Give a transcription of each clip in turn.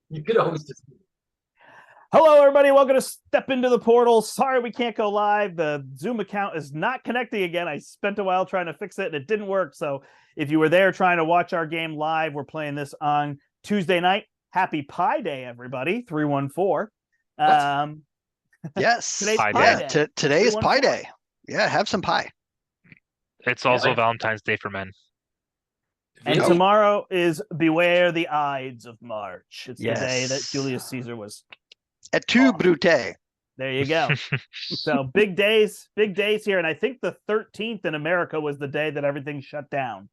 You could always just. Hello, everybody. Welcome to Step Into the Portal. Sorry we can't go live. The Zoom account is not connecting again. I spent a while trying to fix it, and it didn't work. So if you were there trying to watch our game live, we're playing this on Tuesday night. Happy Pi Day, everybody. 314. What? Yes. Today's Pi Pi Day. Day. Today is Pi 314. Day. Yeah, have some pie. It's also Yeah. Valentine's Day for men. And Really? tomorrow is Beware the Ides of March. It's the day that Yes. Julius Caesar was. Et tu, Oh. Brute. There you go. So big days here. And I think the 13th in America was the day that everything shut down.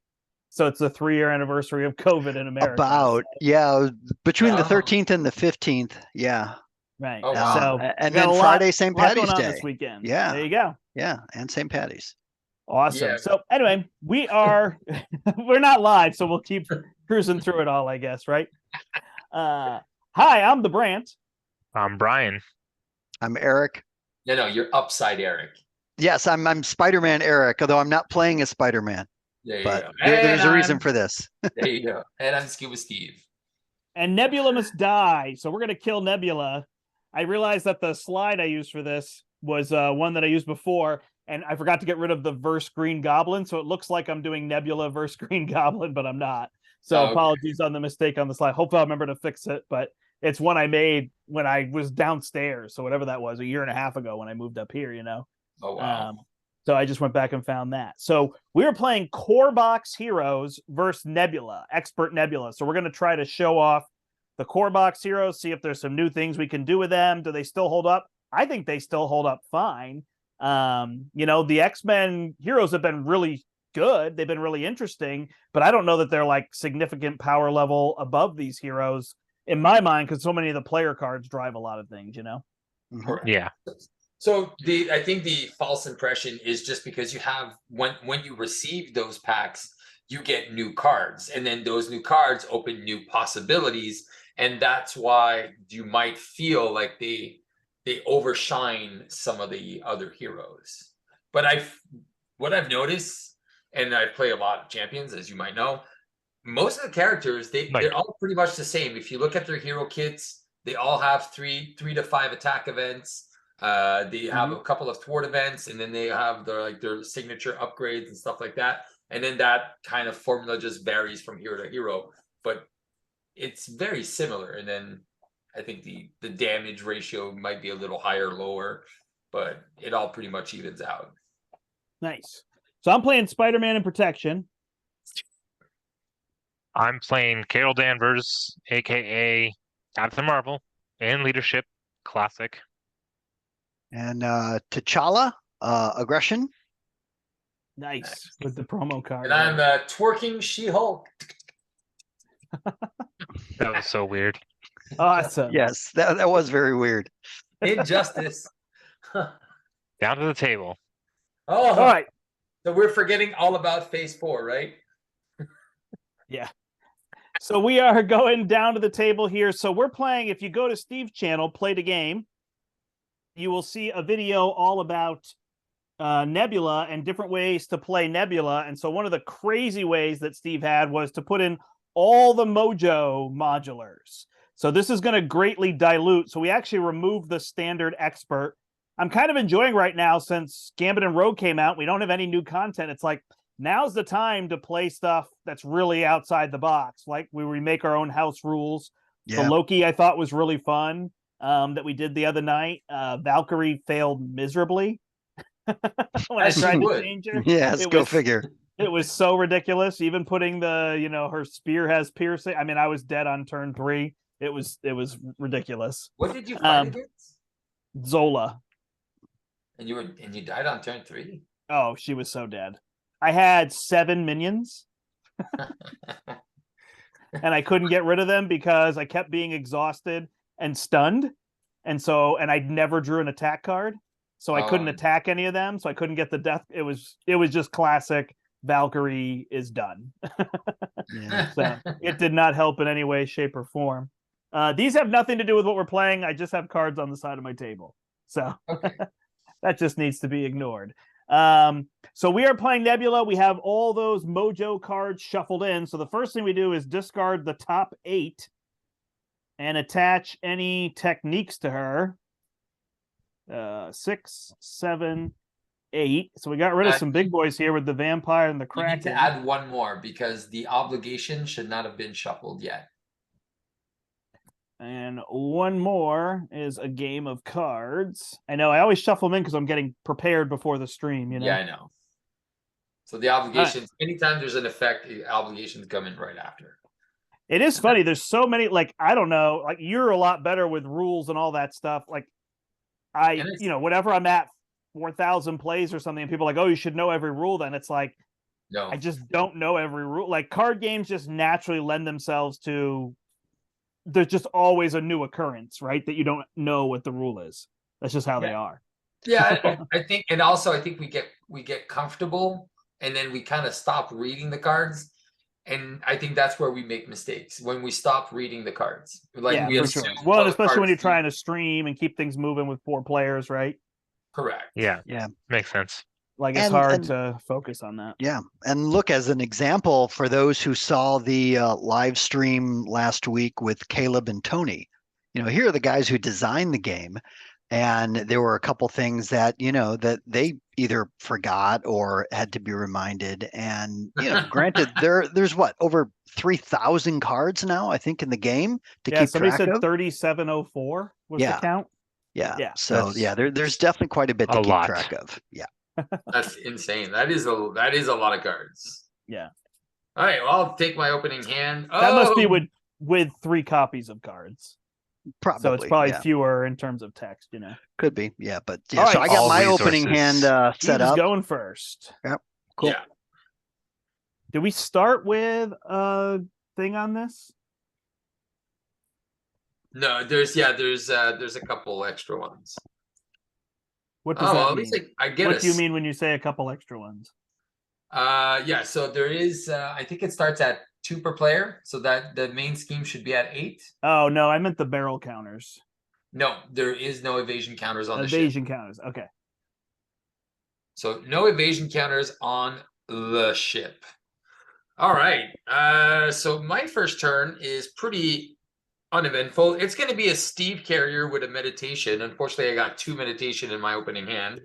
So it's the 3-year anniversary of COVID in America. Between the Oh. 13th and the 15th. Yeah. Right. Oh, wow. So And we got then a Friday, St. lot Patty's going on Day. this weekend. Yeah. There you go. Yeah, and St. Patty's. Awesome. Yeah. So anyway, we are we're not live, so we'll keep cruising through it all, I guess, right? Hi, I'm the Brant. I'm Brian. I'm Eric. No, you're upside Eric. Yes, I'm Spider-Man Eric, although I'm not playing as Spider-Man. There you But go. there's a And reason I'm- for this. There you go. And I'm Scuba Steve. And Nebula must die. So we're gonna kill Nebula. I realized that the slide I used for this was one that I used before, and I forgot to get rid of the verse Green Goblin, so it looks like I'm doing Nebula versus Green Goblin, but I'm not. So Oh, okay. apologies on the mistake on the slide. Hopefully I'll remember to fix it, but it's one I made when I was downstairs. So whatever that was, a year and a half ago when I moved up here, Oh, wow. So I just went back and found that. So we were playing Core Box Heroes versus Nebula, Expert Nebula. So we're going to try to show off the Core Box Heroes, see if there's some new things we can do with them. Do they still hold up? I think they still hold up fine. The X-Men heroes have been really good. They've been really interesting, but I don't know that they're like significant power level above these heroes in my mind, because so many of the player cards drive a lot of things, Mhm. Correct. Yeah. So I think the false impression is just because you have when you receive those packs, you get new cards, and then those new cards open new possibilities, and that's why you might feel like they overshine some of the other heroes. But what I've noticed, and I play a lot of champions, as you might know, most of the characters they're all pretty much the same. If you look at their hero kits, they all have three to 5 attack events. They have a couple of thwart events, and then they have their signature upgrades and stuff like that. And then that kind of formula just varies from hero to hero, but it's very similar. And then I think the damage ratio might be a little higher or lower, but it all pretty much evens out. Nice. So I'm playing Spider-Man in Protection. I'm playing Carol Danvers, aka Captain Marvel, in Leadership Classic. And T'Challa, Aggression. Nice. With the promo card. And I'm twerking She-Hulk. That was so weird. Awesome. Yes, that was very weird. Injustice. Down to the table. Oh, All right. so we're forgetting all about Phase 4, right? Yeah. So we are going down to the table here. So we're playing, if you go to Steve's channel, Play the Game, you will see a video all about Nebula and different ways to play Nebula. And so one of the crazy ways that Steve had was to put in all the Mojo modulars. So this is going to greatly dilute. So we actually removed the standard expert. I'm kind of enjoying right now, since Gambit and Rogue came out, we don't have any new content. It's like, now's the time to play stuff that's really outside the box. Like we remake our own house rules. Yeah. The Loki I thought was really fun that we did the other night. Valkyrie failed miserably when As I tried she to would. change her. Yes, go figure. It was so ridiculous. Even putting the, her spear has piercing. I mean, I was dead on turn 3. It was ridiculous. What did you fight against? Zola. And you died on turn 3? Oh, she was so dead. I had 7 minions. And I couldn't get rid of them because I kept being exhausted and stunned. And I never drew an attack card. So I couldn't attack any of them. So I couldn't get the death. It was just classic Valkyrie is done. Yeah. So it did not help in any way, shape, or form. These have nothing to do with what we're playing. I just have cards on the side of my table. So that just needs to be ignored. So we are playing Nebula. We have all those Mojo cards shuffled in. So the first thing we do is discard the top 8 and attach any techniques to her. 6, 7, 8. So we got rid of some big boys here with the vampire and the You need to kraken. add one more because the obligation should not have been shuffled yet. And one more is a game of cards. I know I always shuffle them in because I'm getting prepared before the stream, you know? Yeah, I know. So the obligations, anytime there's an effect, the obligations come in right after. It is funny. There's so many, like, I don't know, like you're a lot better with rules and all that stuff. Like whenever I'm at 4,000 plays or something, and people are like, oh, you should know every rule. Then it's like, No, I just don't know every rule. Like card games just naturally lend themselves to, there's just always a new occurrence, right? That you don't know what the rule is. That's just how they are. Yeah, I think, and also I think we get comfortable, and then we kind of stop reading the cards, and I think that's where we make mistakes when we stop reading the cards. Like we for assume sure. Well, the especially when cards you're do- trying to stream and keep things moving with 4 players, right? Correct. Yeah, Yeah. makes sense. Like it's hard to focus on that. Yeah. And look, as an example, for those who saw the live stream last week with Caleb and Tony, here are the guys who designed the game. And there were a couple things that, that they either forgot or had to be reminded. And, granted, there's over 3,000 cards now, I think, in the game to keep somebody track said of. 3704 was the count. Yeah. So there's definitely quite a bit to keep track of. Yeah. That's insane. That is a lot of cards. Yeah. All right. Well, I'll take my opening hand. That must be with 3 copies of cards. Probably. So it's probably fewer in terms of text, Could be, yeah. But All so right. I got All my resources. opening hand set up. going first. Yep. Cool. Yeah. Do we start with a thing on this? No, there's a couple extra ones. What does that at mean? least I get What do you mean when you say a couple extra ones? Yeah, so there is I think it starts at 2 per player, so that the main scheme should be at 8. Oh no, I meant the barrel counters. No, there is no evasion counters on the ship. Evasion counters. Okay. So no evasion counters on the ship. All right. So my first turn is pretty uneventful. It's going to be a Steve carrier with a meditation. Unfortunately, I got 2 meditation in my opening hand.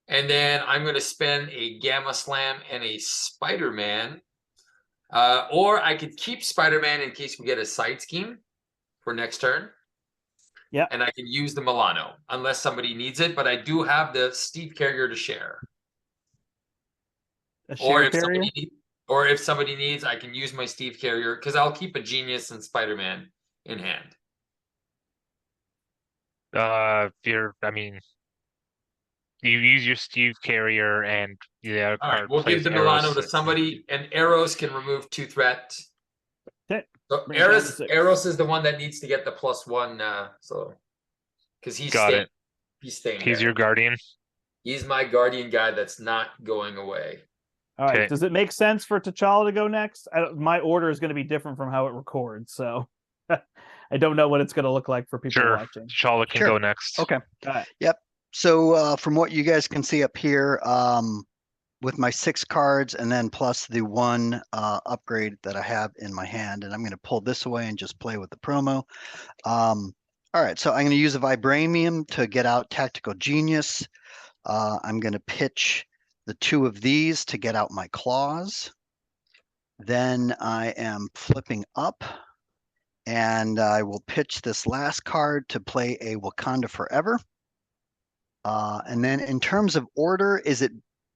And then I'm going to spend a Gamma Slam and a Spiderman. Or I could keep Spiderman in case we get a side scheme for next turn. Yeah. And I can use the Milano unless somebody needs it, but I do have the Steve carrier to share. Or if somebody needs, I can use my Steve carrier because I'll keep a Genius and Spider-Man in hand. You use your Steve carrier and All right, we'll give the Milano to somebody, and Eros can remove 2 threat. Okay. So Eros is the one that needs to get the +1. So because he's staying. He's staying. He's your guardian. He's my guardian guy that's not going away. All right. Does it make sense for T'Challa to go next? My order is going to be different from how it records, so I don't know what it's going to look like for people watching. T'Challa can go next. Okay. All right. Yep. So from what you guys can see up here, with my 6 cards and then plus the 1 upgrade that I have in my hand, and I'm going to pull this away and just play with the promo. All right, so I'm going to use a Vibranium to get out Tactical Genius. I'm going to pitch the 2 of these to get out my claws. Then I am flipping up, and I will pitch this last card to play a Wakanda Forever. And then in terms of order,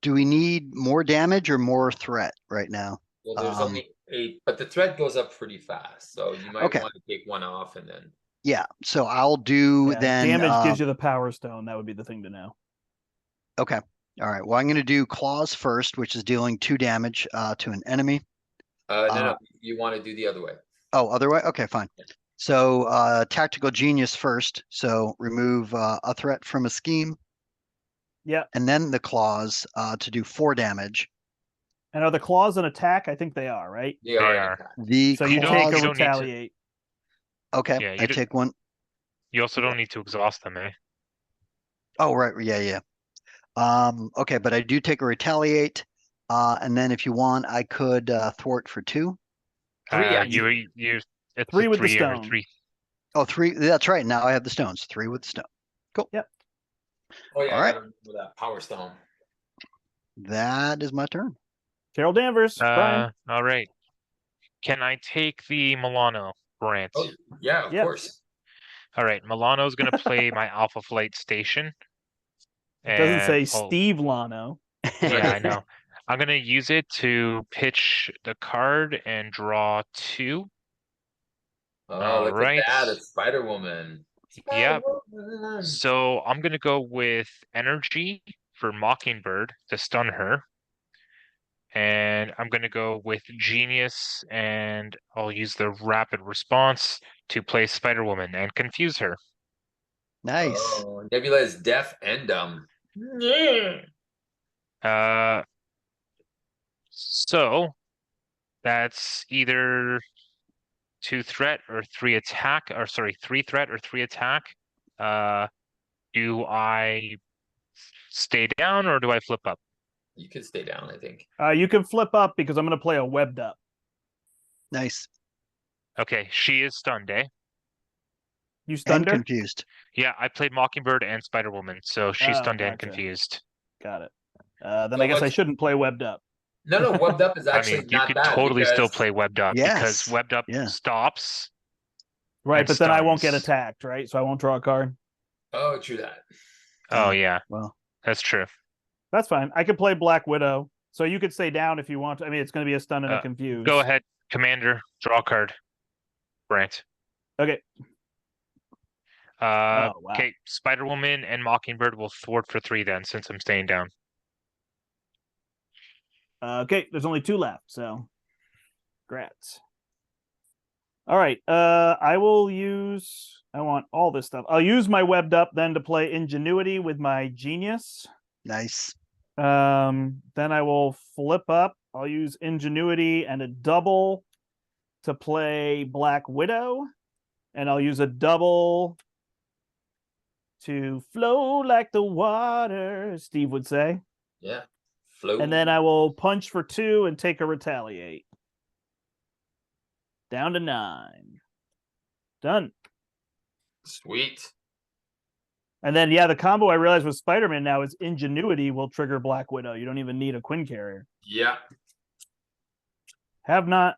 do we need more damage or more threat right now? Well, there's only 8, but the threat goes up pretty fast, so you might want to take 1 off and then. Yeah, so I'll do then. Damage gives you the Power Stone. That would be the thing to know. Okay. All right. Well, I'm going to do Claws first, which is dealing 2 damage to an enemy. No, you want to do the other way. Oh, other way? Okay, fine. So Tactical Genius first. So remove a threat from a scheme. Yeah. And then the Claws to do 4 damage. And are the Claws an attack? I think they are, right? They are. So you take a retaliate. Okay, I take 1. You also don't need to exhaust them, eh? Oh, right. Yeah. Okay, but I do take a retaliate. And then if you want, I could thwart for 2. 3, you it's 3 with the 3 or stone. 3. Oh, 3. That's right. Now I have the stones. 3 with the stone. Oh yeah, All I right. got him with that power stone. That is my turn. Carol Danvers, Brian. All right. Can I take the Milano, Brant? Oh yeah, of Yep. course. All right, Milano's gonna play my Alpha Flight station. It doesn't say And Steve Lano. yeah, I know. I'm gonna use it to pitch the card and draw 2. Oh, look Alright. at that, a Spider Woman. Yep. Spider-Woman. So I'm gonna go with energy for Mockingbird to stun her. And I'm gonna go with genius, and I'll use the rapid response to play Spider Woman and confuse her. Nice. Oh, Nebula is deaf and dumb. Yeah. So that's either 2 threat or 3 attack, or sorry, 3 threat or 3 attack. Do I stay down or do I flip up? You can stay down, I think. You can flip up because I'm going to play a webbed up. Nice. Okay, she is stunned, eh? You And stunned her? confused. Yeah, I played Mockingbird and Spider Woman, so she's Oh, stunned and gotcha. confused. Got it. Then So I guess I what's- shouldn't play webbed up. No, webbed up is I actually mean, you not could bad totally still because- play webbed up because Yes, webbed up yeah. stops. Right, And but then I won't get stuns. attacked, right? So I won't draw a card. Oh, true that. Oh yeah, Well, that's true. That's fine. I could play Black Widow. So you could stay down if you want to. I mean, it's going to be a stun and a confuse. Go ahead, Commander. Draw a card. Brant. Okay. Oh, wow. Okay, Spider Woman and Mockingbird will thwart for 3 then, since I'm staying down. Okay, there's only 2 left, so congrats. All right, I want all this stuff. I'll use my webbed up then to play Ingenuity with my Genius. nice. Then I will flip up. I'll use Ingenuity and a double to play Black Widow, and I'll use a double to flow like the water, Steve would say. Yeah. Float. And then I will punch for 2 and take a retaliate. Down to 9. Done. Sweet. And then, yeah, the combo I realized with Spider-Man now is Ingenuity will trigger Black Widow. You don't even need a Quinn carrier. Yeah. Have not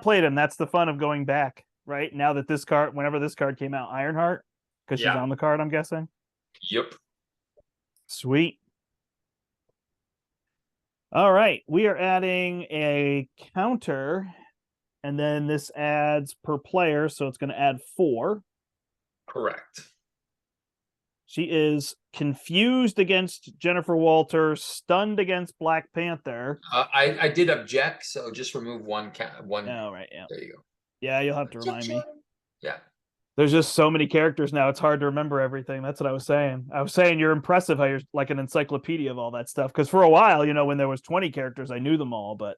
played him. That's the fun of going back, right? Now that this card, whenever this card came out, Ironheart, because she's Yeah. on the card, I'm guessing. Yep. Sweet. All right, we are adding a counter, and then this adds per player, so it's going to add 4. Correct. She is confused against Jennifer Walters, stunned against Black Panther. I did object, so just remove one. One. Oh, right, yeah. There you go. Yeah, you'll have to remind me. Yeah. There's just so many characters now, it's hard to remember everything. That's what I was saying. I was saying you're impressive how you're like an encyclopedia of all that stuff. Because for a while, when there was 20 characters, I knew them all, but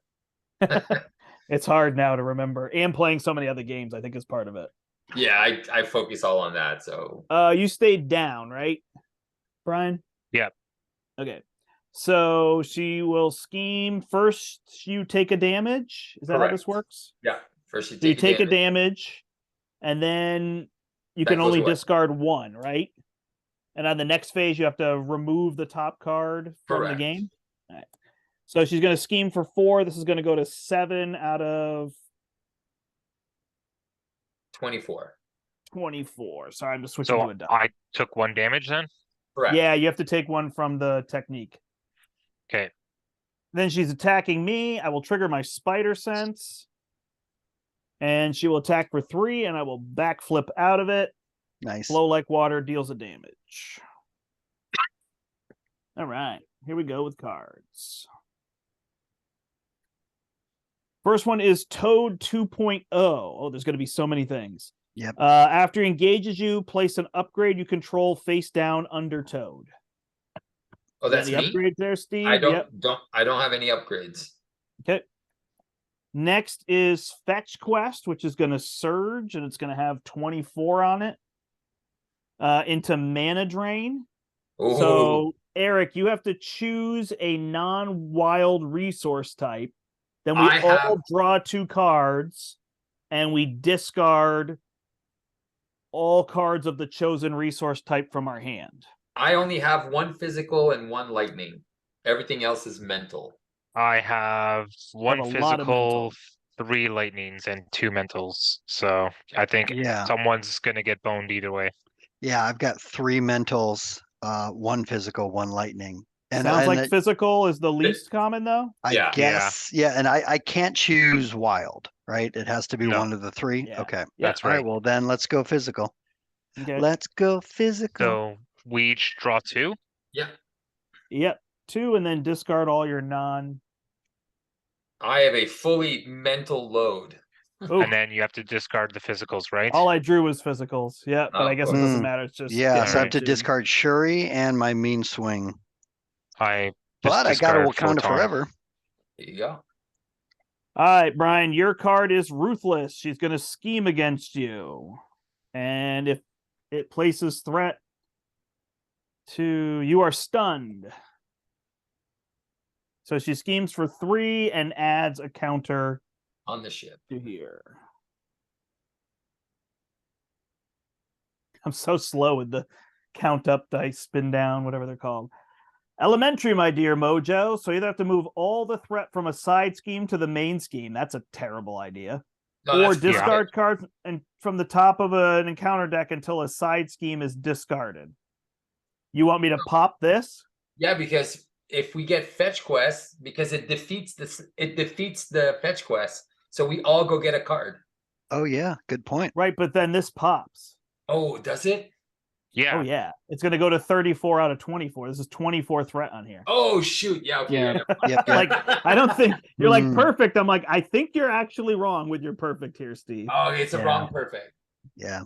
it's hard now to remember. And playing so many other games, I think, is part of it. Yeah, I focus all on that. So You stayed down, right, Brian? Yep. Okay. So she will scheme. First, you take a damage. Is that how this Correct. works? yeah, first So you take a damage, and then you That can goes only away. discard 1, right? And on the next phase, you have to remove the top card from Correct. the game. All right. So she's going to scheme for 4. This is going to go to 7 out of 24. 24. Sorry, I'm just switching to So a die. I took 1 damage then? Correct. Yeah, you have to take 1 from the technique. Okay. Then she's attacking me. I will trigger my spider sense. And she will attack for 3, and I will backflip out of it. Nice. Flow like water, deals a damage. All right, here we go with cards. First one is Toad 2.0. Oh, there's going to be so many things. Yep. After he engages you, place an upgrade you control face down under Toad. Oh, that's Any me. upgrades there, Steve? I don't Yep. I don't have any upgrades. Okay. Next is Fetch Quest, which is going to surge, and it's going to have 24 on it. Into Mana Drain. Oh, So, Eric, you have to choose a non-wild resource type. Then we I all have- draw 2 cards, and we discard all cards of the chosen resource type from our hand. I only have one physical and one lightning. Everything else is mental. I have one a lot of mental. physical, 3 lightnings, and 2 mentals. So I think Yeah. someone's gonna get boned either way. Yeah, I've got 3 mentals, 1 physical, 1 lightning. And Sounds like it- physical is the least common, though. I Yeah. guess, yeah, and I can't choose wild, right? It has to be No. one of the 3. Yeah. Okay. Yeah. That's All right. right, well then let's go physical. Okay. Let's go physical. So we each draw 2. Yeah. Yep. 2, and then discard all your non. I have a fully mental load. Ooh, And then you have to discard the physicals, right? all I drew was physicals. Yeah, but I Of guess it course. doesn't matter. It's just Yeah, getting so I have rid to of 2. discard Shuri and my mean swing. I But I got a discard Wakanda Photon. forever. There you go. All right, Brian, your card is ruthless. She's going to scheme against you. And if it places threat to you are stunned. So she schemes for 3 and adds a counter On the ship. to here. I'm so slow with the count up dice, spin down, whatever they're called. Elementary, my dear Mojo. So you either have to move all the threat from a side scheme to the main scheme. That's a terrible idea. No, Or that's discard cards and from the top of an encounter deck until a side scheme is discarded. You want me to pop this? Yeah, because if we get fetch quests, because it defeats the fetch quest, so we all go get a card. Oh yeah, good point. Right, but then this pops. Oh, does it? Yeah. Oh yeah. It's gonna go to 34 out of 24. This is 24 threat on here. Oh shoot! Yeah, okay. Yeah. Yep, yep. Like, I don't think you're like Mm. perfect. I'm like, I think you're actually wrong with your perfect here, Steve. Oh, it's a Yeah. wrong perfect. Yeah.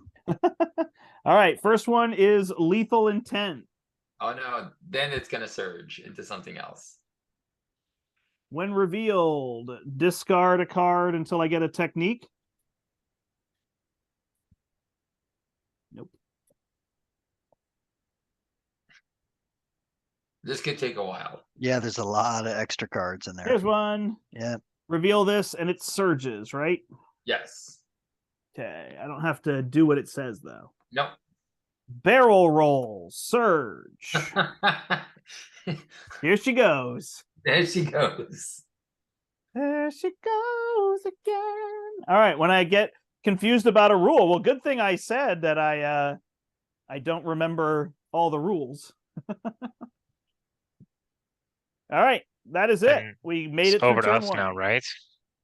All right, first one is lethal intent. Oh no, then it's gonna surge into something else. When revealed, discard a card until I get a technique. Nope. This could take a while. Yeah, there's a lot of extra cards in there. Here's one. Yeah. Reveal this and it surges, right? Yes. Okay. I don't have to do what it says though. Nope. Barrel roll, surge. Here she goes. There she goes. There she goes again. All right, when I get confused about a rule, well, good thing I said that I don't remember all the rules. All right, that is it. And We made It's it through over to turn us 1. now, right?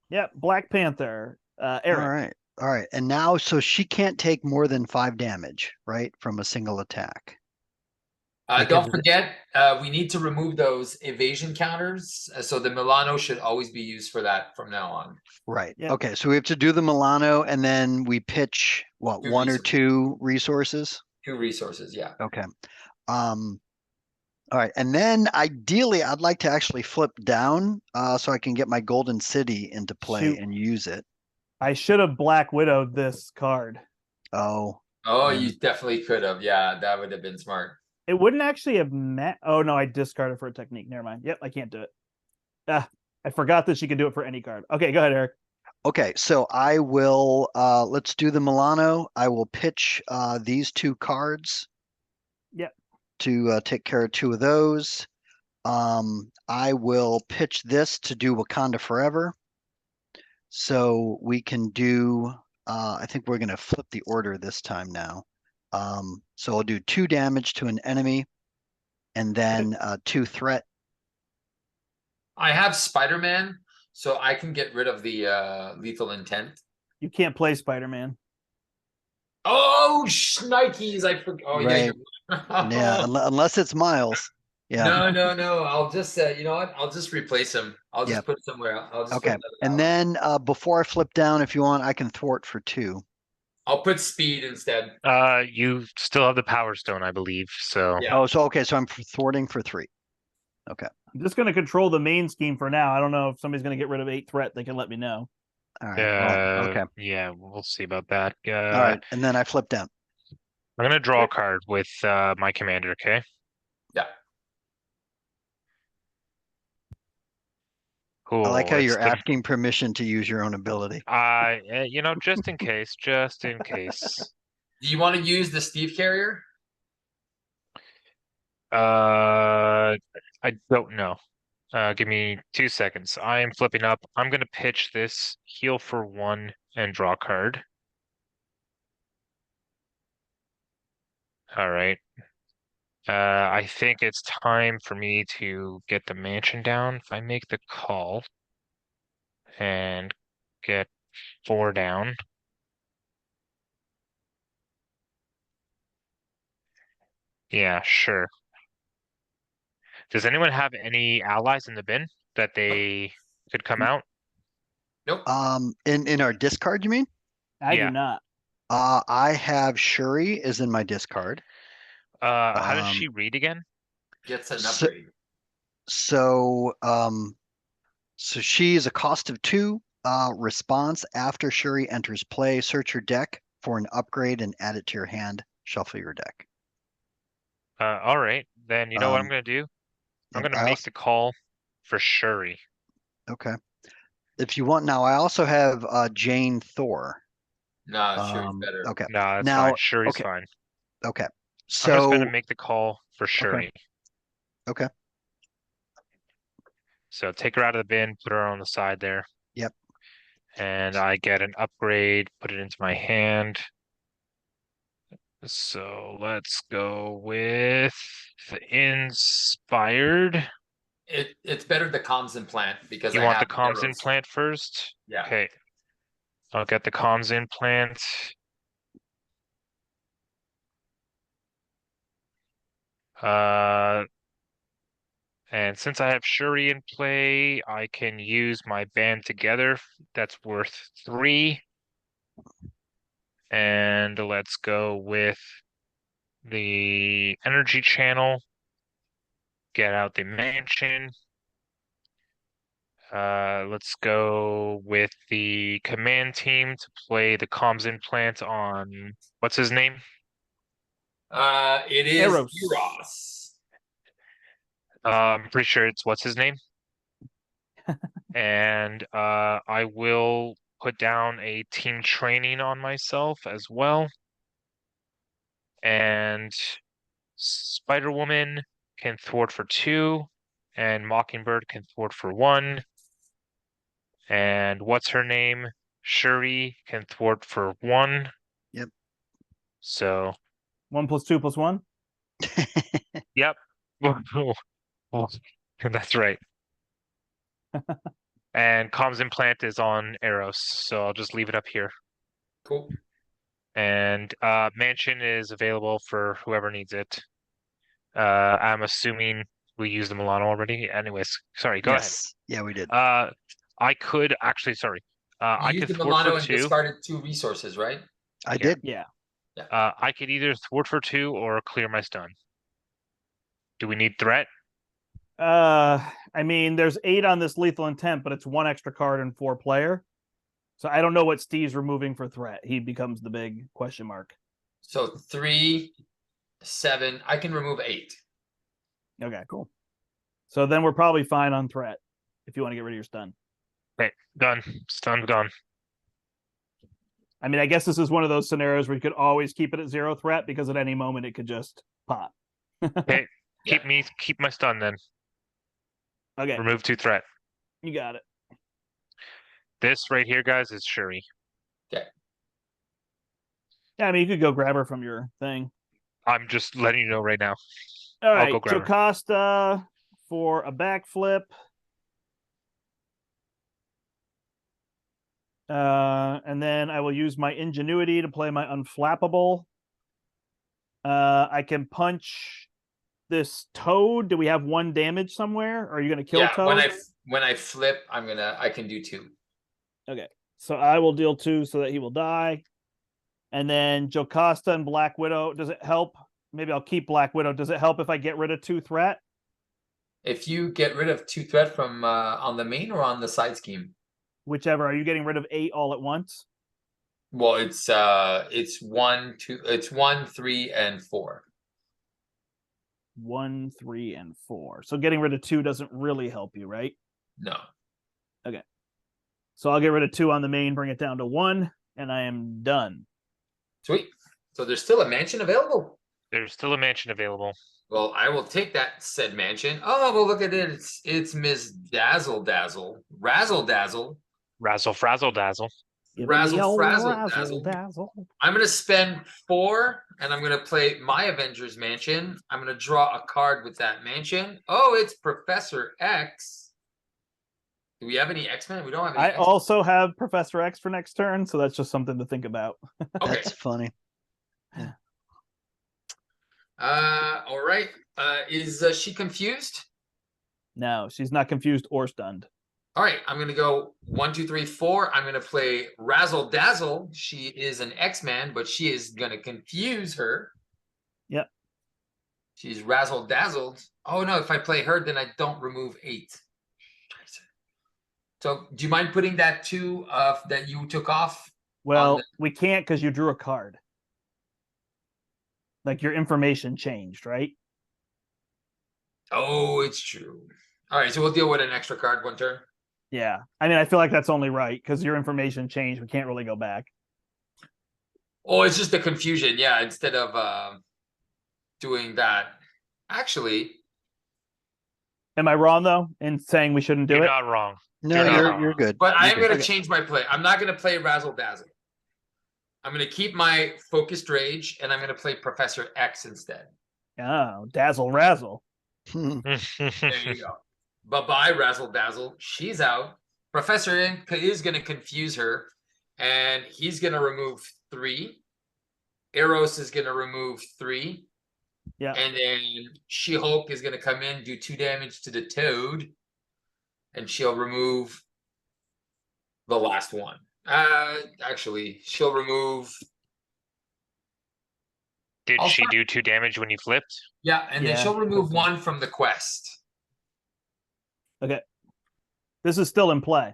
Yep, Black Panther. Eric. All right. All right. And now, so she can't take more than 5 damage, right? From a single attack. Don't Because- forget, we need to remove those evasion counters. So the Milano should always be used for that from now on. Right. Yep. Okay. So we have to do the Milano and then we pitch what, 2 1 or resources. 2 resources? 2 resources, yeah. Okay. All right. And then ideally, I'd like to actually flip down so I can get my Golden City into play Shoot. and use it. I should have Black Widowed this card. Oh, Oh, Yeah. you definitely could have. Yeah, that would have been smart. It wouldn't actually have met. Oh, no, I discarded for a technique. Never mind. Yep, I can't do it. I forgot that she could do it for any card. Okay, go ahead, Eric. okay. So I will, let's do the Milano. I will pitch these 2 cards. Yep. To take care of 2 of those. I will pitch this to do Wakanda Forever. So we can do, I think we're going to flip the order this time now. So I'll do 2 damage to an enemy and then 2 threat. I have Spiderman, so I can get rid of the lethal intent. You can't play Spider-Man. Oh, shnikes! I forgot. Oh, yeah. Yeah, unless it's Miles. Yeah. No. I'll just you know what? I'll just replace him. I'll just Yep. put it somewhere else. I'll just Okay. put another And ballot. then before I flip down, if you want, I can thwart for 2. I'll put speed instead. You still have the Power Stone, I believe. So Yeah. Oh, so okay. So I'm thwarting for 3. I'm just going to control the main scheme for now. I don't know if somebody's going to get rid of 8 threat. They can let me know. All right. well, okay. yeah, we'll see about that. All right. And then I flip down. I'm gonna draw a card with my commander, okay? Yeah. Cool. I like how it's you're the- asking permission to use your own ability. you know, just in case, just in case. Do you want to use the Steve carrier? I don't know. Give me 2 seconds. I am flipping up. I'm gonna pitch this, heal for 1, and draw a card. All right. I think it's time for me to get the mansion down. If I make the call and get 4 down. Yeah, sure. Does anyone have any allies in the bin that they could come out? Nope. In our discard, you mean? I Yeah. do not. I have Shuri is in my discard. How does Um, she read again? Gets an so- upgrade. So, so she is a cost of 2. Response after Shuri enters play, search your deck for an upgrade and add it to your hand. Shuffle your deck. All right, then you know what I'm Um, gonna do? I'm Yep, gonna make the call for Shuri. Okay. If you want now, I also have Jane Thor. No, Shuri's better. Okay. Nah, that's Now, fine. Shuri's okay. fine. Okay. I'm just gonna So, make the call for Shuri. okay. So take her out of the bin, put her on the side there. Yep. And I get an upgrade, put it into my hand. So let's go with Inspired. It's better the comms implant because You I want the have comms arrows. implant first? Yeah. Okay. I'll get the comms implant. And since I have Shuri in play, I can use my band together. That's worth 3. And let's go with the energy channel. Get out the mansion. Let's go with the command team to play the comms implant on what's his name? It is Eros. Eros. I'm pretty sure it's what's his name. And I will put down a team training on myself as well. And Spider-Woman can thwart for 2, and Mockingbird can thwart for 1. And what's her name? Shuri can thwart for 1. Yep. So, 1 + 2 + 1. yep. That's right. And comms implant is on Eros, so I'll just leave it up here. Cool. And mansion is available for whoever needs it. I'm assuming we used the Milano already. Anyways, sorry, go ahead. Yes. Yeah, we did. I could actually, sorry. I You could used the thwart Milano for and 2. discarded 2 resources, right? I Yeah. did. Yeah. I could either thwart for 2 or clear my stun. Do we need threat? I mean, there's 8 on this lethal intent, but it's 1 extra card and 4 player. So I don't know what Steve's removing for threat. He becomes the big question mark. So 3, 7. I can remove 8. Okay, cool. So then we're probably fine on threat if you want to get rid of your stun. Okay, done. Stun's gone. I mean, I guess this is one of those scenarios where you could always keep it at 0 threat because at any moment it could just pop. Okay, keep my stun then. Okay, Remove 2 threat. you got it. This right here, guys, is Shuri. Okay. Yeah, I mean, you could go grab her from your thing. I'm just letting you know right now. All I'll right, go grab her. Jocasta for a backflip. And then I will use my ingenuity to play my unflappable. I can punch this toad. Do we have 1 damage somewhere? Or are you going to kill Yeah, toad? when I flip, I can do 2. Okay, so I will deal 2 so that he will die. And then Jocasta and Black Widow. Does it help? Maybe I'll keep Black Widow. Does it help if I get rid of 2 threat? If you get rid of 2 threat from on the main or on the side scheme. Whichever. Are you getting rid of 8 all at once? Well, it's 1, 2. It's 1, 3, and 4. 1, 3, and 4. So getting rid of 2 doesn't really help you, right? No. So I'll get rid of 2 on the main, bring it down to 1, and I am done. Sweet. So there's still a mansion available. There's still a mansion available. Well, I will take that said mansion. Oh, well, look at it. It's Miss Dazzle Dazzle, Razzle Dazzle, Razzle frazzle dazzle. Give me the Razzle old Frazzle razzle Dazzle. dazzle. I'm gonna spend 4, and I'm gonna play my Avengers mansion. I'm gonna draw a card with that mansion. Oh, it's Professor X. Do we have any X-Men? We don't have any I X-Men. also have Professor X for next turn, so that's just something to think about. Okay. That's funny. All right. Is she confused? No, she's not confused or stunned. All right, I'm gonna go 1, 2, 3, 4. I'm gonna play Razzle Dazzle. She is an X-Man, but she is gonna confuse her. Yep. She's razzle dazzled. Oh no, if I play her, then I don't remove 8. So do you mind putting that 2 that you took off? Well, we can't because you drew a card. Like your information changed, right? Oh, it's true. All right, so we'll deal with an extra card 1 turn. Yeah. I mean, I feel like that's only right because your information changed. We can't really go back. Oh, it's just the confusion. Yeah, instead of doing that. Actually, Am I wrong though in saying we shouldn't do You're it? not wrong. No, You're not you're wrong. you're good. but I You're am good. gonna Okay. change my play. I'm not gonna play Razzle Dazzle. I'm gonna keep my focused rage, and I'm gonna play Professor X instead. Oh, dazzle razzle. Hmm. There you go. Bye-bye, Razzle Dazzle. She's out. Professor X is gonna confuse her, and he's gonna remove 3. Eros is gonna remove 3. Yeah. And then She-Hulk is gonna come in, do 2 damage to the Toad, and she'll remove the last one. Actually, she'll remove. Did I'll she start- do 2 damage when you flipped? Yeah, and then Yeah, she'll remove okay. 1 from the quest. Okay. This is still in play.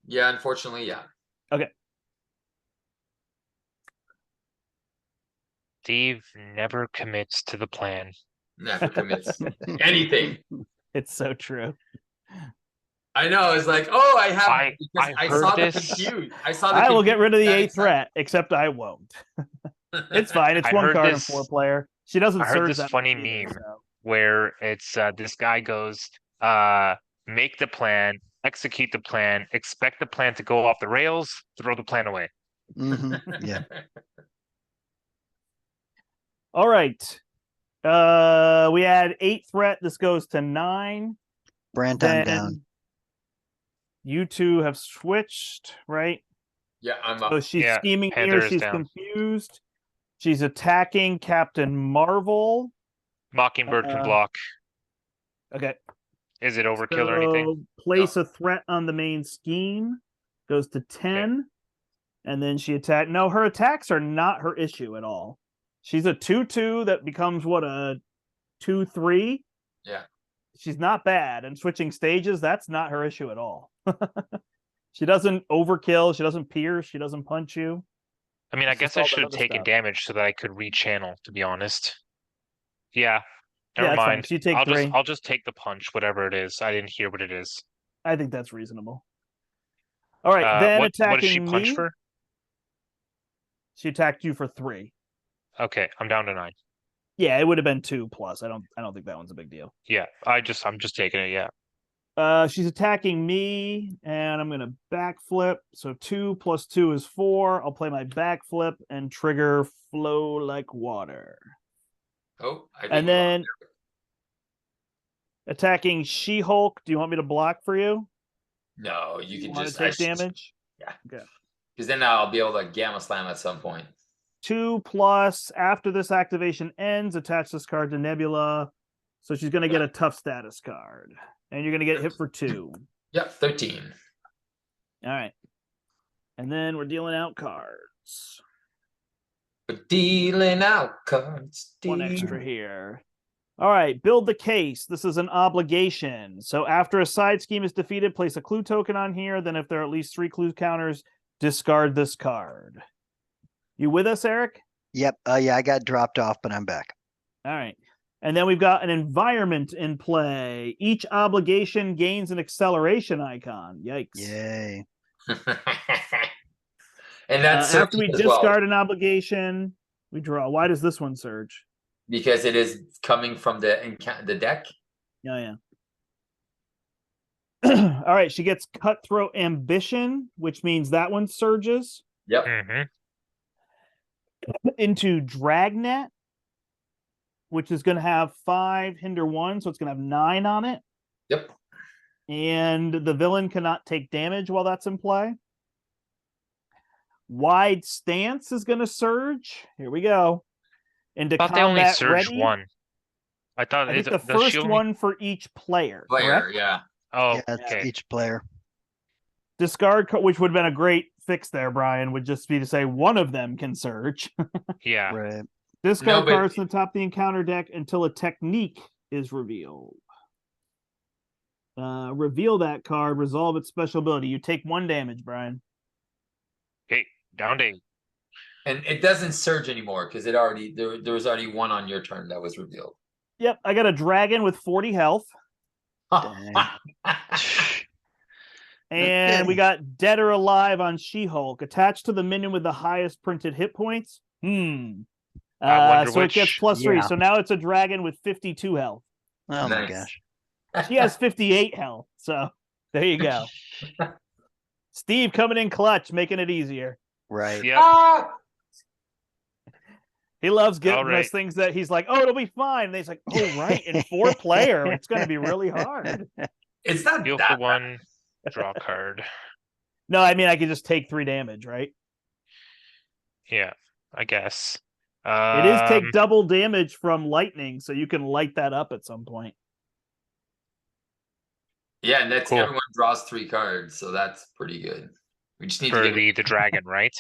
Yeah, unfortunately, yeah. Steve never commits to the plan. Never commits anything. It's so true. I know. It's like, oh, I have. I because I heard saw this. the confused. I saw the. I will get rid of the confused 8th threat, except I won't. It's fine. It's I one heard card this- and 4 player. She doesn't I heard surge this that funny much either, meme. so. Where it's this guy goes, make the plan, execute the plan, expect the plan to go off the rails, throw the plan away. Mhm. Yeah. All right. We had 8 threat. This goes to 9. Brant, I'm Then down. you two have switched, right? Yeah, I'm up. So she's Yeah, scheming Panther here. is She's down. confused. She's attacking Captain Marvel. Mockingbird can Uh, block. Okay. Is it overkill or anything? So place a threat on the main scheme. Goes to 10. And then she attacked. No, her attacks are not her issue at all. She's a 2/2 that becomes what, a 2/3? Yeah. She's not bad. And switching stages, that's not her issue at all. She doesn't overkill. She doesn't pierce. She doesn't punch you. I mean, I It's guess just I all that should have other taken stuff. damage so that I could rechannel, to be honest. Yeah. Yeah, Never that's fine. mind. So you take 3. I'll just take the punch, whatever it is. I didn't hear what it is. I think that's reasonable. All right, then What does she attacking punch me. for? She attacked you for 3. Okay, I'm down to 9. Yeah, it would have been 2 plus. I don't think that one's a big deal. Yeah, I'm just taking it, yeah. She's attacking me, and I'm gonna backflip. So 2 plus 2 is 4. I'll play my backflip and trigger flow like water. Oh, I think And we're on then attacking She-Hulk. Do you want me to block for you? there. No, you can Want just to take damage? because then I'll be able to gamma slam at some point. 2 plus after this activation ends, attach this card to Nebula. So she's gonna get a tough status card. And you're gonna get hit for 2. Yep, 13. All right. And then we're dealing out cards. We're dealing out cards. 1 extra here. All right, build the case. This is an obligation. So after a side scheme is defeated, place a clue token on here. Then if there are at least 3 clue counters, discard this card. You with us, Eric? Yep. Yeah, I got dropped off, but I'm back. All right. And then we've got an environment in play. Each obligation gains an acceleration icon. Yikes. Yay. And that's After we discard an obligation, We draw. Why does this one surge? Because it is coming from the deck. Yeah, yeah. All right, she gets Cutthroat Ambition, which means that one surges Yep. Mm-hmm. into Dragnet, which is going to have 5 hinder 1, so it's going to have 9 on it. Yep. And the villain cannot take damage while that's in play. Wide Stance is going to surge. Here we go. Into I thought they only combat surged ready. one. I thought I think the does first she only- one for each player. Player, Correct? yeah. Oh, Yeah, it's okay. each player. Discard, which would have been a great fix there, Brian, would just be to say one of them can surge. Yeah. Right. Discard No, but- cards from the top of the encounter deck until a technique is revealed. Reveal that card, resolve its special ability. You take 1 damage, Brian. Okay. Down to 8. And it doesn't surge anymore because it already there was already one on your turn that was revealed. Yep, I got a dragon with 40 health. Dang. And we Okay. got Dead or Alive on She-Hulk. Attached to the minion with the highest printed hit points. I wonder So it gets which- +3. Yeah. So now it's a dragon with 52 health. Oh my Nice. gosh. She has 58 health. So there you go. Steve coming in clutch, making it easier. Right. Yep. Ah! He loves getting All right. those things that he's like, oh, it'll be fine. And he's like, oh, right. In 4-player, it's going to be really hard. It's not Deal that for 1. Draw a card. No, I mean, I could just take 3 damage, right? Yeah, I guess. It is take double damage from lightning, so you can light that up at some point. Yeah, and that's Cool. everyone draws 3 cards, so that's pretty good. We just need for to get the dragon, right?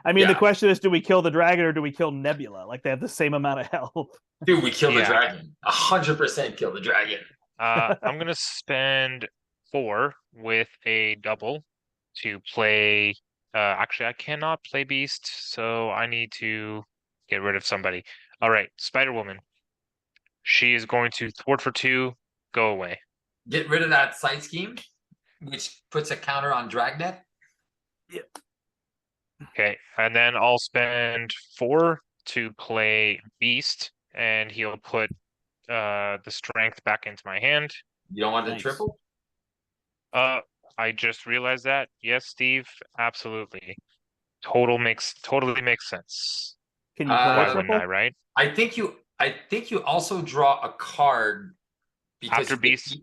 I mean, the Yeah. question is, do we kill the dragon or do we kill Nebula? Like, they have the same amount of health. Dude, we kill the Yeah. dragon. 100% kill the dragon. I'm gonna spend 4 with a double to play. Actually, I cannot play Beast, so I need to get rid of somebody. All right, Spider Woman. She is going to thwart for 2. Go away. Get rid of that side scheme, which puts a counter on Dragnet. Okay, and then I'll spend 4 to play Beast, and he'll put the strength back into my hand. You don't want the Nice. triple? I just realized that. Yes, Steve, absolutely. Totally makes sense. Can you play Uh, a Why triple? wouldn't I, right? I think you also draw a card because After you Beast?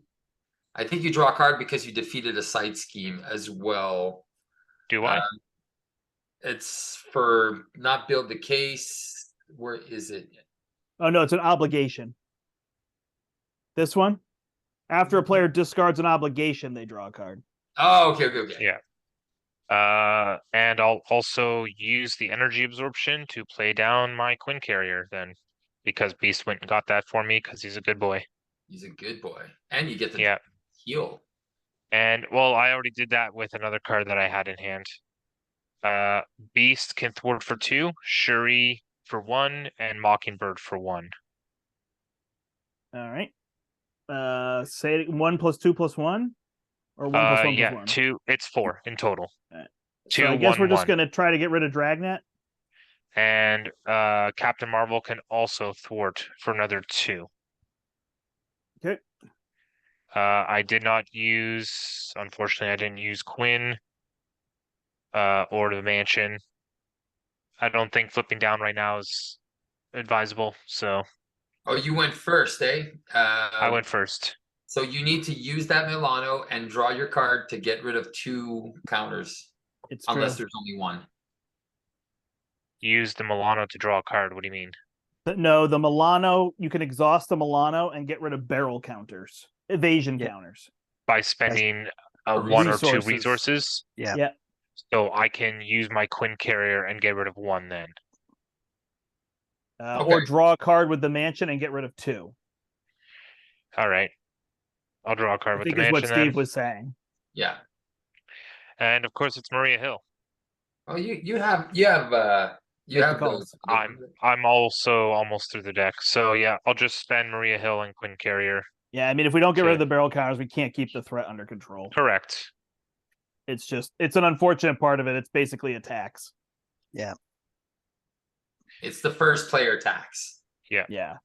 I think you draw a card because you defeated a side scheme as well. Do I? It's for not build the case. Where is it? Oh, no, it's an obligation. This one? After a player discards an obligation, they draw a card. Oh, okay. Yeah. And I'll also use the energy absorption to play down my Quinn Carrier then, because Beast went and got that for me because he's a good boy. He's a good boy, and you get the Yeah. heal. And well, I already did that with another card that I had in hand. Beast can thwart for 2, Shuri for 1, and Mockingbird for 1. All right. Say 1 + 2 + 1? Or 1 + 1 Yeah, + 1? 2. It's 4 in total. Alright. 2, So I guess 1, we're just 1. going to try to get rid of Dragnet. And Captain Marvel can also thwart for another 2. Okay. I did not use, unfortunately, I didn't use Quinn or the Mansion. I don't think flipping down right now is advisable, so Oh, you went first, eh? I went first. So you need to use that Milano and draw your card to get rid of 2 counters, It's unless true. there's only 1. Use the Milano to draw a card. What do you mean? No, the Milano, you can exhaust the Milano and get rid of barrel counters, evasion Yeah. counters. By spending 1 or 2 Resources. resources? Yeah. Yeah. So I can use my Quinn Carrier and get rid of 1 then. Or draw a card with the Mansion and get rid of 2. All right. I'll draw a card I with think the is what Mansion Steve then. was saying. Yeah. And of course it's Maria Hill. Oh, you have those. I'm also almost through the deck. So yeah, I'll just spend Maria Hill and Quinn Carrier. Yeah, I mean, if we don't get rid of Okay. the barrel counters, we can't keep the threat under control. Correct. It's an unfortunate part of it. It's basically a tax. Yeah. It's the first player tax. Yeah.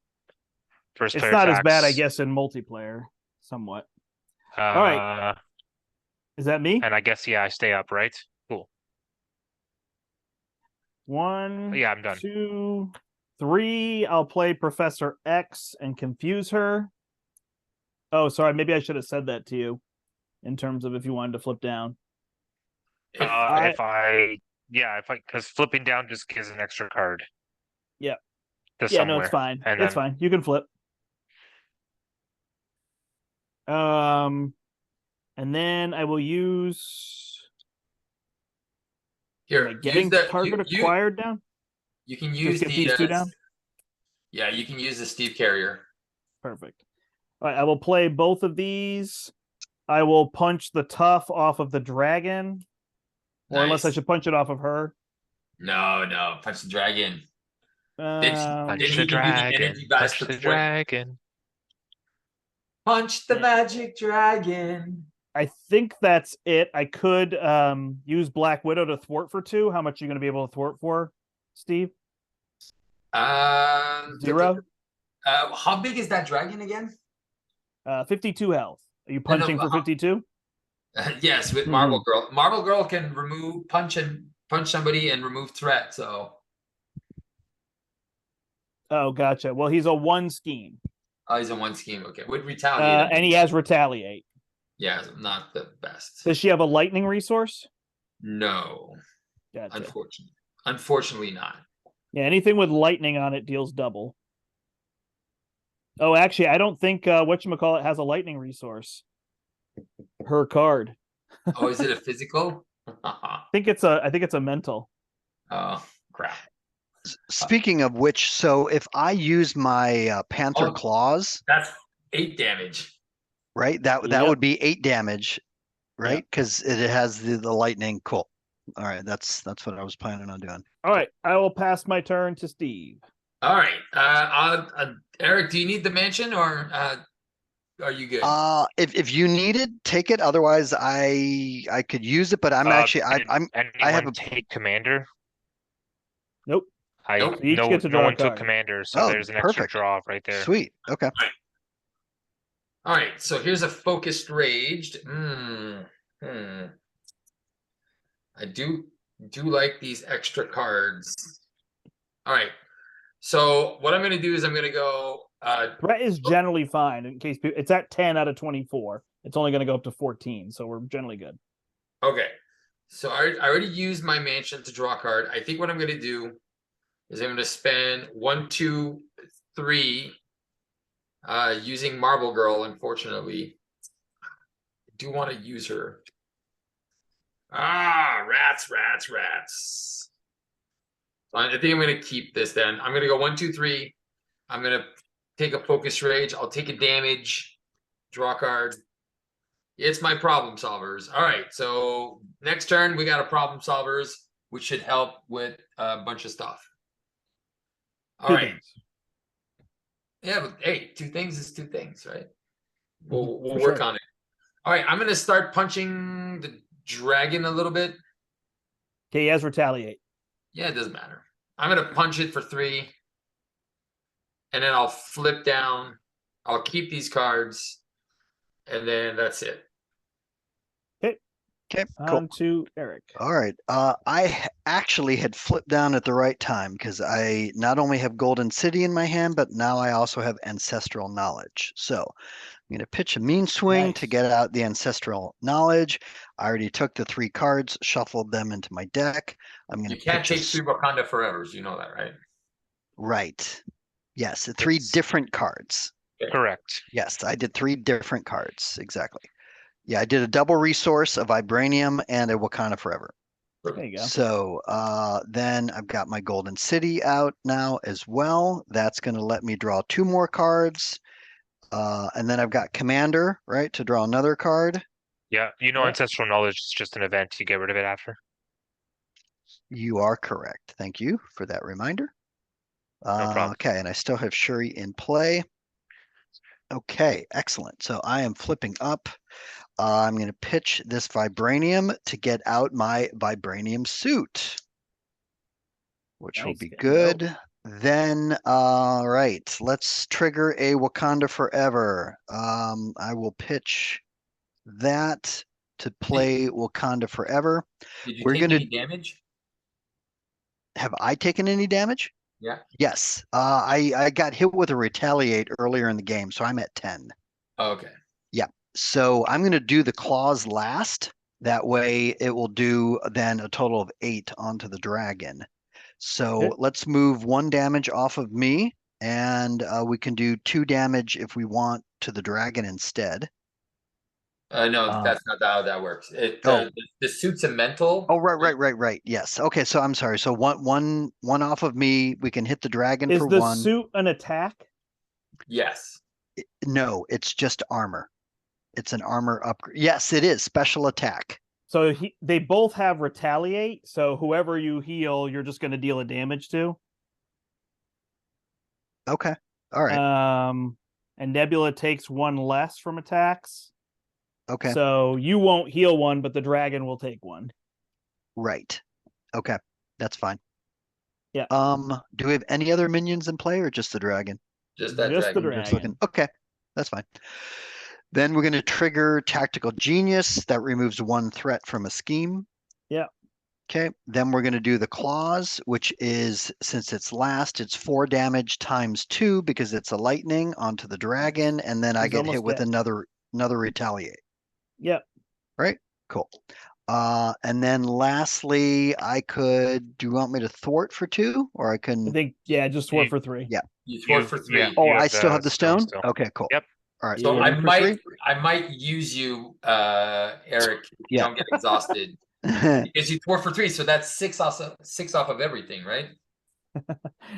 First It's player not as bad, I tax. guess, in multiplayer, somewhat. right. Is that me? And I guess, yeah, I stay up, right? Cool. 1, Yeah, I'm done. 2, 3. I'll play Professor X and confuse her. Oh, sorry. Maybe I should have said that to you in terms of if you wanted to flip down. Because flipping down just gives an extra card. Yeah. To Yeah, no, somewhere. it's fine. And It's then, fine. You can flip. And then I will use. Am I Here, use getting the target acquired down? you can Just use get these two down. Yeah, you can use the Steve Carrier. Perfect. All right, I will play both of these. I will punch the tough off of the dragon, or unless I Nice. should punch it off of her. No, punch the dragon. Um, Did he give you the energy blast punch the to dragon. Punch the magic dragon. I think that's it. I could use Black Widow to thwart for 2. How much are you going to be able to thwart for, Steve? 0. How big is that dragon again? 52 health. Are you No, punching for 52? Yes, with Marble Girl. Marble Girl can punch somebody and remove threat. So. Oh, gotcha. Well, he's a 1 scheme. Oh, he's in 1 scheme. Okay, would retaliate. And he has retaliate. Yeah, not the best. Does she have a lightning resource? No. Gotcha. Unfortunately not. Yeah, anything with lightning on it deals double. Oh, actually, I don't think whatchamacallit has a lightning resource. Her card. Oh, is it a physical? I think it's a mental. Oh, crap. Speaking of which, so if I use my Panther claws, that's 8 damage. Right? That would be 8 damage, right? Because it has the lightning. Cool. All right, that's what I was planning on doing. All right, I will pass my turn to Steve. All right, Eric, do you need the mansion or are you good? If you need it, take it. Otherwise, I could use it, but I'm actually I have a take commander. Nope. Nope. So you each get to draw no a one took card. commander, so there's an extra draw right there. Sweet. Okay. All right, so here's a focused raged. I do like these extra cards. All right, so what I'm going to do is I'm going to go. Threat is generally fine in case it's at 10 out of 24. It's only going to go up to 14, so we're generally good. Okay, so I already used my mansion to draw a card. I think what I'm going to do is I'm going to spend 1, 2, 3. Using Marble Girl, unfortunately. I do want to use her. Rats. I think I'm going to keep this then. I'm going to go 1, 2, 3. I'm going to take a focus rage. I'll take a damage. Draw a card. It's my problem solvers. All right, so next turn we got a problem solvers, which should help with a bunch of stuff. All right. Yeah, but hey, 2 things is 2 things, right? We'll work on it. All right, I'm going to start punching the dragon a little bit. Okay, he has retaliate. Yeah, it doesn't matter. I'm going to punch it for 3. And then I'll flip down. I'll keep these cards. And then that's it. Okay, cool. On to Eric. All right. I actually had flipped down at the right time because I not only have Golden City in my hand, but now I also have Ancestral Knowledge. So I'm going to pitch a mean swing to get out the Ancestral Knowledge. I already took the 3 cards, shuffled them into my deck. You can't take 3 Wakanda Forevers. You know that, right? Right. Yes, 3 different cards. Correct. Yes, I did 3 different cards. Exactly. Yeah, I did a double resource, a Vibranium, and a Wakanda Forever. There you go. So then I've got my Golden City out now as well. That's going to let me draw 2 more cards. And then I've got Commander, right, to draw another card. Yeah, Ancestral Knowledge is just an event. You get rid of it after. You are correct. Thank you for that reminder. No problem. Okay, and I still have Shuri in play. Okay, excellent. So I am flipping up. I'm going to pitch this Vibranium to get out my Vibranium suit. which will Nice, be good good. Then, right, let's trigger a Wakanda Forever. I will pitch that to play Wakanda Forever. Did you We're take gonna any damage? have I taken any damage? Yeah. Yes. I got hit with a retaliate earlier in the game, so I'm at 10. Okay. So I'm going to do the claws last. That way it will do then a total of 8 onto the dragon. So Okay. let's move 1 damage off of me, and we can do 2 damage if we want to the dragon instead. No, that's not how that works. Oh. The suit's a mental. Oh, right. Yes. Okay, so I'm sorry. So one off of me, we can hit the dragon Is for the 1. suit an attack? Yes. No, it's just armor. It's an armor upgrade. Yes, it is special attack. So they both have retaliate. So whoever you heal, you're just going to deal a damage to. Okay. All right. And Nebula takes 1 less from attacks. Okay. So you won't heal 1, but the dragon will take 1. Right. Okay. That's fine. Yeah. Do we have any other minions in play or just the dragon? Just that Just the dragon. I'm just looking. Okay. That's fine. Then we're going to trigger Tactical Genius. That removes 1 threat from a scheme. Yeah. Okay. Then we're going to do the claws, which is, since it's last, it's 4 damage times 2 because it's a lightning onto the dragon, and then I He's get hit almost with dead. another retaliate. Yep. Right? Cool. And then lastly, do you want me to thwart for 2, or I I can? think, just sword for 3. Yeah. You thwart for 3. Yeah, Oh, you I still have the stone? still. Okay, cool. Yep. All right. So Yeah. I for might use you, Eric. Yeah. Don't get exhausted. 3. Because you thwart for 3, so that's 6 off of everything, right?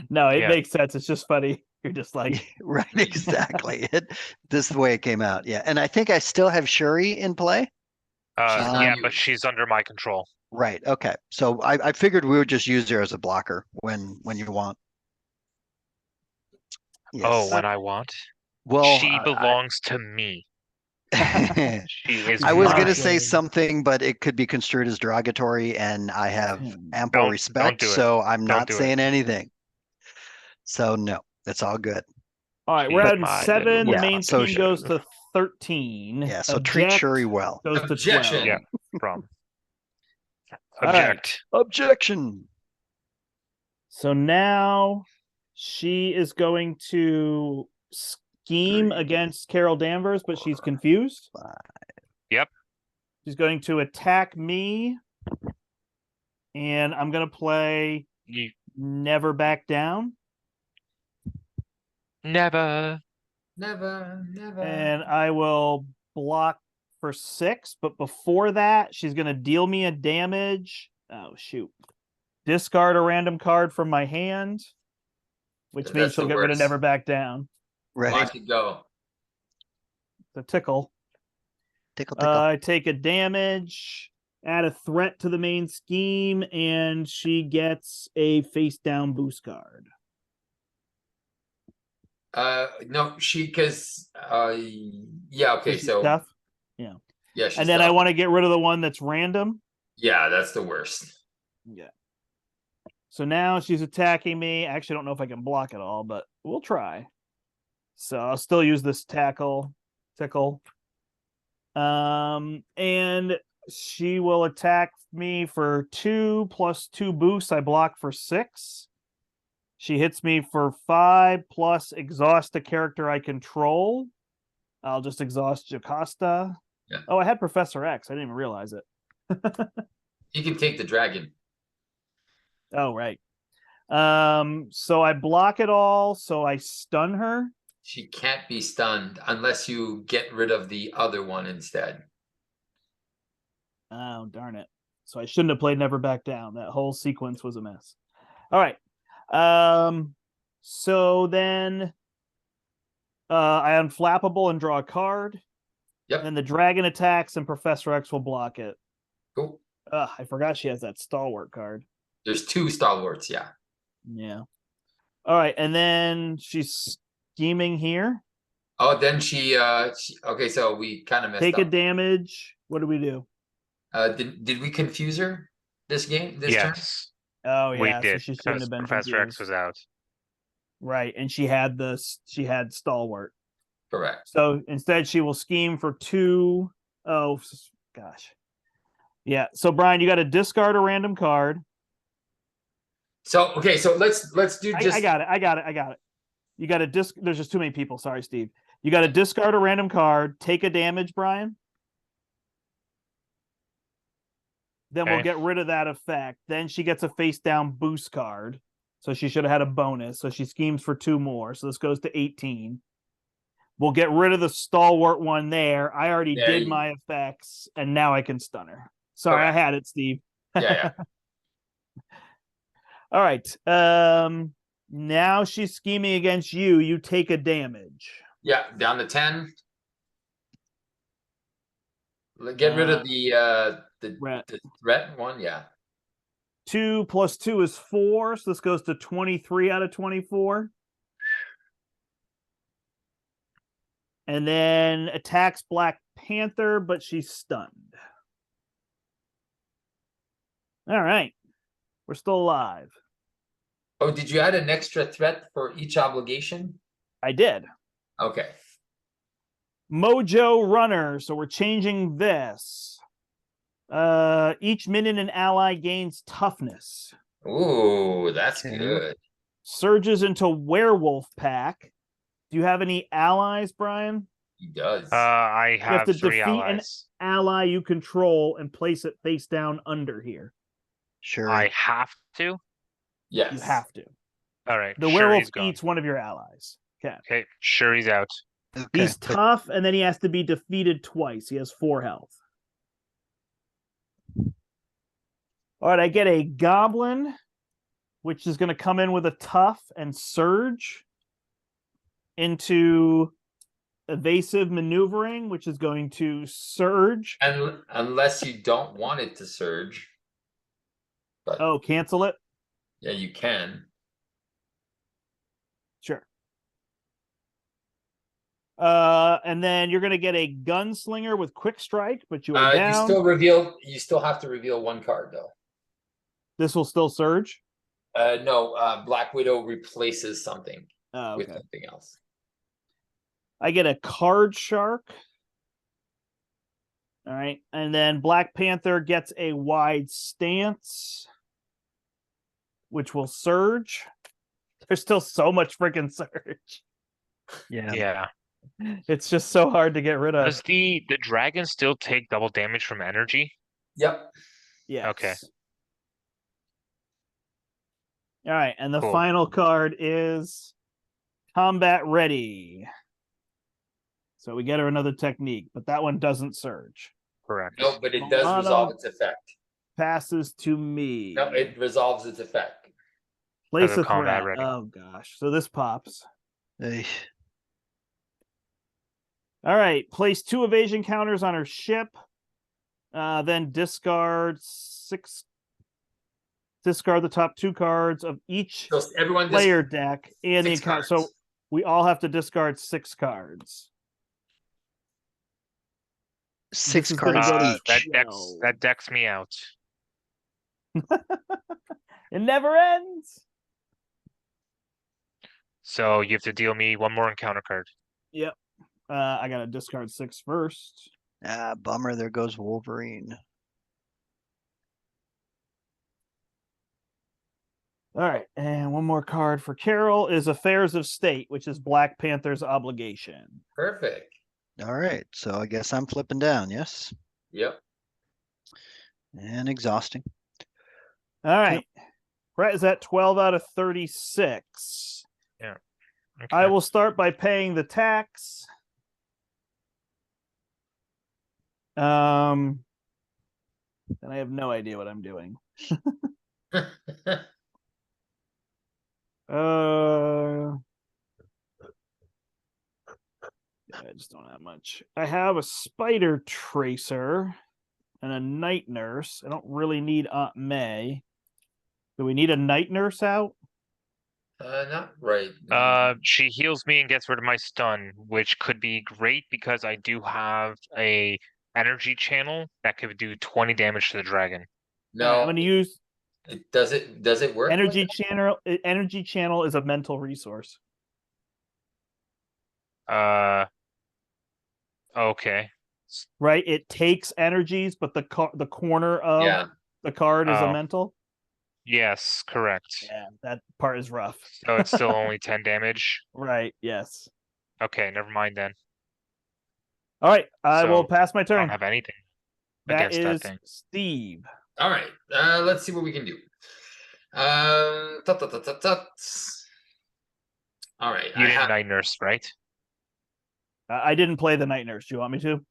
No, it Yeah. makes sense. It's just funny. You're just like, Right, exactly. This is the way it came out. Yeah. And I think I still have Shuri in play. She's not Yeah, you. but she's under my control. Right. Okay. So I figured we would just use her as a blocker when you want. Yes. Oh, when I want. Well, She belongs to me. I She is was mine. going to say something, but it could be construed as derogatory, and I have ample Don't respect, do it. so I'm Don't not do it. saying anything. So no, it's all good. all right, we're She's at my 7. The little main so scheme goes to 13. Yeah. So treat Shuri well. Goes to 12. Objection. Yeah. Problem. All right. Object. Objection. So now she is going to scheme 3, against Carol Danvers, but she's confused. 5. Yep. She's going to attack me, and I'm going to play You Never Back Down, never. Never. and I will block for 6. But before that, she's going to deal me a damage. Oh, shoot. Discard a random card from my hand, which means That's she'll the get rid of worst. Never Back Down. Right. Watch it go. The tickle. Tickle, tickle. I take a damage, add a threat to the main scheme, and she gets a face down boost card. No, because yeah, okay, She's so tough. yeah, she's And then I tough. want to get rid of the one that's random. Yeah, that's the worst. Yeah. So now she's attacking me. I actually don't know if I can block it all, but we'll try. So I'll still use this tickle. And she will attack me for 2 plus 2 boosts. I block for 6. She hits me for 5 plus exhaust a character I control. I'll just exhaust Jocasta. Yeah. Oh, I had Professor X. I didn't even realize it. You can take the dragon. Oh, right. So I block it all, so I stun her. She can't be stunned unless you get rid of the other one instead. Oh, darn it. So I shouldn't have played Never Back Down. That whole sequence was a mess. All right. So then I unflappable and draw a card. Yep. And then the dragon attacks and Professor X will block it. Cool. I forgot she has that stalwart card. There's 2 stalwarts, yeah. Yeah. All right, and then she's scheming here. Oh, then she okay, so we kind of messed Take up. a damage. What do we do? Did we confuse her this game? This turn? Yes. Oh We yeah, so did, she shouldn't because have been Professor X was confused. out. Right, and she had stalwart. Correct. So instead, she will scheme for 2. Oh gosh, yeah. So Brian, you got to discard a random card. So okay, so let's do just I got it. You got to There's just too many people. Sorry, Steve. You got to discard a random card. Take a damage, Brian. Then we'll Okay. get rid of that effect. Then she gets a face down boost card. So she should have had a bonus. So she schemes for 2 more. So this goes to 18. We'll get rid of the stalwart one there. I already Yeah, did you- my effects, and now I can stun her. Sorry, Correct. I had it, Steve. yeah. All right. Now she's scheming against you. You take a damage. Yeah, down to 10. Get rid of the Threat. the threat one, yeah. 2 plus 2 is 4, so this goes to 23 out of 24. And then attacks Black Panther, but she's stunned. All right. We're still alive. Oh, did you add an extra threat for each obligation? I did. Okay. Mojo Runner. So we're changing this. Each minion and ally gains toughness. Ooh, that's Okay. good. Surges into Werewolf Pack. Do you have any allies, Brian? He does. I You have have to 3 defeat an allies. ally you control and place it face down under here. Sure. I have to. Yes. You have to. All right. The sure, werewolf he's gone. eats one of your allies. Okay. Okay, sure he's out. Okay. He's but tough, and then he has to be defeated twice. He has 4 health. All right, I get a goblin, which is going to come in with a tough and surge into evasive maneuvering, which is going to surge. And unless you don't want it to surge. But Oh, cancel it? yeah, you can. Sure. And then you're going to get a gunslinger with quick strike, but you are down. You still have to reveal 1 card though. This will still surge? No, Black Widow replaces something Oh, with okay. something else. I get a card shark. All right. And then Black Panther gets a wide stance, which will surge. There's still so much freaking surge. yeah. Yeah. It's just so hard to get rid of. Does the dragon still take double damage from energy? Yep. Yes. Okay. All right. And the Cool. final card is combat ready. So we get her another technique, but that one doesn't surge. Correct. No, but it does Milano. resolve its effect. Passes to me. No, it resolves its effect. Place Other a combat threat. ready. Oh gosh. So this pops. Eesh. All right. Place 2 evasion counters on her ship. Then discard the top 2 cards of each So everyone just player deck and the 6 account. cards. So we all have to discard 6 cards. 6 is gonna cards go to each. That decks me out. It never ends. So you have to deal me 1 more encounter card. Yep. I gotta discard 6 first. Ah, bummer. There goes Wolverine. All right, and 1 more card for Carol is Affairs of State, which is Black Panther's obligation. Perfect. All right. So I guess I'm flipping down. Yes. Yep. And exhausting. All right. Brett is at 12 out of 36. Okay. I will start by paying the tax. And I have no idea what I'm doing. I just don't have much. I have a Spider Tracer and a Night Nurse. I don't really need Aunt May. Do we need a Night Nurse out? Not right. She heals me and gets rid of my stun, which could be great because I do have a energy channel that could do 20 damage to the dragon. All right, No. I'm going to use Does it work? Energy channel is a mental resource. Okay. Right? It takes energies, but the corner of Yeah. the card is a Oh. mental. Yes, correct. Yeah, that part is rough. So it's still only 10 damage. Right, yes. Okay, never mind then. All right, I will So, pass my I don't turn. have anything That against that is thing. Steve. All right. Let's see what we can do. Tut, tut, tut, tut, tut. All right. You I didn't have. night nurse, right? I didn't play the night nurse. Do you want me to?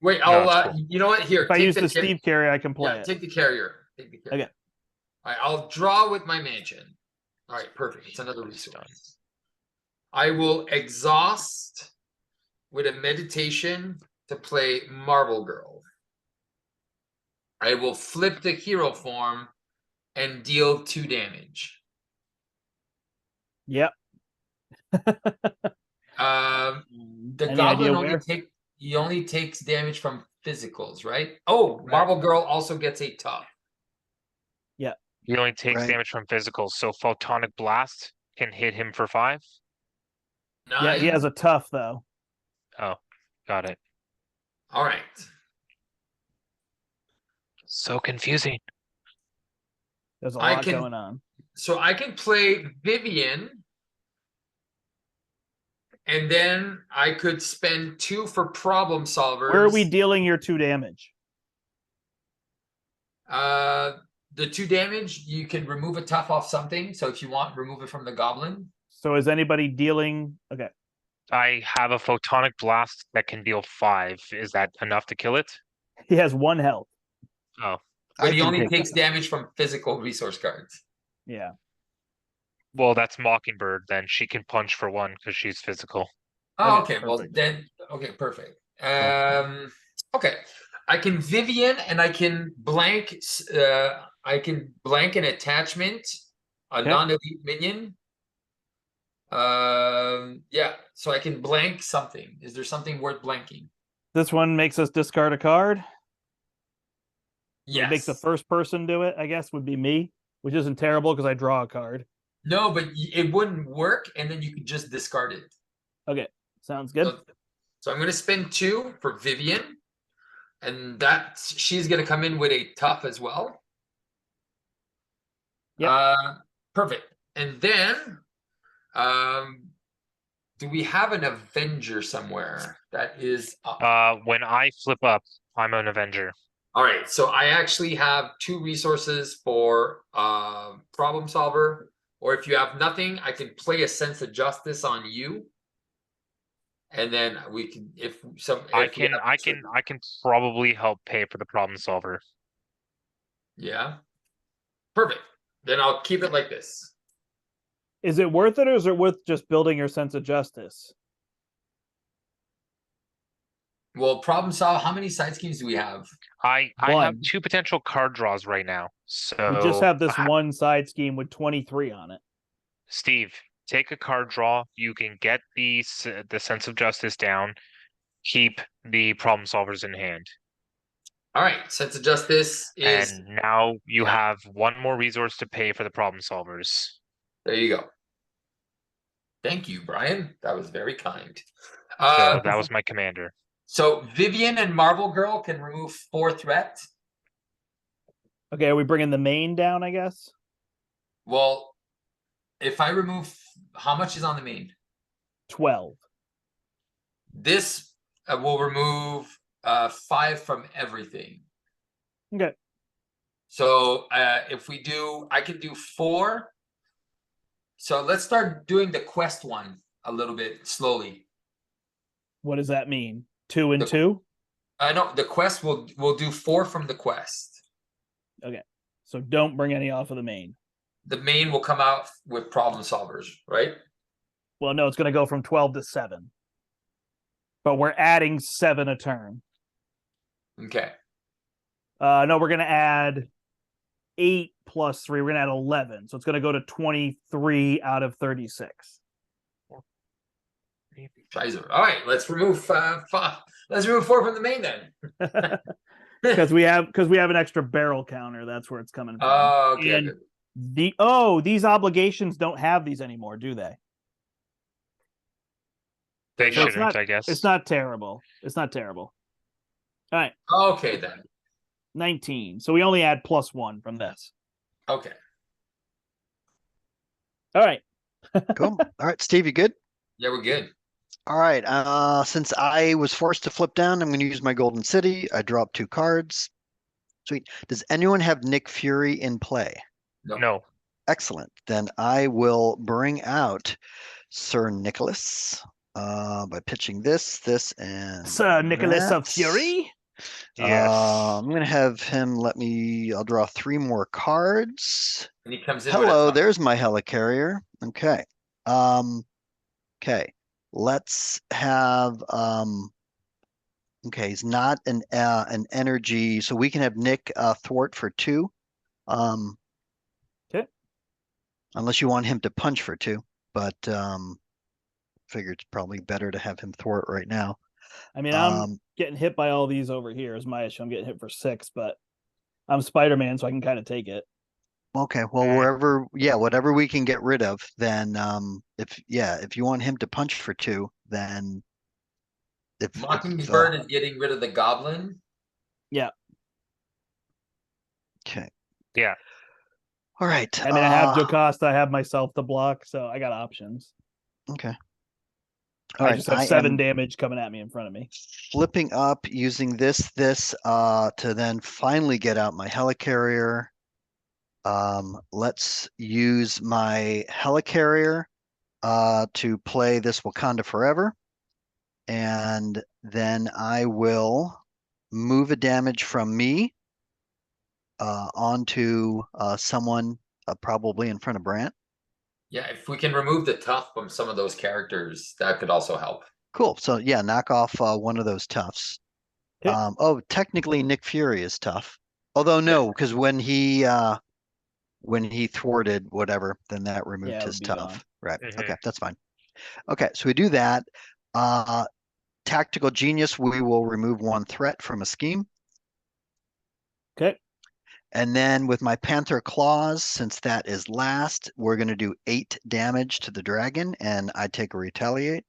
Wait. No, I'll. it's cool. You know what? Here. If I take use the ca- Steve carry, I can play Yeah. it. Take the carrier. Take the carrier. Okay. All right. I'll draw with my mansion. All right. Perfect. It's another That's done. resource. I will exhaust with a meditation to play Marble Girl. I will flip the hero form and deal 2 damage. Yep. The Any goblin idea where? he only takes damage from physicals, right? Oh, Right. Marble Girl also gets a tough. He only takes Right. damage from physicals, so Photonic Blast can hit him for 5. Yeah, he has a tough though. Oh, got it. All right. So confusing. There's a I lot can- going on. So I can play Vivian, and then I could spend 2 for problem solvers. Where are we dealing your 2 damage? The 2 damage, you can remove a tough off something. So if you want, remove it from the goblin. So is anybody dealing? Okay. I have a Photonic Blast that can deal 5. Is that enough to kill it? He has 1 health. Oh, But I he can only take takes damage from physical resource cards. Yeah. well, that's Mockingbird. Then she can punch for 1 because she's physical. Oh, Okay, okay. Well, perfect. then, okay, perfect. Okay. I can Vivian and I can blank. I can blank an attachment, a Okay. non-elite minion. Yeah. So I can blank something. Is there something worth blanking? This one makes us discard a card. Yes. It makes the first person do it, I guess, would be me, which isn't terrible because I draw a card. No, but it wouldn't work, and then you could just discard it. Okay. Sounds good. So I'm going to spend 2 for Vivian, and she's going to come in with a tough as well. Yep. Perfect. And then, do we have an Avenger somewhere that is up? When I flip up, I'm an Avenger. All right. So I actually have 2 resources for problem solver, or if you have nothing, I can play a sense of justice on you. And then we can, I can probably help pay for the problem solver. Yeah. Perfect. Then I'll keep it like this. Is it worth it, or is it worth just building your sense of justice? Well, problem solve. How many side schemes do we have? I have 1. 2 potential card draws right now. So We just have this one side scheme with 23 on it. Steve, take a card draw. You can get the sense of justice down. Keep the problem solvers in hand. All right. Sense of justice is. And now you have 1 more resource to pay for the problem solvers. There you go. Thank you, Brian. That was very kind. So that was my commander. So Vivian and Marble Girl can remove 4 threat. Okay, are we bringing the main down, I guess? Well, if I remove, how much is on the main? 12. This will remove 5 from everything. Okay. So if we do, I can do 4. So let's start doing the quest one a little bit slowly. What does that mean? 2 and 2? No, the quest will do 4 from the quest. Okay. So don't bring any off of the main. The main will come out with problem solvers, right? Well, no, it's going to go from 12 to 7. But we're adding 7 a turn. Okay. No, we're going to add 8 plus 3. We're going to add 11. So it's going to go to 23 out of 36. All right, let's remove 5. Let's remove 4 from the main then. because we have an extra barrel counter. That's where it's coming from. Oh, okay, And okay. these obligations don't have these anymore, do they? They No. shouldn't, I guess. It's not terrible. It's not terrible. All right, Okay then. 19. So we only add +1 from this. Okay. All right. Cool. All right, Steve, you good? Yeah, we're good. All right. Since I was forced to flip down, I'm going to use my Golden City. I drop 2 cards. Sweet. Does anyone have Nick Fury in play? No. Excellent. Then I will bring out Sir Nicholas by pitching this, and Sir Nicholas of that. Fury. Yes. I'm going to have him I'll draw 3 more cards. And he comes in with Hello, a there's my helicarrier. Okay. Okay. Let's have okay, he's not an energy, so we can have Nick thwart for 2. Okay. Unless you want him to punch for 2, but figure it's probably better to have him thwart right now. I mean, I'm getting hit by all these over here is my issue. I'm getting hit for 6, but I'm Spider-Man, so I can kind of take it. Okay, well, whatever we can get rid of, then if you want him to punch for 2, then Mockingbird is getting rid of the goblin. Yeah. Okay. Yeah. All right. I mean, I have Jocasta, I have myself to block, so I got options. Okay. I just have 7 damage coming at me in front of me. Flipping up using this to then finally get out my helicarrier. Let's use my helicarrier to play this Wakanda Forever. And then I will move a damage from me onto someone probably in front of Brant. Yeah, if we can remove the tough from some of those characters, that could also help. Cool. So yeah, knock off one of those toughs. Okay. Technically Nick Fury is tough. Although no, because when he thwarted whatever, then that removed his tough. Gone. Right. Mm-hmm. Okay, that's fine. Okay, so we do that. Tactical Genius, we will remove 1 threat from a scheme. Okay. And then with my Panther Claws, since that is last, we're going to do 8 damage to the dragon, and I take a retaliate.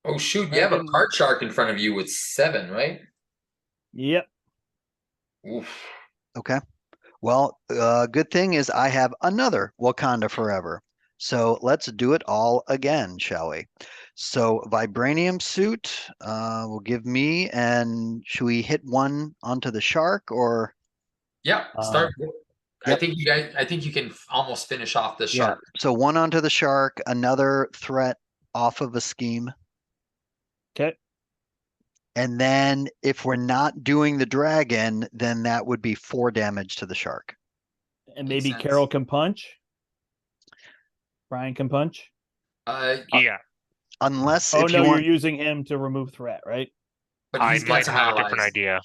Oh shoot, you have a card shark in front of you with 7, right? Yep. Oof. Okay. Well, good thing is I have another Wakanda Forever. So let's do it all again, shall we? So Vibranium Suit will give me, and should we hit 1 onto the shark or? Yeah, start. Yep. I think you can almost finish off the shark. Yeah. So 1 onto the shark, another threat off of a scheme. Okay. And then if we're not doing the dragon, then that would be 4 damage to the shark. And maybe Carol can punch. Brian can punch. Yeah. Unless you're using him to remove threat, right? But I might have a different idea.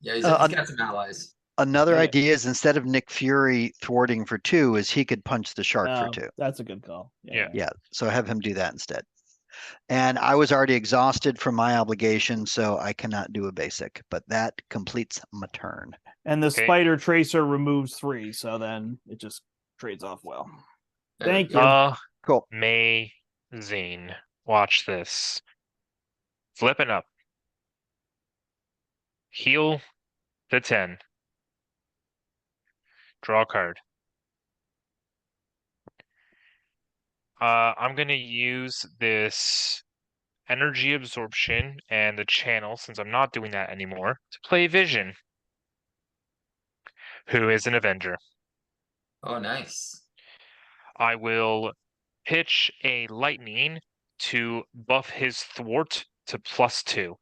Yeah, he's got some allies. Another idea is instead of Nick Fury thwarting for 2, is he could punch the shark for 2. That's a good call. Yeah. So have him do that instead. And I was already exhausted from my obligation, so I cannot do a basic, but that completes my turn. And the Spider Tracer removes 3, so then it just trades off well. Thank you. Cool. Amazing. Watch this. Flipping up. Heal the 10. Draw a card. I'm going to use this energy absorption and the channel, since I'm not doing that anymore, to play Vision, who is an Avenger. Oh, nice. I will pitch a lightning to buff his thwart to +2.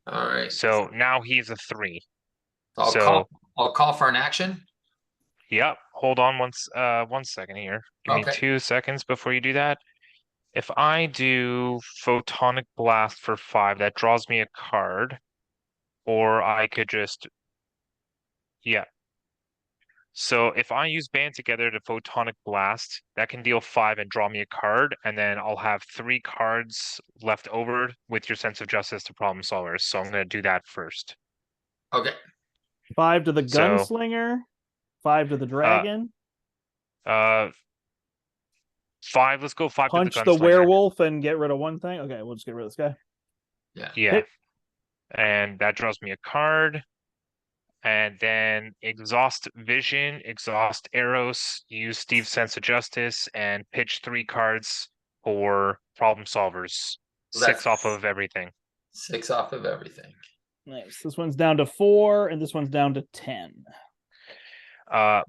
All right. So now he's a 3. I'll call for an action. Yep. Hold on 1 second here. Give me 2 seconds before you do that. If I do Photonic Blast for 5, that draws me a card. Or I could just... Yeah. So if I use Band Together to Photonic Blast, that can deal 5 and draw me a card, and then I'll have 3 cards left over with your Sense of Justice to Problem Solvers. So I'm going to do that first. Okay. 5 to the So, gunslinger. 5 to the dragon. 5. Let's go 5 Punch to the the gunslinger. werewolf and get rid of one thing. Okay, we'll just get rid of this guy. Yeah. Yeah. Hit. And that draws me a card. And then exhaust vision, exhaust arrows, use Steve's sense of justice, and pitch 3 cards for problem solvers. 6 off of everything. 6 off of everything. Nice. This one's down to 4, and this one's down to 10.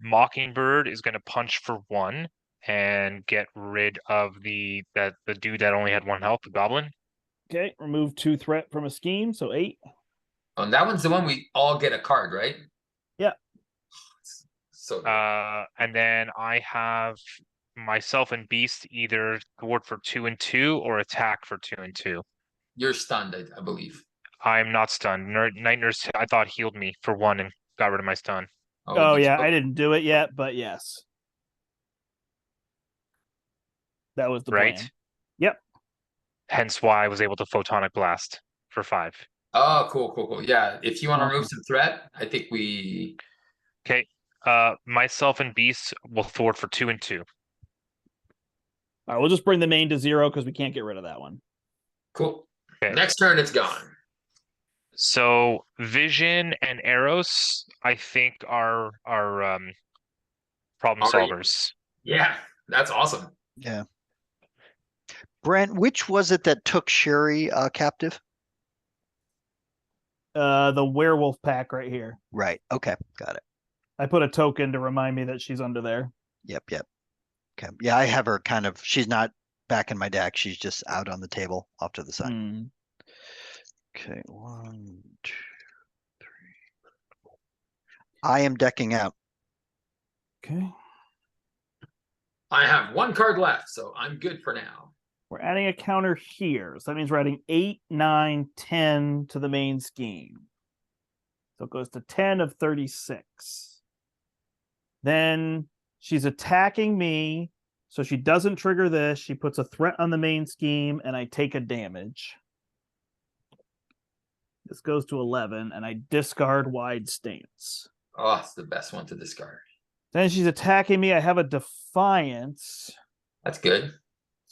Mockingbird is going to punch for 1 and get rid of the dude that only had 1 health, the goblin. Okay, remove 2 threat from a scheme, so 8. Oh, and that one's the one we all get a card, right? Yeah. So And then I have myself and Beast either thwart for 2 and 2 or attack for 2 and 2. you're stunned, I believe. I'm not stunned. Night Nurse, I thought, healed me for 1 and got rid of my stun. Oh, did yeah, you- I didn't do it yet, but yes. That was the Right? plan. Yep. Hence why I was able to Photonic Blast for 5. Oh, cool. Yeah, if you want to remove Awesome. some threat, I think we. Okay. Myself and Beast will thwart for 2 and 2. All right, we'll just bring the main to 0 because we can't get rid of that one. Cool. Okay. Next turn, it's gone. So Vision and Arrows, I think, are problem Alright. solvers. Yeah, that's awesome. Yeah. Brent, which was it that took Sherry captive? The werewolf pack right here. Right. Okay. Got it. I put a token to remind me that she's under there. Yep. Okay. Yeah, I have her kind of, she's not back in my deck. She's just out on the table off to the side. Hmm. Okay. 1, 2, 3. I am decking out. Okay. I have 1 card left, so I'm good for now. We're adding a counter here. So that means we're adding 8, 9, 10 to the main scheme. So it goes to 10 of 36. Then she's attacking me. So she doesn't trigger this. She puts a threat on the main scheme, and I take a damage. This goes to 11, and I discard wide stance. Oh, it's the best one to discard. Then she's attacking me. I have a defiance. That's good.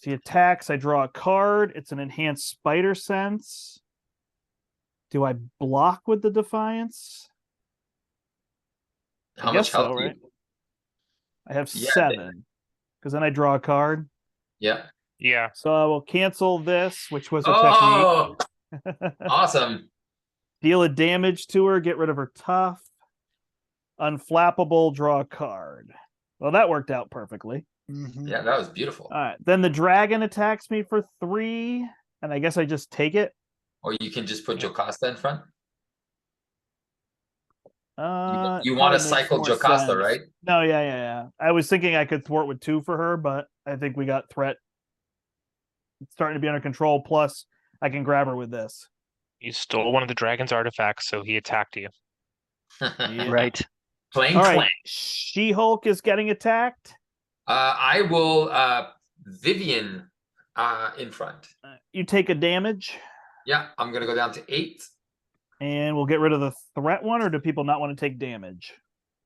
She attacks. I draw a card. It's an enhanced spider sense. Do I block with the defiance? How I much guess health so, do you- right? I have Yeah, 7. Because then I draw a card. Yeah. Yeah. So I will cancel this, which was a technique. Oh, awesome. Deal a damage to her, get rid of her tough. Unflappable, draw a card. Well, that worked out perfectly. Mhm. Yeah, that was beautiful. All right. Then the dragon attacks me for 3, and I guess I just take it. Or you can just put Jocasta in front. You It want to probably makes cycle more Jocasta, sense. right? No, yeah. I was thinking I could thwart with 2 for her, but I think we got threat. It's starting to be under control. Plus, I can grab her with this. You stole one of the dragon's artifacts, so he attacked you. Yeah. Right. Plain All clank. right. She-Hulk is getting attacked. I will Vivian in front. You take a damage, Yeah, I'm gonna go down to 8. and we'll get rid of the threat one, or do people not want to take damage?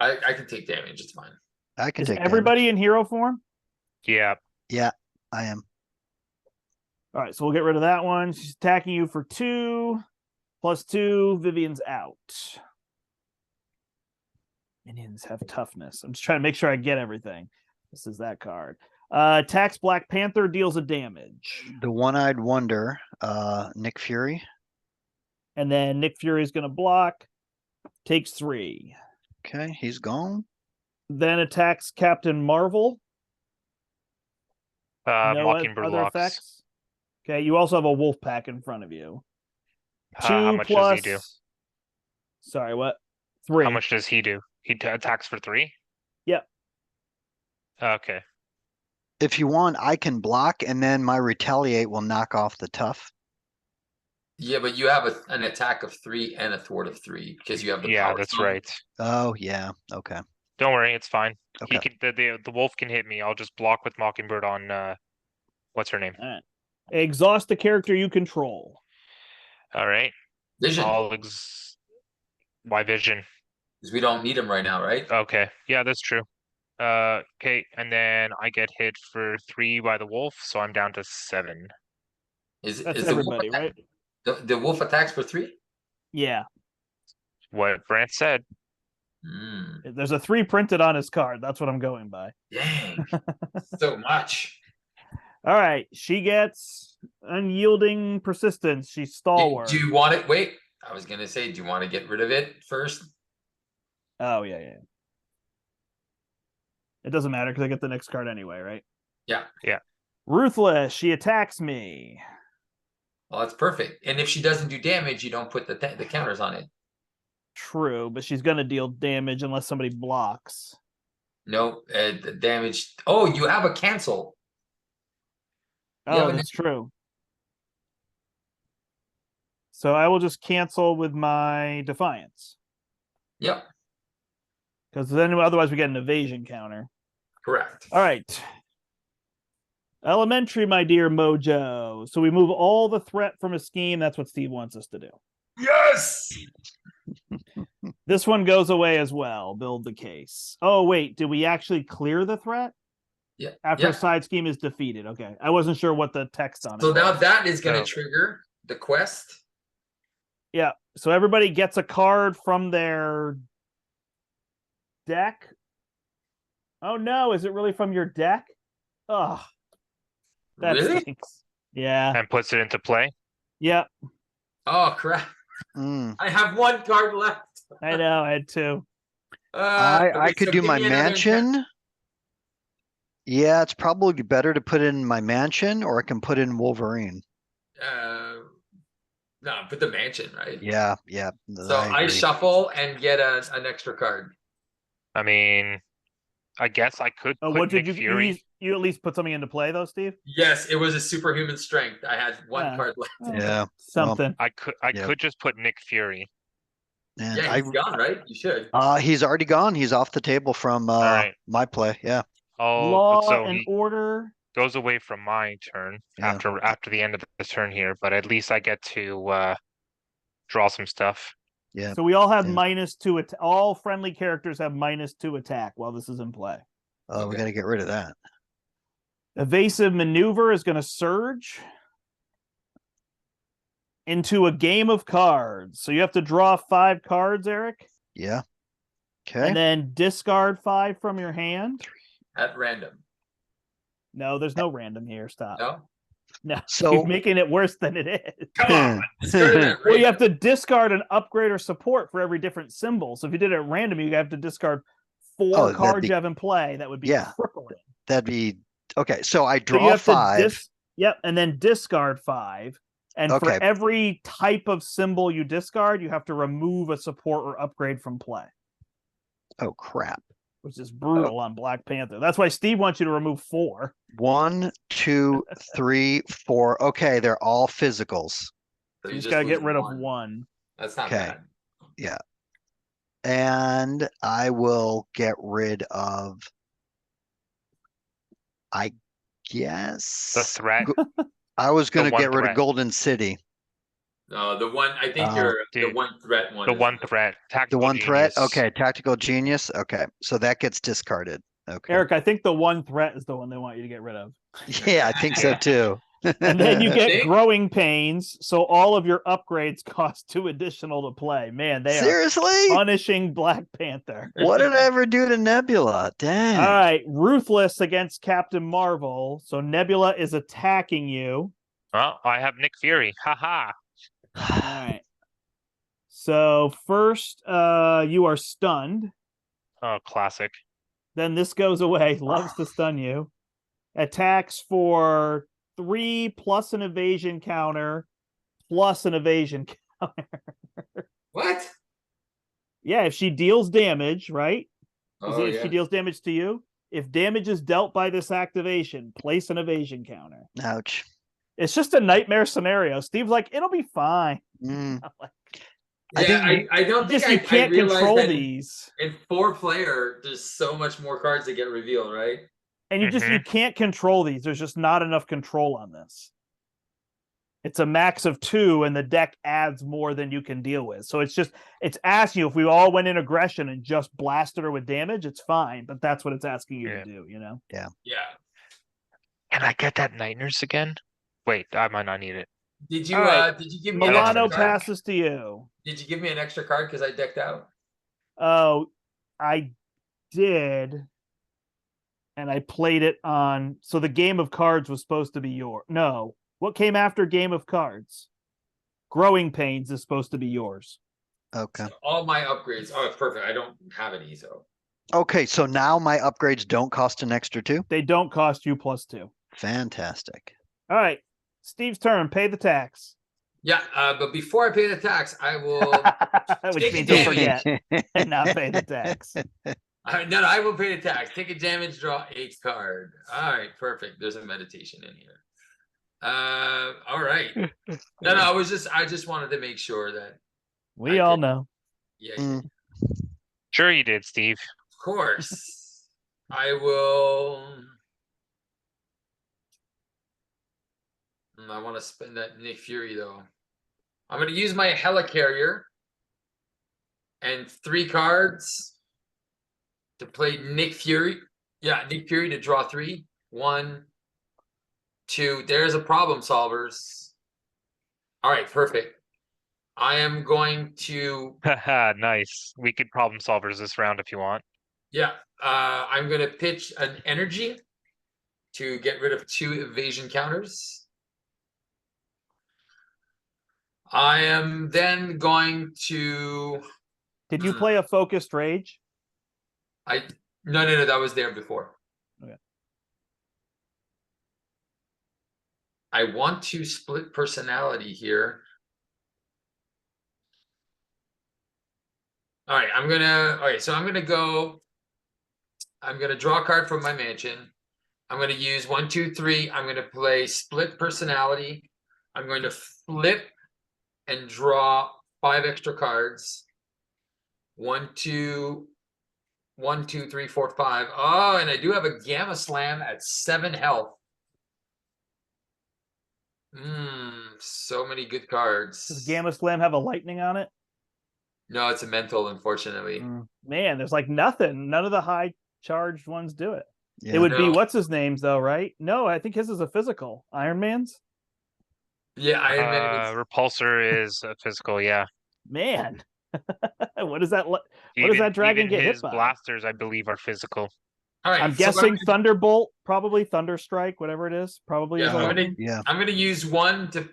I can take damage, it's fine. I can Is take everybody in hero form? Yeah. Yeah, I am. All right, so we'll get rid of that one. She's attacking you for 2 plus 2. Vivian's out. Minions have toughness. I'm just trying to make sure I get everything. This is that card. Attacks Black Panther, deals a damage. The One-Eyed Wonder, Nick Fury. And then Nick Fury is going to block. Takes 3. Okay, he's gone. Then attacks Captain Marvel. No Mockingbird other locks. effects. Okay, you also have a wolf pack in front of you. How 2 much plus... does he do? Sorry, what? 3. How much does he do? He attacks for 3? Yep. Okay. If you want, I can block, and then my retaliate will knock off the tough. Yeah, but you have an attack of 3 and a thwart of 3 because you have the Yeah, power that's stone. right. Oh, yeah. Okay. Don't worry, it's fine. Okay. He can the wolf can hit me. I'll just block with Mockingbird on what's her name? All right. Exhaust the character you control. All right. Vision. Why Vision? Because we don't need them right now, right? Okay, yeah, that's true. Okay, and then I get hit for 3 by the wolf, so I'm down to 7. That's Is the wolf everybody, attack, right? the wolf attacks for 3? Yeah. What Brant said. There's a 3 printed on his card. That's what I'm going by. Dang, so much. All right. She gets unyielding persistence. She's stalwart. Do you want it? Wait, I was gonna say, do you want to get rid of it first? Oh, yeah. It doesn't matter because I get the next card anyway, right? Yeah. Ruthless. She attacks me. Well, that's perfect. And if she doesn't do damage, you don't put the counters on it. True, but she's going to deal damage unless somebody blocks. No, the damage. Oh, you have a cancel. Oh, that's true. So I will just cancel with my Defiance. Yep, Because then otherwise we get an evasion counter. correct. All right. Elementary, my dear Mojo. So we move all the threat from a scheme. That's what Steve wants us to do. Yes. This one goes away as well. Build the case. Oh, wait. Did we actually clear the threat? Yeah. After a side scheme is defeated. Okay. I wasn't sure what the text on it So now was. that is going to trigger the quest. Yeah. So everybody gets a card from their deck. Oh, no. Is it really from your deck? Oh, that Really? stinks. Yeah. And puts it into play. Yeah. Oh, crap. I have 1 card left. I know. I had 2. I could do give my me another mansion. Yeah, it's probably better to put in my mansion, or I can put in Wolverine. No, put the mansion, right? Yeah. So I shuffle and get an extra card. I mean, I guess I could put What did Nick Fury. you at least put something into play though, Steve? Yes, it was a superhuman strength. I had 1 card left. Yeah. Something. I could just put Nick Fury. And Yeah, he's gone, right? You should. He's already gone. He's off the table from right. my play. Yeah. Oh, Law so and he order. goes away from my turn Yeah. after the end of the turn here, but at least I get to draw some stuff. Yeah. So we all have -2. All friendly characters have -2 attack while this is in play. We got to get rid of that. Evasive maneuver is going to surge into a game of cards. So you have to draw 5 cards, Eric. Yeah. Okay. And then discard 5 from your hand. At random. No, there's no random here. Stop. No? No. So- You're making it worse than it is. Come on. Discard it at Well, you have random. to discard an upgrade or support for every different symbol. So if you did it at random, you have to discard 4 that'd cards be- you have in play. That would be crippling. That'd be okay. So I So you draw have to 5. Yep, and then discard 5. And for Okay. every type of symbol you discard, you have to remove a support or upgrade from play, Oh crap. which is brutal on Black Panther. That's why Steve wants you to remove 4. 1, 2, 3, 4. Okay, they're all physicals. So You just got to get lose rid of 1. 1. That's not Okay. bad. Yeah. And I will get rid of, I guess, The threat. I was going to one get rid of threat. Golden City. No, the one, I think the dude, 1 threat one. The is one good. threat. The Tactical 1 threat? Genius. Okay, Tactical Genius. Okay, so that gets discarded. Okay. Eric, I think the 1 threat is the one they want you to get rid of. Yeah, I think so too. And then you get See? growing pains, so all of your upgrades cost 2 additional to play. Man, they are Seriously? punishing Black Panther. What did I ever do to Nebula? Damn. All right, Ruthless against Captain Marvel. So Nebula is attacking you. Well, I have Nick Fury. Haha. All right. So first, you are stunned. Oh, classic. Then this goes away. Loves to stun you. Attacks for 3 plus an evasion counter plus an evasion counter. What? Yeah, if she deals damage, right? Oh, If she deals damage to you, if damage is dealt by this activation, place an evasion counter. Ouch. It's just a nightmare scenario. Steve's like, it'll be fine. Mm. I'm like, I don't think just you can't I realized control that these. in 4-player, there's so much more cards that get revealed, right? And you can't control these. There's just not enough control on this. It's a max of 2, and the deck adds more than you can deal with. So it's asking you if we all went in aggression and just blasted her with damage, it's fine. But that's what it's asking you to do, you know? Yeah. Can I get that night nurse again? Wait, I might not need it. Did All right. you give me an Milano extra card? passes to you. Did you give me an extra card because I decked out? Oh, I did. And I played it on. So the game of cards was supposed to be yours. No. What came after Game of Cards? Growing Pains is supposed to be yours. Okay. So all my upgrades. Oh, it's perfect. I don't have any, so. Okay, so now my upgrades don't cost an extra 2? They don't cost you +2. Fantastic. All right. Steve's turn. Pay the tax. Yeah, but before I pay the tax, I will. Which Take means a you'll forget and not pay the tax. No, I will pay the tax. Take a damage, draw 8 card. All right, perfect. There's a meditation in here. All right. No, I just wanted to make sure that. We I all did. know. Yeah, Mm. Sure you did, Steve. of course. I will. I want to spend that Nick Fury though. I'm going to use my Helicarrier and 3 cards to play Nick Fury. Yeah, Nick Fury to draw 3. 1, 2. There's a problem solvers. All right, perfect. I am going to. Haha, nice. We could problem solvers this round if you want. Yeah, I'm going to pitch an energy to get rid of 2 evasion counters. I am then going to. Did you play a focused rage? No, that was there before. Okay. I want to split personality here. All right, so I'm gonna go. I'm gonna draw a card from my mansion. I'm gonna use 1, 2, 3. I'm gonna play split personality. I'm going to flip and draw 5 extra cards. 1, 2, 1, 2, 3, 4, 5. Oh, and I do have a Gamma Slam at 7 health. So many good cards. Does Gamma Slam have a lightning on it? No, it's a mental, unfortunately. Man, there's like nothing. None of the high charged ones do it. Yeah. It would be No. what's his name's though, right? No, I think his is a physical. Iron Man's. Yeah, Iron Man is. Repulsor is a physical, yeah. Man, what does that? What does Even- that dragon even get hit his by? blasters, I believe, are physical. All right, I'm so guessing Thunderbolt, probably Thunderstrike, whatever it is, probably Yeah, is a lightning. Yeah. I'm gonna use 1 to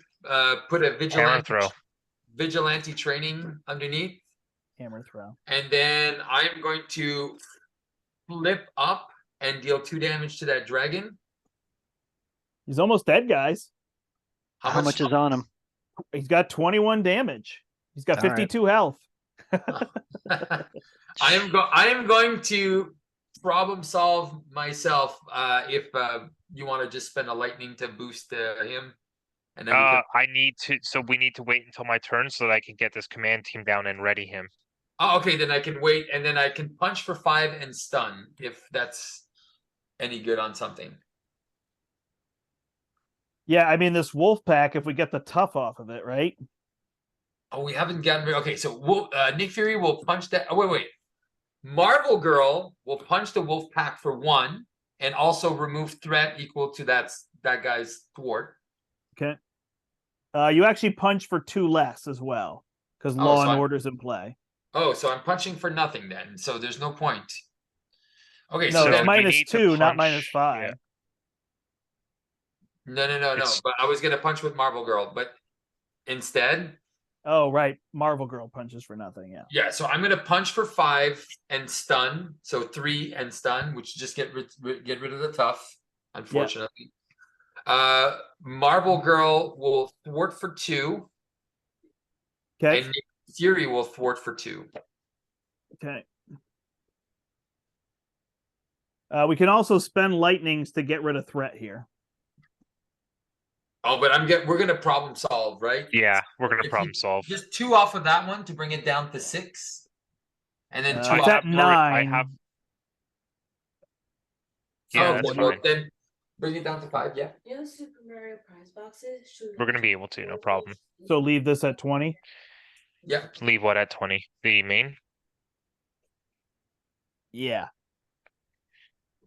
put a Hammer throw. vigilante training underneath, Hammer throw. and then I'm going to flip up and deal 2 damage to that dragon. He's almost dead, guys. How much is on him? He's got 21 damage. He's got All right. 52 health. I am going to problem solve myself. If you want to just spend a lightning to boost him, and then we can. So we need to wait until my turn so that I can get this command team down and ready him. Oh, okay, then I can wait, and then I can punch for 5 and stun if that's any good on something. Yeah, I mean this wolf pack. If we get the tough off of it, right? Oh, we haven't gotten. Okay, so Nick Fury will punch that. Oh, wait. Marvel Girl will punch the wolf pack for 1, and also remove threat equal to that guy's thwart. Okay. You actually punch for 2 less as well because Oh, Law so and I'm- Order's in play. Oh, so I'm punching for nothing then. So there's no point. Okay, No, so it's then, we minus need to 2, not punch- minus 5. yeah. no. It's- But I was gonna punch with Marvel Girl, but instead, Oh, right. Marvel Girl punches for nothing. Yeah. yeah. So I'm gonna punch for 5 and stun. So 3 and stun, which just get rid of the tough. Unfortunately, Marvel Girl will thwart for 2, Okay. and Nick Fury will thwart for 2. Okay. We can also spend lightnings to get rid of threat here. Oh, but we're gonna problem solve, right? Yeah, we're gonna If you- problem solve. Just 2 off of that one to bring it down to 6, and then 2 It's off. at 9. I have. Yeah, Oh, that's okay, well, fine. Bring it down to 5, yeah. You know, Super Mario prize boxes. We're gonna be able to, no problem. So leave this at 20. Yeah. Leave what at 20? The main? Yeah.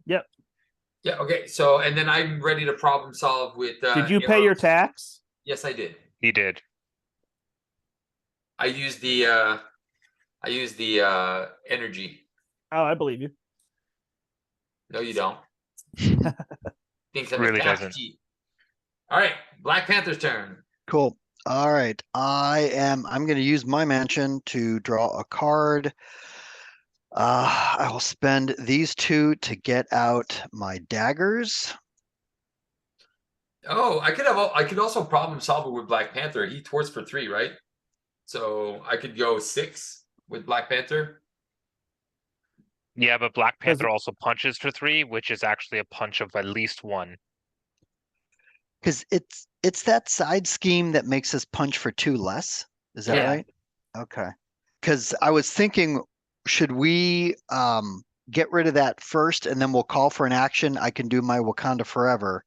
Yeah, okay. So, and then I'm ready to problem solve with Did you pay your arrows. tax? Yes, I did. He did. I used the energy. Oh, I believe you. No, you don't. Thinks I'm Really a tax doesn't. cheat. All right, Black Panther's turn. Cool. All right. I'm going to use my mansion to draw a card. I will spend these 2 to get out my daggers. Oh, I could also problem solve it with Black Panther. He thwarts for 3, right? So I could go 6 with Black Panther. Yeah, but Black 'Cause Panther also punches for 3, which is actually a punch of at least 1. Because it's that side scheme that makes us punch for 2 less. Is that Yeah. right? Okay. Because I was thinking, should we get rid of that first and then we'll call for an action? I can do my Wakanda Forever.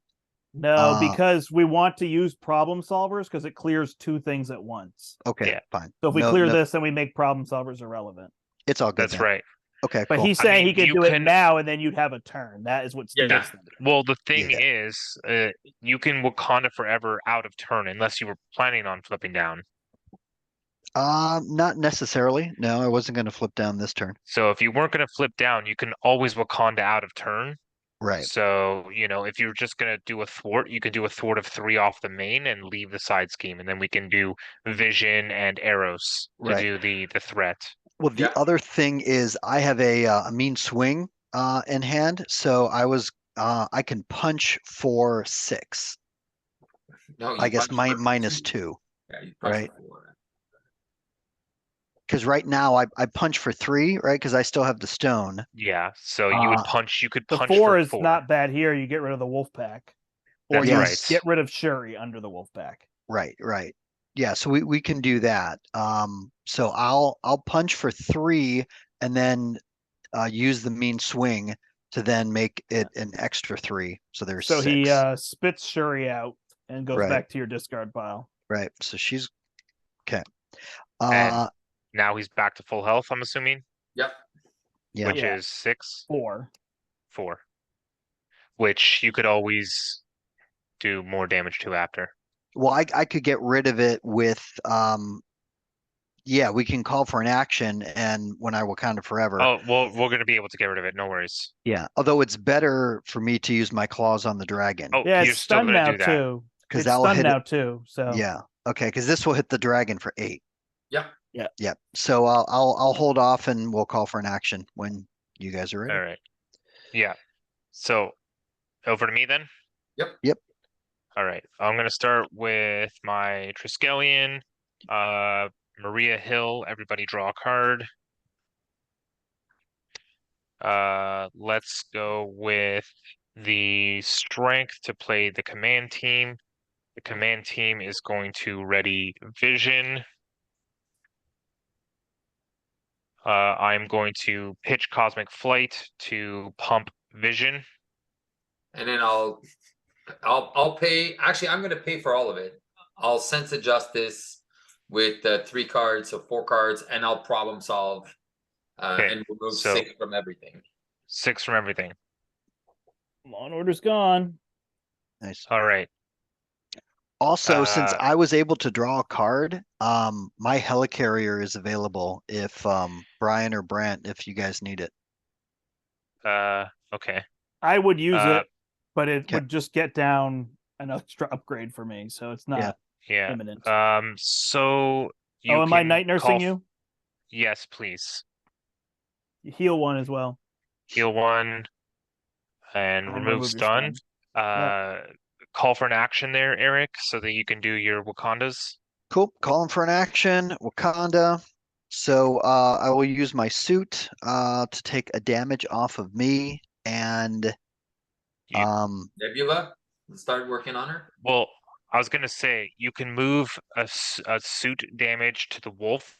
No, because we want to use problem solvers because it clears 2 things at once. Okay, Yeah. fine. So if we No- clear no- this, then we make problem solvers irrelevant. it's all good. That's then. right. Okay, But cool. he's I saying mean, he can you do it can- now, and then you'd have a turn. That is what Steve Yeah. is thinking. Well, the thing Yeah. is, you can Wakanda Forever out of turn unless you were planning on flipping down. Not necessarily. No, I wasn't going to flip down this turn. So if you weren't going to flip down, you can always Wakanda out of turn. Right. So, if you're just going to do a thwart, you can do a thwart of 3 off the main and leave the side scheme. And then we can do vision and arrows to Right. do the threat. Well, the Yeah. other thing is I have a mean swing in hand, so I can punch for 6. No, you I guess punch for minus 2. 2. Yeah, you punch right? for 4. Because right now I punch for 3, right? Because I still have the stone. Yeah. So you would punch, you could The punch 4 for is 4. not bad here. You get rid of the wolf pack. Or That's you right. get rid of Shuri under the wolf pack. Right. Yeah, so we can do that. So I'll punch for 3 and then use the mean swing to then make it an extra 3. So there's So 6. he spits Shuri out and goes Right. back to your discard pile. Right. So she's okay. And now he's back to full health, I'm assuming, Yep. Yeah. which Yeah. is 6, 4. 4, which you could always do more damage to after. Well, I could get rid of it with yeah, we can call for an action and when I Wakanda Forever. Oh, well, we're going to be able to get rid of it. No worries. Yeah. Although it's better for me to use my claws on the dragon. Oh, Yeah, you're it's still stunned going to now do that. too. because It's that will stunned hit now it. too. So Yeah. Okay, because this will hit the dragon for 8. Yep. Yep. So I'll hold off and we'll call for an action when you guys are ready. All right. Yeah. So over to me then? Yep. All right. I'm going to start with my Triskelion, Maria Hill. Everybody draw a card. Let's go with the strength to play the command team. The command team is going to ready vision. I'm going to pitch Cosmic Flight to pump vision. And then I'll pay. Actually, I'm going to pay for all of it. I'll sense of justice with 3 cards, so 4 cards, and I'll problem solve Okay, and remove so- 6 from everything. 6 from everything. Law and Order's gone. Nice. All right. Also, since Uh, I was able to draw a card, my helicarrier is available if Brian or Brant, if you guys need it. Okay. I would use Uh, it, but it okay. would just get down an extra upgrade for me. So it's not Yeah. imminent. So you Oh, am I can night nursing call you? Yes, please. Heal 1 as well. Heal 1 and And remove your stun. Call for an action there, Eric, so that you can do your Wakandas. Cool. Calling for an action. Wakanda. So I will use my suit to take a damage off of me and You- Nebula, start working on her. Well, I was gonna say you can move a suit damage to the wolf,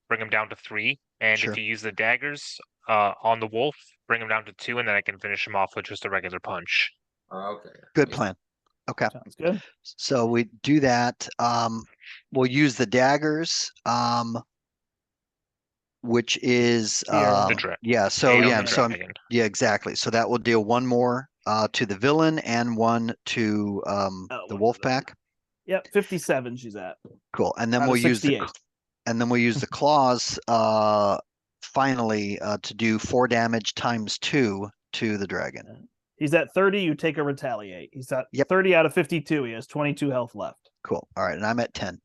bring him down to 3, and Sure. if you use the daggers on the wolf, bring him down to 2, and then I can finish him off with just a regular punch. Okay. Good plan. Okay. Sounds good. So we do that. We'll use the daggers, which is Here. yeah. So Aid on yeah, the so dragon. yeah, exactly. So that will deal one more to the villain and one to the wolf pack. Yep, 57 she's at. Cool. And then Out of we'll use 68. the claws finally to do 4 damage times 2 to the dragon. He's at 30, you take a retaliate. He's at Yep. 30 out of 52. He has 22 health left. Cool. All right, and I'm at 10.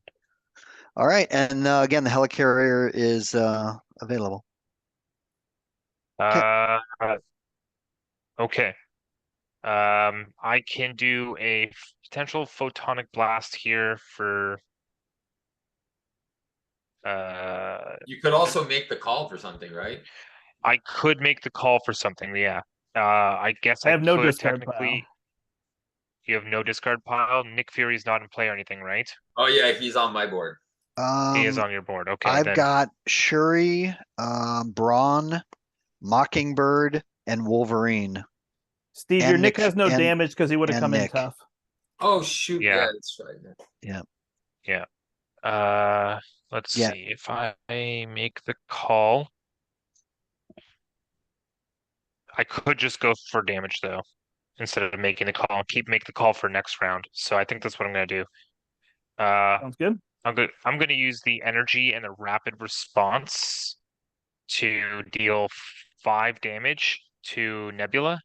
All right, and again, the helicarrier is available. Okay. I can do a potential photonic blast here for. You could also make the call for something, right? I could make the call for something. Yeah. I guess I have no could discard technically. pile. You have no discard pile. Nick Fury's not in play or anything, right? Oh yeah, he's on my board. He is on your board. Okay, I've then. got Shuri, Brawn, Mockingbird, and Wolverine. Steve, And your Nick Nick- has no and- damage because he would have and come in Nick. tough. Oh shoot, Yeah. yeah, that's right. Let's Yeah. see if I make the call. I could just go for damage though, instead of making the call. Make the call for next round. So I think that's what I'm gonna do. Sounds good. I'm gonna use the energy and the rapid response to deal 5 damage to Nebula,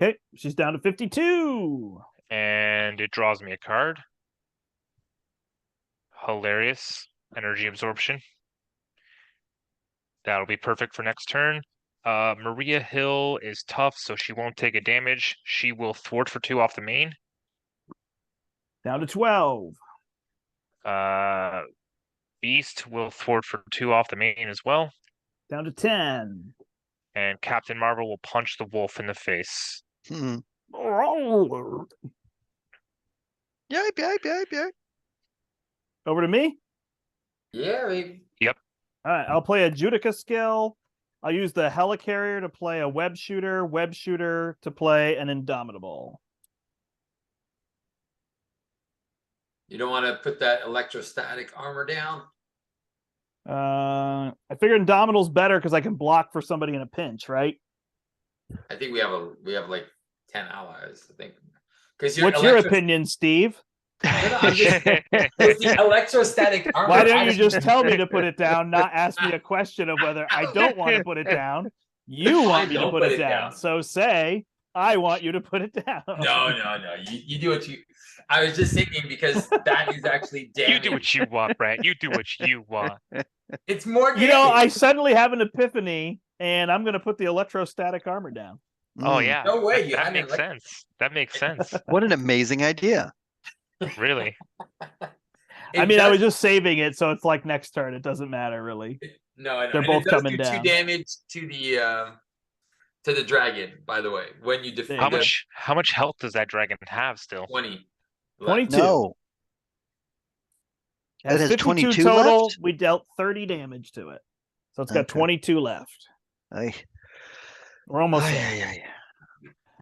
Okay, she's down to 52. and it draws me a card. Hilarious energy absorption. That'll be perfect for next turn. Maria Hill is tough, so she won't take a damage. She will thwart for 2 off the main. Down to 12. Beast will thwart for 2 off the main as well. Down to 10. And Captain Marvel will punch the wolf in the face. Hmm. Over Yipe, yipe, yipe, yipe. to me. Yeah, maybe. All right, I'll play a Judica skill. I'll use the helicarrier to play a web shooter to play an indomitable. You don't want to put that electrostatic armor down. I figure indomitable's better because I can block for somebody in a pinch, right? I think we have like 10 allies. I think. Because What's your opinion, Steve? The electrostatic armor. Why don't you just tell me to put it down, not ask me a question of whether I don't want to put it down? You want me to Don't put it down. So say, I want you to put it down. No. You do what you. I was just thinking because that is actually damage. You do what you want, Brad. You do what you want. It's more. You know, I damage. suddenly have an epiphany, and I'm going to put the electrostatic armor down. Oh Mm. yeah. No way, you That had it makes like- sense. That makes sense. What an amazing idea. Really. I mean, I was just saving it, so it's like next turn. It doesn't matter, really. No, I know. They're And both it does coming do down. 2 damage to the dragon. By the way, when you defeat How much health does that dragon have still? 20. 22. No. It has has 52 22 total. left? We dealt 30 damage to it. So it's got Okay. 22 left. Ay, We're almost ay, there. ay, ay.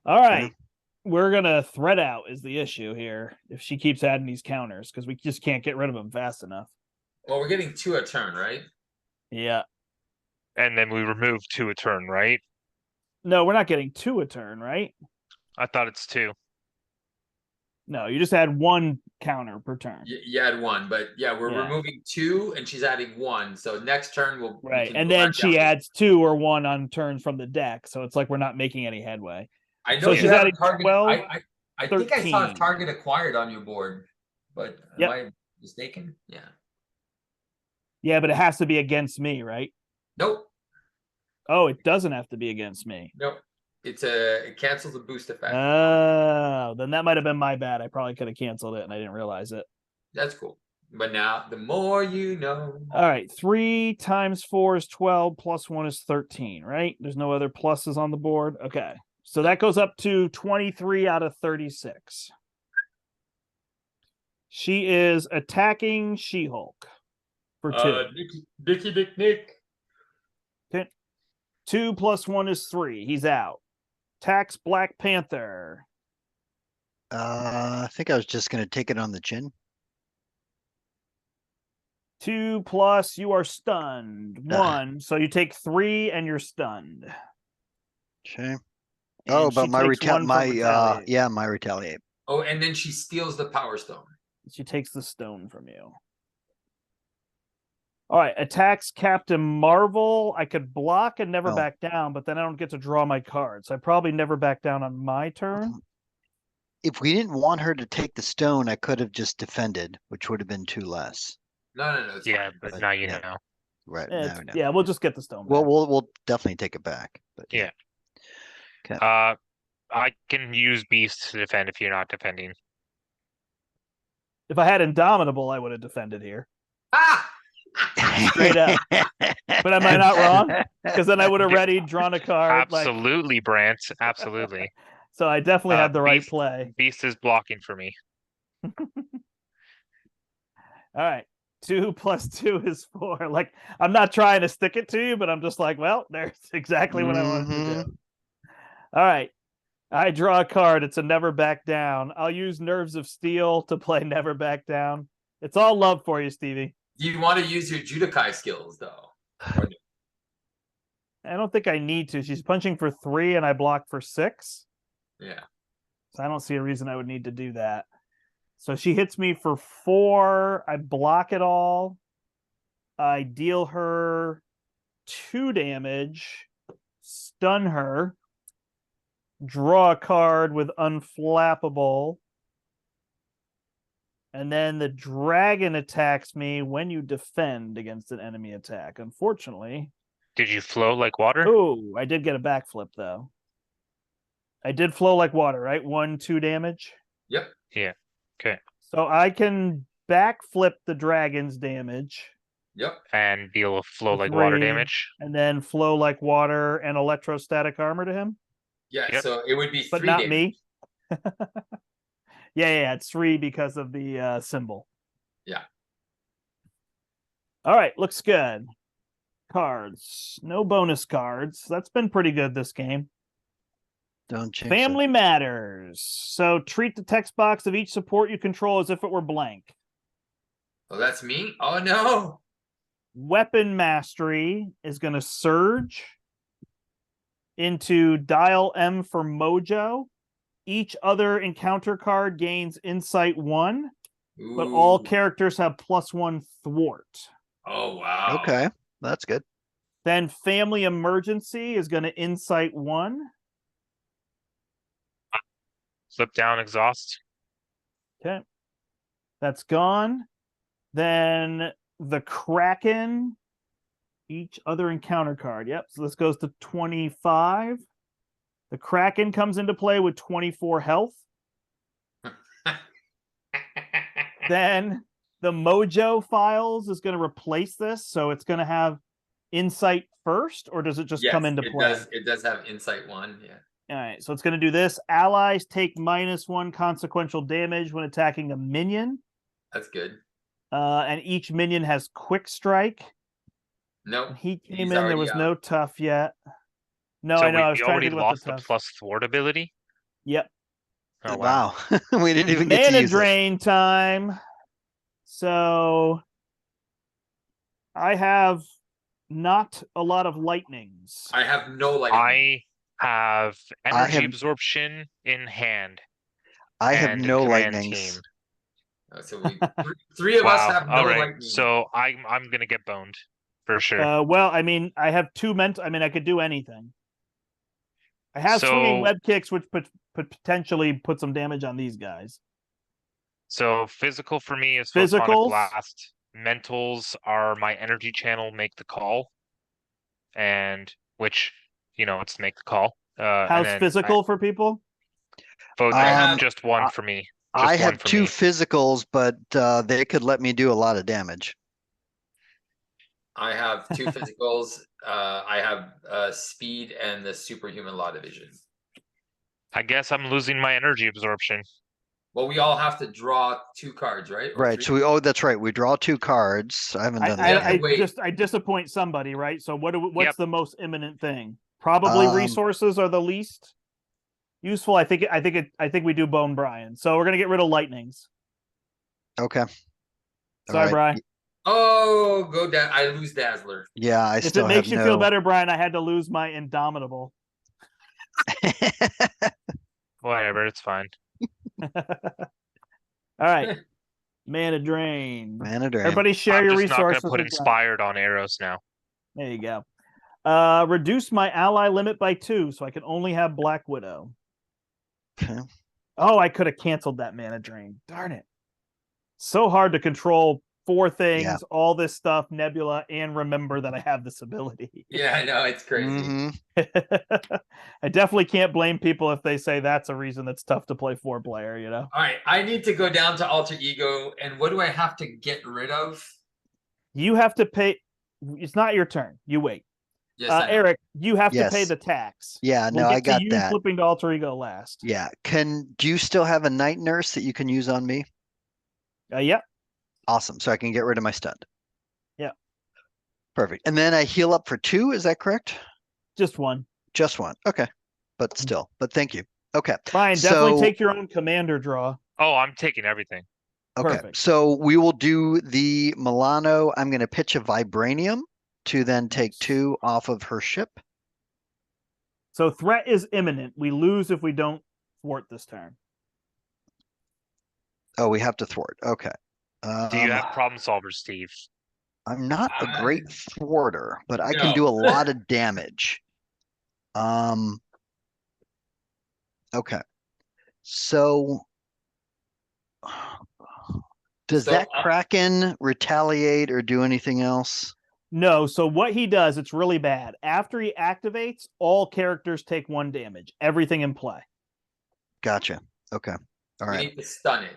All right. We're going to thread out is the issue here if she keeps adding these counters because we just can't get rid of them fast enough. Well, we're getting 2 a turn, right? Yeah. And then we remove 2 a turn, right? No, we're not getting 2 a turn, right? I thought it's 2. No, you just add 1 counter per turn. You had 1, but yeah, we're Yeah. removing 2, and she's adding 1. So next turn we Right. can And go then back she down. adds 2 or 1 on turns from the deck. So it's like we're not making any headway. I know so you she's have a adding target. 12, I think I saw a 13. target acquired on your board, but Yep. am I mistaken? Yeah. Yeah, but it has to be against me, right? Nope. Oh, it doesn't have to be against me. Nope. It cancels the boost effect. Oh, then that might have been my bad. I probably could have canceled it and I didn't realize it. That's cool. But now the more you know. All right, 3 times 4 is 12, plus 1 is 13, right? There's no other pluses on the board. Okay, so that goes up to 23 out of 36. She is attacking She-Hulk for 2. Nick. 2 plus 1 is 3. He's out. Attacks Black Panther. I think I was just gonna take it on the chin. 2+, you are stunned. 1, so you take 3 and you're stunned. Okay. And Oh, but she my takes 1 from retaliate. yeah, my retaliate. Oh, and then she steals the Power Stone. She takes the stone from you. All right, attacks Captain Marvel. I could block and never Oh. back down, but then I don't get to draw my cards. I probably never back down on my turn. If we didn't want her to take the stone, I could have just defended, which would have been 2 less. No, it's Yeah, fine. but now you yeah. know. Right. It's- No. Yeah, we'll just get the stone Well, back. we'll definitely take it back. But Yeah. Okay. I can use Beast to defend if you're not defending. If I had Indomitable, I would have defended here. Ah! Straight up. But am I not wrong? Because then I would have ready drawn a card. Absolutely, Brant. Absolutely. So I definitely had the right Beast- play. Beast is blocking for me. All right. 2 + 2 is 4. Like, I'm not trying to stick it to you, but I'm just like, well, there's exactly what I wanted to do. All right. I draw a card. It's a never back down. I'll use Nerves of Steel to play never back down. It's all love for you, Stevie. You want to use your Judikai skills, though. Or- I don't think I need to. She's punching for 3 and I block for 6. yeah. So I don't see a reason I would need to do that. So she hits me for 4. I block it all. I deal her 2 damage, stun her, draw a card with Unflappable. And then the dragon attacks me when you defend against an enemy attack. Unfortunately. Did you flow like water? Oh, I did get a backflip, though. I did flow like water, right? 1, 2 damage. Yep. Yeah. Okay. So I can backflip the dragon's damage Yep. And deal a flow like water 3, damage. and then flow like water and electrostatic armor to him, Yeah. Yep. So it would be but 3 not damage. me. Yeah, it's 3 because of the symbol. Yeah. All right, looks good. Cards, no bonus cards. That's been pretty good this game. Don't change Family matters. So treat the text box of each support you control as if it were blank. Oh, that's me? Oh, no. Weapon mastery is going to surge into dial M for Mojo. Each other encounter card gains insight 1, but all Ooh. characters have +1 thwart. Oh, wow. Okay, that's good. Then family emergency is going to insight 1. Flip down exhaust. Okay. That's gone. Then the Kraken, each other encounter card. Yep. So this goes to 25. The Kraken comes into play with 24 health. Then the Mojo files is going to replace this. So it's going to have insight first, or does it just come into play? It does have insight 1. Yeah. All right. So it's going to do this. Allies take -1 consequential damage when attacking a minion. That's good. And each minion has quick strike. Nope. When he came He's in, there already was out. no tough yet. No, So I know. I was we trying to already think about lost the the tough. plus thwart ability. Yep. Oh wow. Wow, we didn't even get to Mana use it. drain time. So I have not a lot of lightnings. I have no light. I have energy have- absorption in hand. I have and no command lightnings. team. So we three of us Wow. have no All right. lightning. So I'm gonna get boned for sure. Well, I mean, I have 2 mental. I mean, I could do anything. I have swinging So- web kicks, which could potentially put some damage on these guys. So physical for me is photonic Physicals? blast. Mentals are my energy channel, make the call, and which it's make the call. And How's then physical for people? just 1 for me. Just I 1 have for 2 me. physicals, but they could let me do a lot of damage. I have 2 physicals. I have speed and the superhuman law division. I guess I'm losing my energy absorption. Well, we all have to draw 2 cards, right? Or Right. 3? So that's right. We draw 2 cards. I haven't done that. I- wait. I disappoint somebody, right? So what's Yet. the most imminent thing? Probably resources are the least. Useful. I think we do Bone Brian. So we're gonna get rid of lightnings. Okay. Sorry, Alright. Brian. Oh, go down. I lose Dazzler. Yeah, I If still it makes have you feel no. better, Brian, I had to lose my Indomitable. Whatever, it's fine. All right. Mana drain. Mana drain. Everybody share I'm your just not gonna resources. put with Brian. inspired on arrows now. There you go. Reduce my ally limit by 2, so I can only have Black Widow. Okay. Oh, I could have canceled that mana drain. Darn it. So hard to control 4 things, all this stuff, Nebula, and remember that I have this ability. Yeah, I know, it's crazy. Mhm. I definitely can't blame people if they say that's a reason that's tough to play 4-player, you know? All right, I need to go down to alter ego, and what do I have to get rid of? You have to pay. It's not your turn. You wait. Yes, I know. Eric, you have to pay Yes. the tax. Yeah, We'll no, get I got to you that. flipping to alter ego last. Yeah. Do you still have a night nurse that you can use on me? Yep. Awesome. So I can get rid of my stun. Yeah. Perfect. And then I heal up for 2, is that correct? Just one. Just 1. Okay. But still. But thank you. Okay. Brian, definitely So- take your own commander draw. Oh, I'm taking everything. Okay. Perfect. So we will do the Milano. I'm going to pitch a Vibranium to then take Nice. 2 off of her ship. So threat is imminent. We lose if we don't thwart this turn. Oh, we have to thwart. Okay. Do you have problem solvers, Steve? I'm not a great thwarter, but I can No. do a lot of damage. Okay. So does So, that Kraken retaliate or do anything else? No, so what he does, it's really bad. After he activates, all characters take 1 damage. Everything in play. Gotcha. Okay. All we right. need to stun it.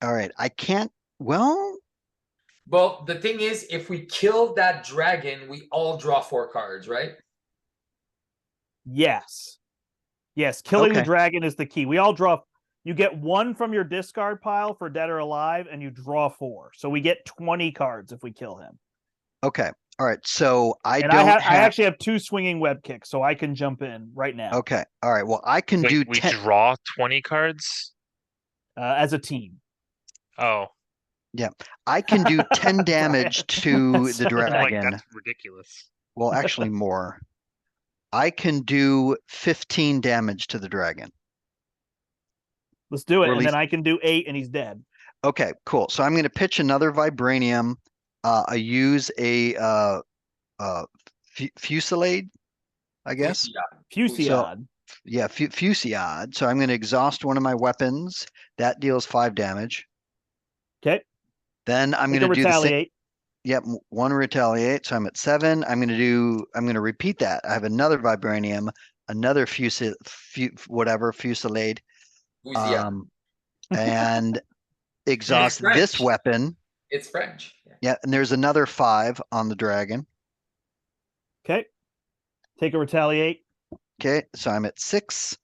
All right. I can't. Well, Well, the thing is, if we kill that dragon, we all draw 4 cards, right? Yes. Yes, killing the Okay. dragon is the key. We all draw. You get 1 from your discard pile for dead or alive, and you draw 4. So we get 20 cards if we kill him. okay. All right. So I And don't I have. actually have 2 swinging web kicks, so I can jump in right now Okay. All right. Well, I can do Wait, we 10. draw 20 cards? as a team. Oh, I can do 10 damage to That's the so- I'm like, dragon. that's ridiculous. Well, actually more. I can do 15 damage to the dragon. Let's do Or it, at and then least- I can do 8, and he's dead. Okay, cool. So I'm going to pitch another Vibranium. I use a Fusillade, I guess. Fusiad. Yeah, Fusillade. So I'm going to exhaust one of my weapons. That deals 5 damage. Okay. Then I'm Take going a to do the same. retaliate. Yep, 1 retaliate. So I'm at 7. I'm going to repeat that. I have another Vibranium, another Fusillade. And exhaust this French. weapon. It's French. Yeah. Yeah, and there's another 5 on the dragon. Okay. Take a retaliate. Okay, so I'm at 6.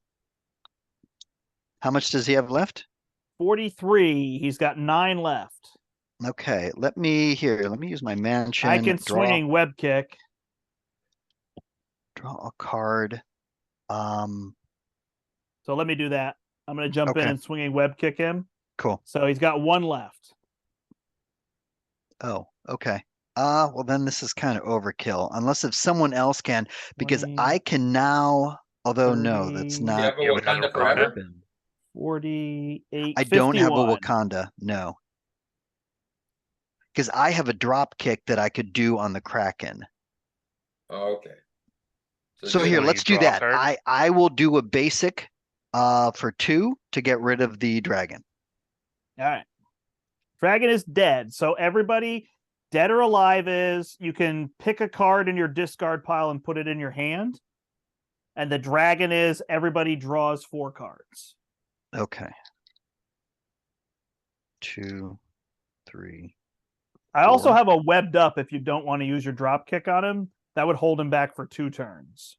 How much does he have left? 43. He's got 9 left. Okay, let me use my mansion. I can draw, swinging web kick. draw a card. So let me do that. I'm going to jump in Okay. and swinging web kick him. Cool. So he's got 1 left. Oh, okay. Well then this is kind of overkill, unless if someone else can, because 20, I can now. Although no, that's 30, Do you not. have a You have another Wakanda forever? Wakanda? 48. I don't have a 51. Wakanda. No. Because I have a drop kick that I could do on the Kraken. Oh, okay. So do here, that. let's you do draw a that. card? I will do a basic for 2 to get rid of the dragon. All right. Dragon is dead. So everybody, dead or alive, is you can pick a card in your discard pile and put it in your hand. And the dragon is everybody draws 4 cards. Okay. 2, 3. I also 4. have a webbed up if you don't want to use your drop kick on him. That would hold him back for 2 turns.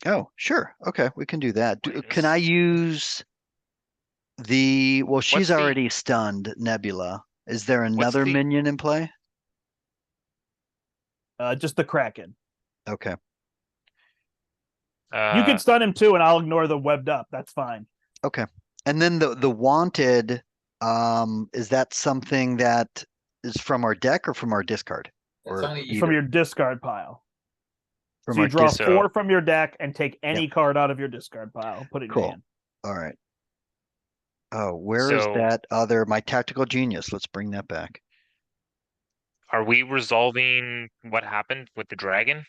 Oh, sure. Okay, we can do that. Wait, Can I use the? Well, she's the- already stunned, Nebula. Is there another the- minion in play? Just the Kraken. Okay. You can stun him too, and I'll ignore the webbed up. That's fine. Okay. And then the wanted, is that something that is from our deck or from our discard? It's Or only From either? your discard pile. From So you our draw discard. 4 from your deck and take any card out of your discard pile. Put it in your Cool. hand. All right. Oh, where is that other, my tactical genius? Let's bring that back. Are we resolving what happened with the dragon?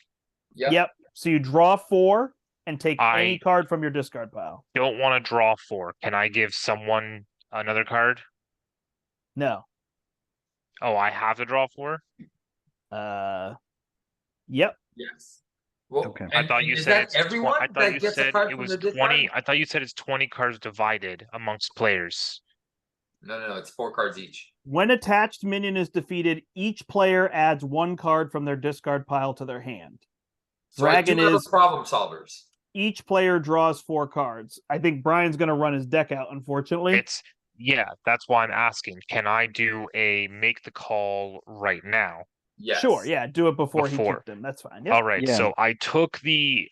Yep. So you draw 4 and take any I card from your discard pile. don't want to draw 4. Can I give someone another card? No. Oh, I have to draw 4? Yep. Yes. Well, Okay. I thought you is said that it's everyone I thought that you gets a said card it from was the 20. discard? I thought you said it's 20 cards divided amongst players. No, it's 4 cards each. When attached minion is defeated, each player adds 1 card from their discard pile to their hand. So I do Dragon have is a problem solvers. each player draws 4 cards. I think Brian's going to run his deck out, unfortunately. Yeah, that's why I'm asking. Can I do a make the call right now? Yes. Sure, yeah, do it before he Before. kicked him. That's fine. Yep. All right, Yeah. so I took the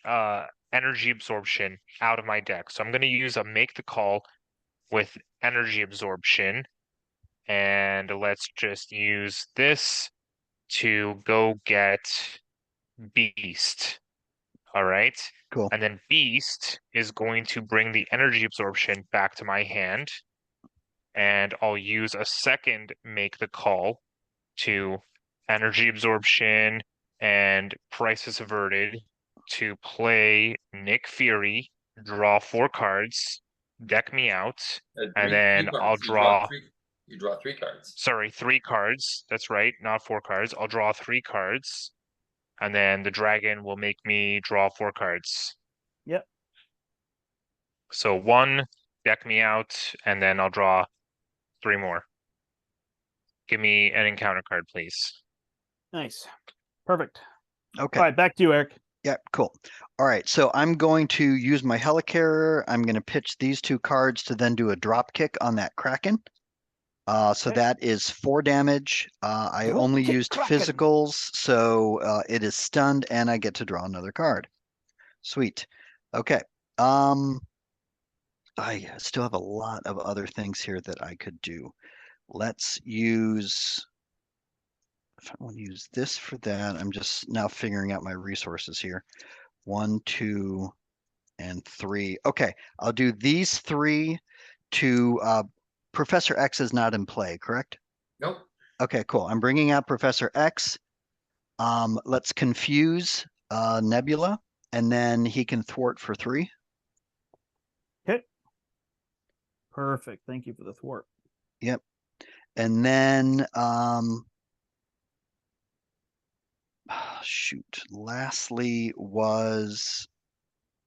energy absorption out of my deck. So I'm going to use a make the call with energy absorption. And let's just use this to go get Beast. All right. Cool. And then Beast is going to bring the energy absorption back to my hand. And I'll use a second make the call to energy absorption and crisis averted to play Nick Fury, draw 4 cards, deck me out, and then I'll draw. You draw 3 cards. Sorry, 3 cards. That's right, not 4 cards. I'll draw 3 cards, and then the dragon will make me draw 4 cards. Yep. So 1, deck me out, and then I'll draw 3 more. Give me an encounter card, please. Nice. Perfect. Okay. All right, back to you, Eric. Yeah, cool. All right, so I'm going to use my helicarrier. I'm going to pitch these 2 cards to then do a drop kick on that Kraken. So Okay. that is 4 damage. I Drop only kick used Kraken. physicals, so it is stunned, and I get to draw another card. Sweet. Okay. I still have a lot of other things here that I could do. Let's use. If I want to use this for that, I'm just now figuring out my resources here. 1, 2, and 3. Okay, I'll do these 3 to Professor X is not in play, correct? Nope. Okay, cool. I'm bringing out Professor X. Let's confuse Nebula, and then he can thwart for 3. Okay. Perfect. Thank you for the thwart. Yep. And then shoot. Lastly was,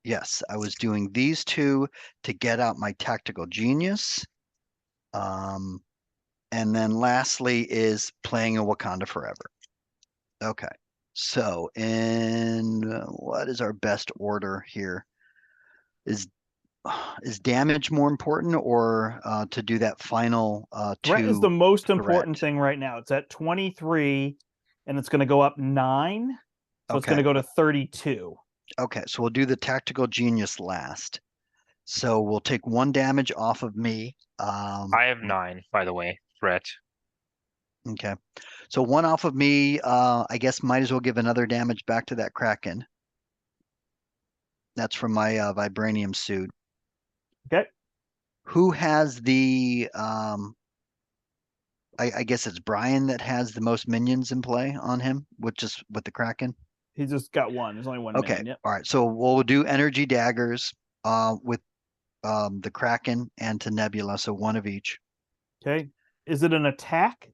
yes, I was doing these 2 to get out my tactical genius. And then lastly is playing a Wakanda Forever. Okay. So in what is our best order here? Is damage more important, or to do that final Threat is 2 the most threat? important thing right now. It's at 23, and it's going to go up 9. So it's going to Okay. go to 32. Okay, so we'll do the tactical genius last. So we'll take 1 damage off of me. I have 9, by the way, threat. Okay, so 1 off of me. I guess might as well give another damage back to that Kraken. That's from my vibranium suit. Okay. Who has the I guess it's Brian that has the most minions in play on him, with the Kraken. He's just got 1. There's only 1 Okay, minion. Yep. all right. So we'll do energy daggers with the Kraken and to Nebula, so 1 of each. Okay. Is it an attack?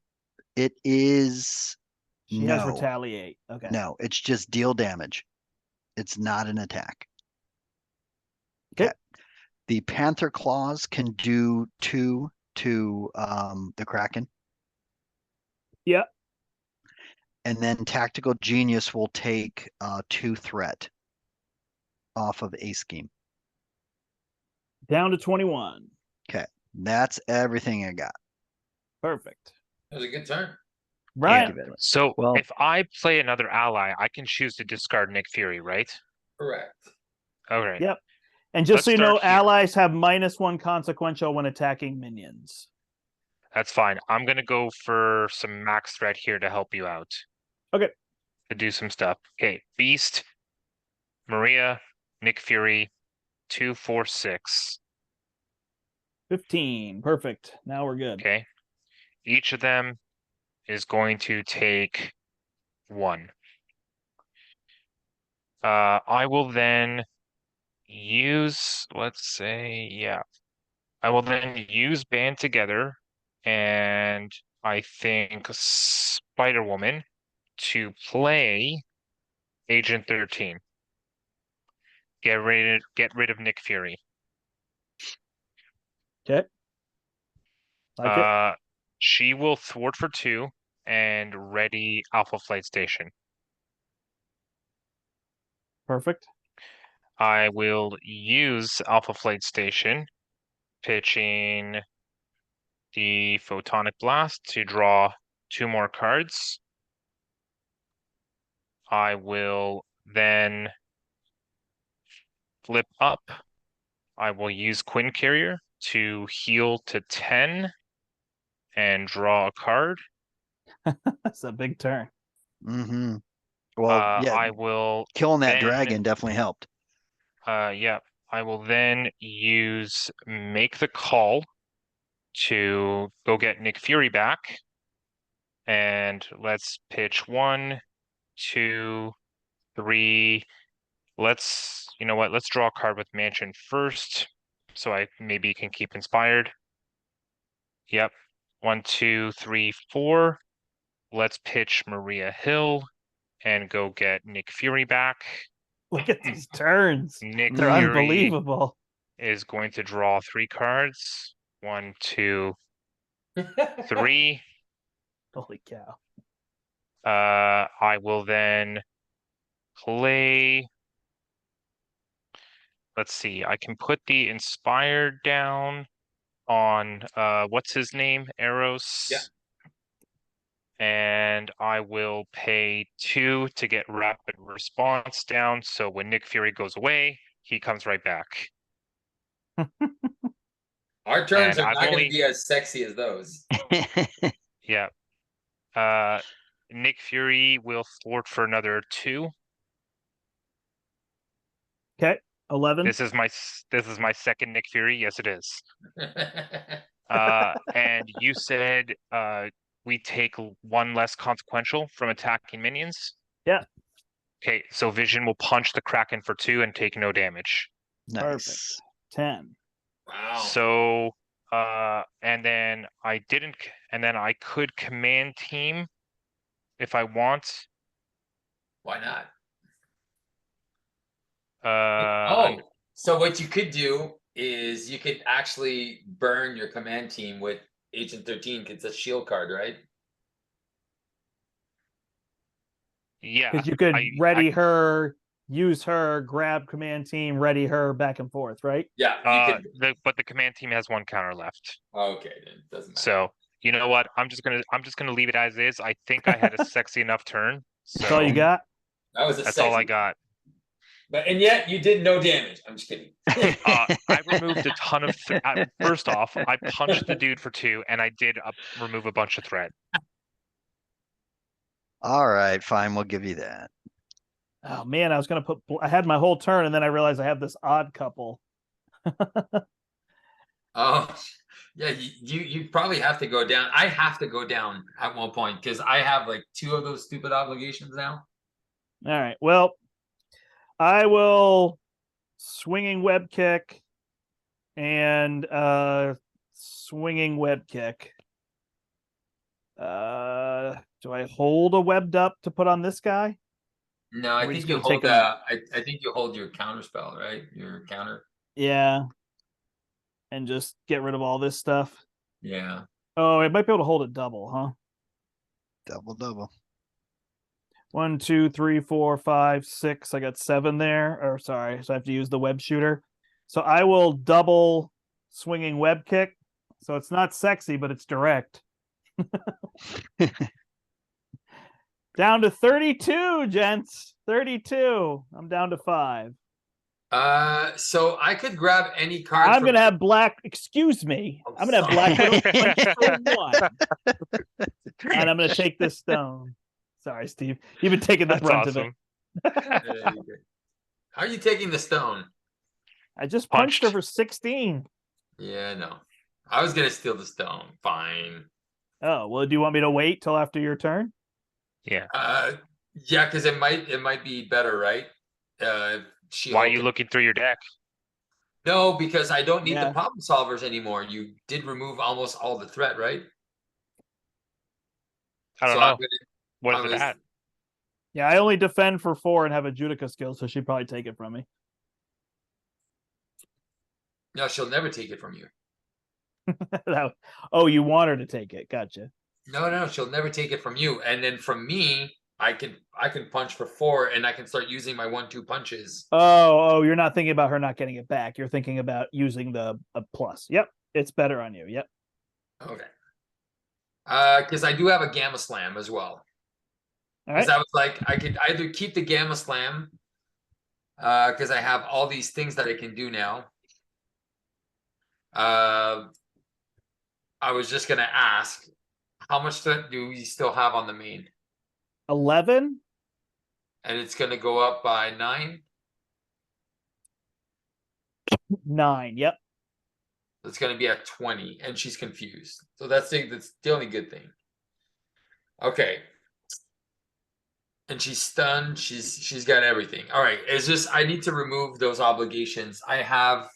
It is. She has retaliate. Okay. No, it's just deal damage. It's not an attack. Okay. The Panther claws can do 2 to the Kraken. Yep. And then tactical genius will take 2 threat off of a scheme. Down to 21. Okay, that's everything I got. That Perfect. was a good turn. Right. Thank you very much. So Well- if I play another ally, I can choose to discard Nick Fury, right? Correct. Okay. Yep. And just Let's so you know, start here. allies have -1 consequential when attacking minions. That's fine. I'm gonna go for some max threat here to help you out. Okay. To do some stuff. Okay, Beast, Maria, Nick Fury, 2, 4, 6. 15. Perfect. Now we're good. Okay. Each of them is going to take 1. I will then use, let's say, yeah. I will then use Band Together and I think Spider-Woman to play Agent 13. Get rid of Nick Fury. Okay. Like it. She will thwart for 2 and ready Alpha Flight Station. Perfect. I will use Alpha Flight Station, pitching the Photonic Blast to draw 2 more cards. I will then flip up. I will use Quinn Carrier to heal to 10 and draw a card. That's a big turn. Mm-hmm. Well, yeah, I will killing that then, dragon definitely helped. yeah. I will then use Make the Call to go get Nick Fury back. And let's pitch 1, 2, 3. You know what? Let's draw a card with Mansion first, so I maybe can keep inspired. Yep. 1, 2, 3, 4. Let's pitch Maria Hill and go get Nick Fury back. Look at these turns. Nick They're Fury unbelievable. is going to draw 3 cards. 1, 2, 3. Holy cow. I will then play. Let's see. I can put the inspired down on what's his name? Eros. Yeah. And I will pay 2 to get rapid response down. So when Nick Fury goes away, he comes right back. Our turns And are I've not going only- to be as sexy as those. Yeah. Nick Fury will thwart for another 2. Okay. 11. This is my second Nick Fury. Yes, it is. And you said we take 1 less consequential from attacking minions. Yeah. Okay, so Vision will punch the Kraken for 2 and take no damage. Nice. 10. Wow. So and then I could command team if I want. Why not? I'm- So what you could do is you could actually burn your command team with Agent 13 because it's a shield card, right? Because yeah. you could I- ready her, use her, grab command team, ready her back and forth, right? Yeah. You could. But the command team has 1 counter left. Okay, then it doesn't matter. So you know what? I'm just gonna leave it as is. I think I had a sexy enough turn. So That's all you got? That was a That's all I sexy- got. and yet you did no damage. I'm just kidding. I removed a ton of. First off, I punched the dude for 2, and I did remove a bunch of threat. All right, fine. We'll give you that. Oh man, I was gonna I had my whole turn and then I realized I have this odd couple. Oh, yeah. You probably have to go down. I have to go down at one point because I have like 2 of those stupid obligations now. All right. Well, I will swinging web kick and swinging web kick. Do I hold a webbed up to put on this guy? No, I We're think just you gonna take hold. him- I think you hold your counter spell, right? Your counter. Yeah. And just get rid of all this stuff. Yeah. Oh, it might be able to hold it double, huh? Double. 1, 2, 3, 4, 5, 6. I got 7 there. Or sorry, so I have to use the web shooter. So I will double swinging web kick. So it's not sexy, but it's direct. Down to 32, gents. 32. I'm down to 5. So I could grab any card. I'm from gonna have black. Excuse me. Oh, I'm gonna have sorry. black widow punch for 1, and I'm gonna take this stone. Sorry, Steve. You've been taking the That's brunt of it. awesome. There you go. How are you taking the stone? I just punched her Punched. for 16. Yeah, no. I was gonna steal the stone. Fine. Oh well. Do you want me to wait till after your turn? Yeah. Yeah, because it might be better, right? She Why are you looking through your deck? No, because I don't need Yeah. the problem solvers anymore. You did remove almost all the threat, right? I don't So know. I What is it was- at? Yeah, I only defend for 4 and have a Judica skill, so she'd probably take it from me. No, she'll never take it from you. Oh, you want her to take it? Gotcha. No, she'll never take it from you. And then from me, I can punch for 4, and I can start using my 1-2 punches. Oh, you're not thinking about her not getting it back. You're thinking about using the plus. Yep, it's better on you. Yep. Okay. Because I do have a Gamma Slam as well. All right. Because I was like, I could either keep the Gamma Slam, because I have all these things that I can do now. I was just gonna ask, how much threat do we still have on the main? 11. And it's gonna go up by 9. 9. Yep. It's gonna be at 20, and she's confused. So that's the only good thing. Okay. And she's stunned. She's got everything. All right. It's just I need to remove those obligations. I have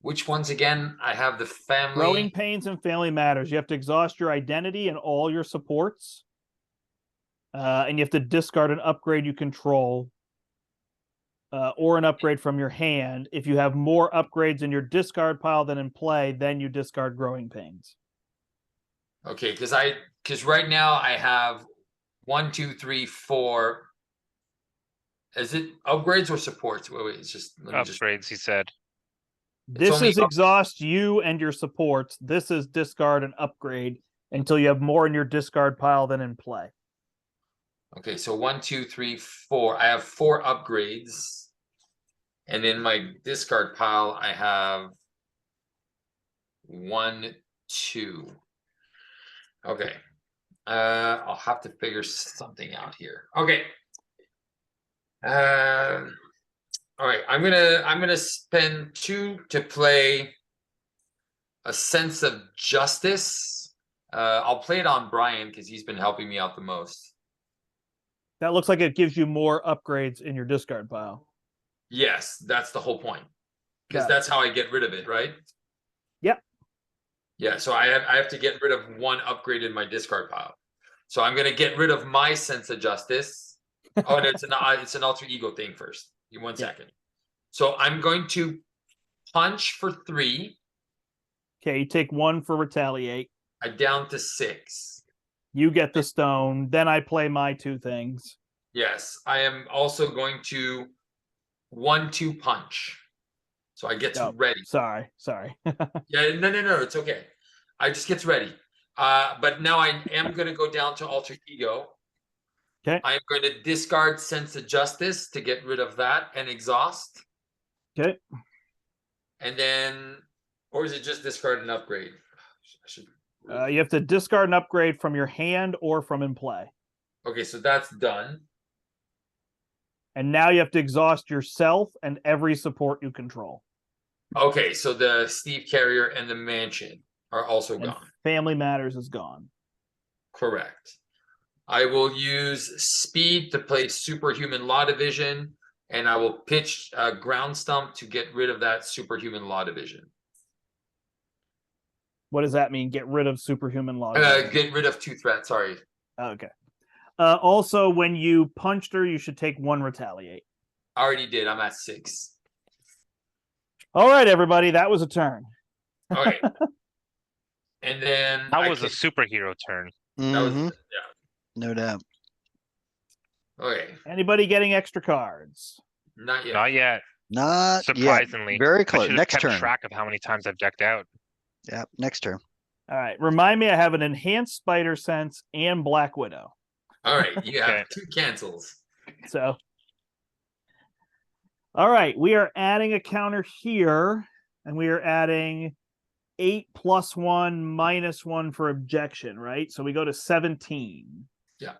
which ones again? I have the family. Growing pains and family matters. You have to exhaust your identity and all your supports. And you have to discard an upgrade you control. Or an upgrade from your hand. If you have more upgrades in your discard pile than in play, then you discard growing pains. Okay, because right now I have 1, 2, 3, 4. Is it upgrades or supports? Wait, it's just let me just Upgrades, he said. This only is exhaust you and your supports. This is discard and upgrade until you have more in your discard pile than in play. Okay, so 1, 2, 3, 4. I have 4 upgrades. And in my discard pile, I have 1, 2. Okay. I'll have to figure something out here. Okay. All right. I'm gonna spend 2 to play a sense of justice. I'll play it on Brian because he's been helping me out the most. That looks like it gives you more upgrades in your discard pile. Yes, that's the whole point. Because Got it. that's how I get rid of it, right? Yep. Yeah, so I have to get rid of 1 upgrade in my discard pile. So I'm gonna get rid of my sense of justice. Oh, and it's an alter ego thing first. Give me 1 second. So I'm going to punch for 3. Okay, you take 1 for retaliate. I down to 6. You get the stone. Then I play my 2 things. Yes, I am also going to 1, 2 punch. So I get Oh, ready. Sorry. Yeah, no, it's okay. I just get ready. But now I am going to go down to alter ego. Okay. I am going to discard sense of justice to get rid of that and exhaust. Okay. And then, or is it just discard and upgrade? I should. You have to discard an upgrade from your hand or from in play. Okay, so that's done. And now you have to exhaust yourself and every support you control. Okay, so the Steve Carrier and the mansion are also And gone. Family Matters is gone. Correct. I will use speed to play superhuman law division, and I will pitch a ground stump to get rid of that superhuman law division. What does that mean? Get rid of superhuman law. Get rid of 2 threats. Sorry. Okay. Also, when you punched her, you should take 1 retaliate. I already did. I'm at 6. All right, everybody. That was a turn. Okay. And then That was a superhero turn. that was Mhm, yeah. no doubt. Okay. Anybody getting extra cards? Not yet. Not yet. Not yet. Surprisingly. Very I close. should have Next kept turn. track of how many times I've decked out. Yeah, next turn. All right. Remind me, I have an enhanced spider sense and Black Widow. All right. You have Okay. 2 cancels. So All right, we are adding a counter here, and we are adding 8 + 1 - 1 for objection, right? So we go to 17. Yeah.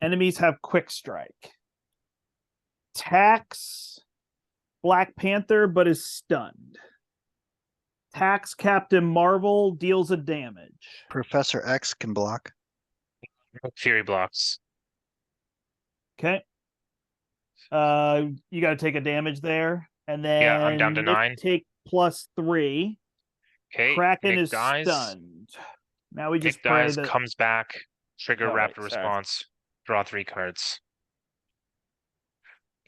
Enemies have quick strike. Attacks Black Panther, but is stunned. Attacks Captain Marvel, deals a damage. Professor X can block. Fury blocks. Okay. You got to take a damage there, and then Yeah, I'm down to Nick 9. take +3. Okay, Kraken Nick is dies. stunned. Now we just Nick pray dies, that. comes back, trigger Oh, rapid right, sorry. response, draw 3 cards.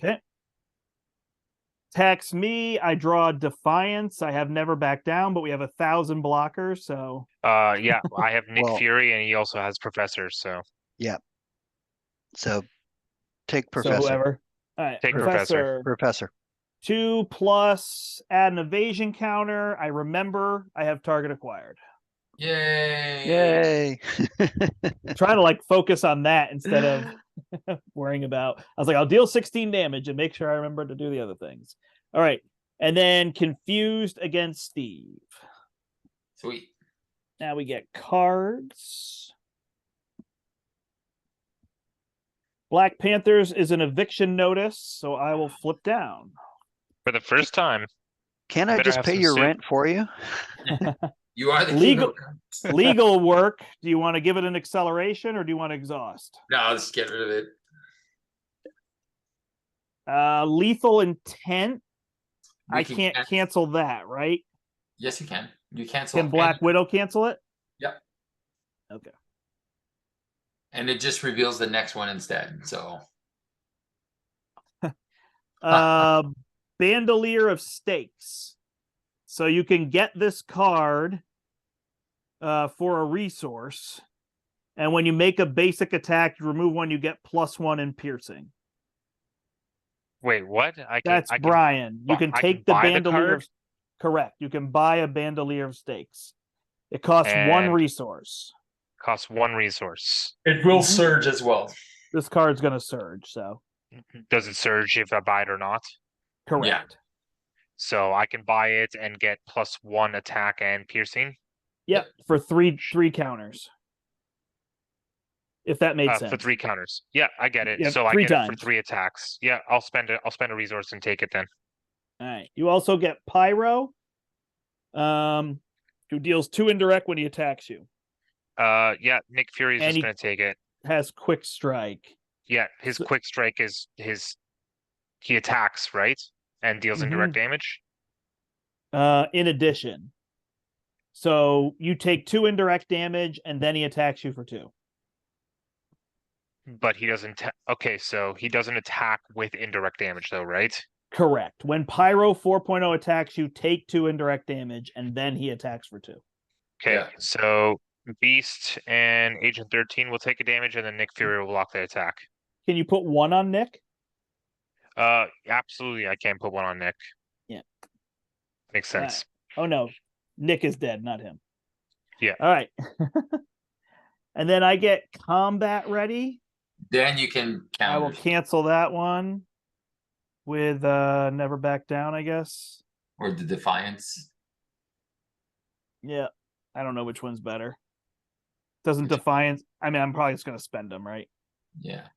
Okay. Attacks me. I draw Defiance. I have never backed down, but we have 1,000 blockers, so. Yeah, I have Nick Well- Fury, and he also has Professor. So So take So Professor. whoever. All right, Take Professor. Professor. 2+, add an evasion counter. I remember I have target acquired. Yay! Yay. Trying to like focus on that instead of worrying about. I was like, I'll deal 16 damage and make sure I remember to do the other things. All right, and then confused against Steve. Sweet. Now we get cards. Black Panthers is an eviction notice, so I will flip down. For the first time. Can I Better just have pay some your soup. rent for you? You are the Legal- king of cards. Legal work. Do you want to give it an acceleration or do you want to exhaust? No, let's get rid of it. Lethal intent. We I can't cancel that, right? Yes, you can. You cancel. Can Black Widow cancel it? Yep. Okay. And it just reveals the next one instead. So Bandolier of Stakes. So you can get this card for a resource. And when you make a basic attack, you remove one, you get +1 in piercing. Wait, what? That's Brian. You can I take can the buy the Bandolier card? of Correct. You can buy a Bandolier of Stakes. It costs 1 And- resource. Costs 1 resource. it will surge as well. This card's going to surge, so Does it surge if I buy it or not? correct. So I can buy it and get +1 attack and piercing Yep, for three counters. If that made sense. for 3 counters. Yeah, I get it. Yep, So I 3 get it for times. 3 attacks. Yeah, I'll spend it. I'll spend a resource and take it then. All right. You also get Pyro, who deals 2 indirect when he attacks you. Yeah, Nick Fury is And just he- gonna take it. Has quick strike. Yeah, his So- quick strike is he attacks, right? And deals indirect damage. In addition. So you take 2 indirect damage and then he attacks you for 2. But he doesn't okay, so he doesn't attack with indirect damage though, right? Correct. When Pyro 4.0 attacks you, take 2 indirect damage and then he attacks for 2. Okay, Yeah. so Beast and Agent 13 will take a damage and then Nick Fury will block the attack. Can you put 1 on Nick? Absolutely I can put 1 on Nick. Yeah. Makes Alright. sense. Oh no. Nick is dead, not him. Yeah. All right. And then I get combat ready. Then you can I will counter. cancel that one with never back down, I guess. Or the defiance. Yeah. I don't know which one's better. Doesn't Which- Defiance. I mean, I'm probably just gonna spend them, right? Yeah.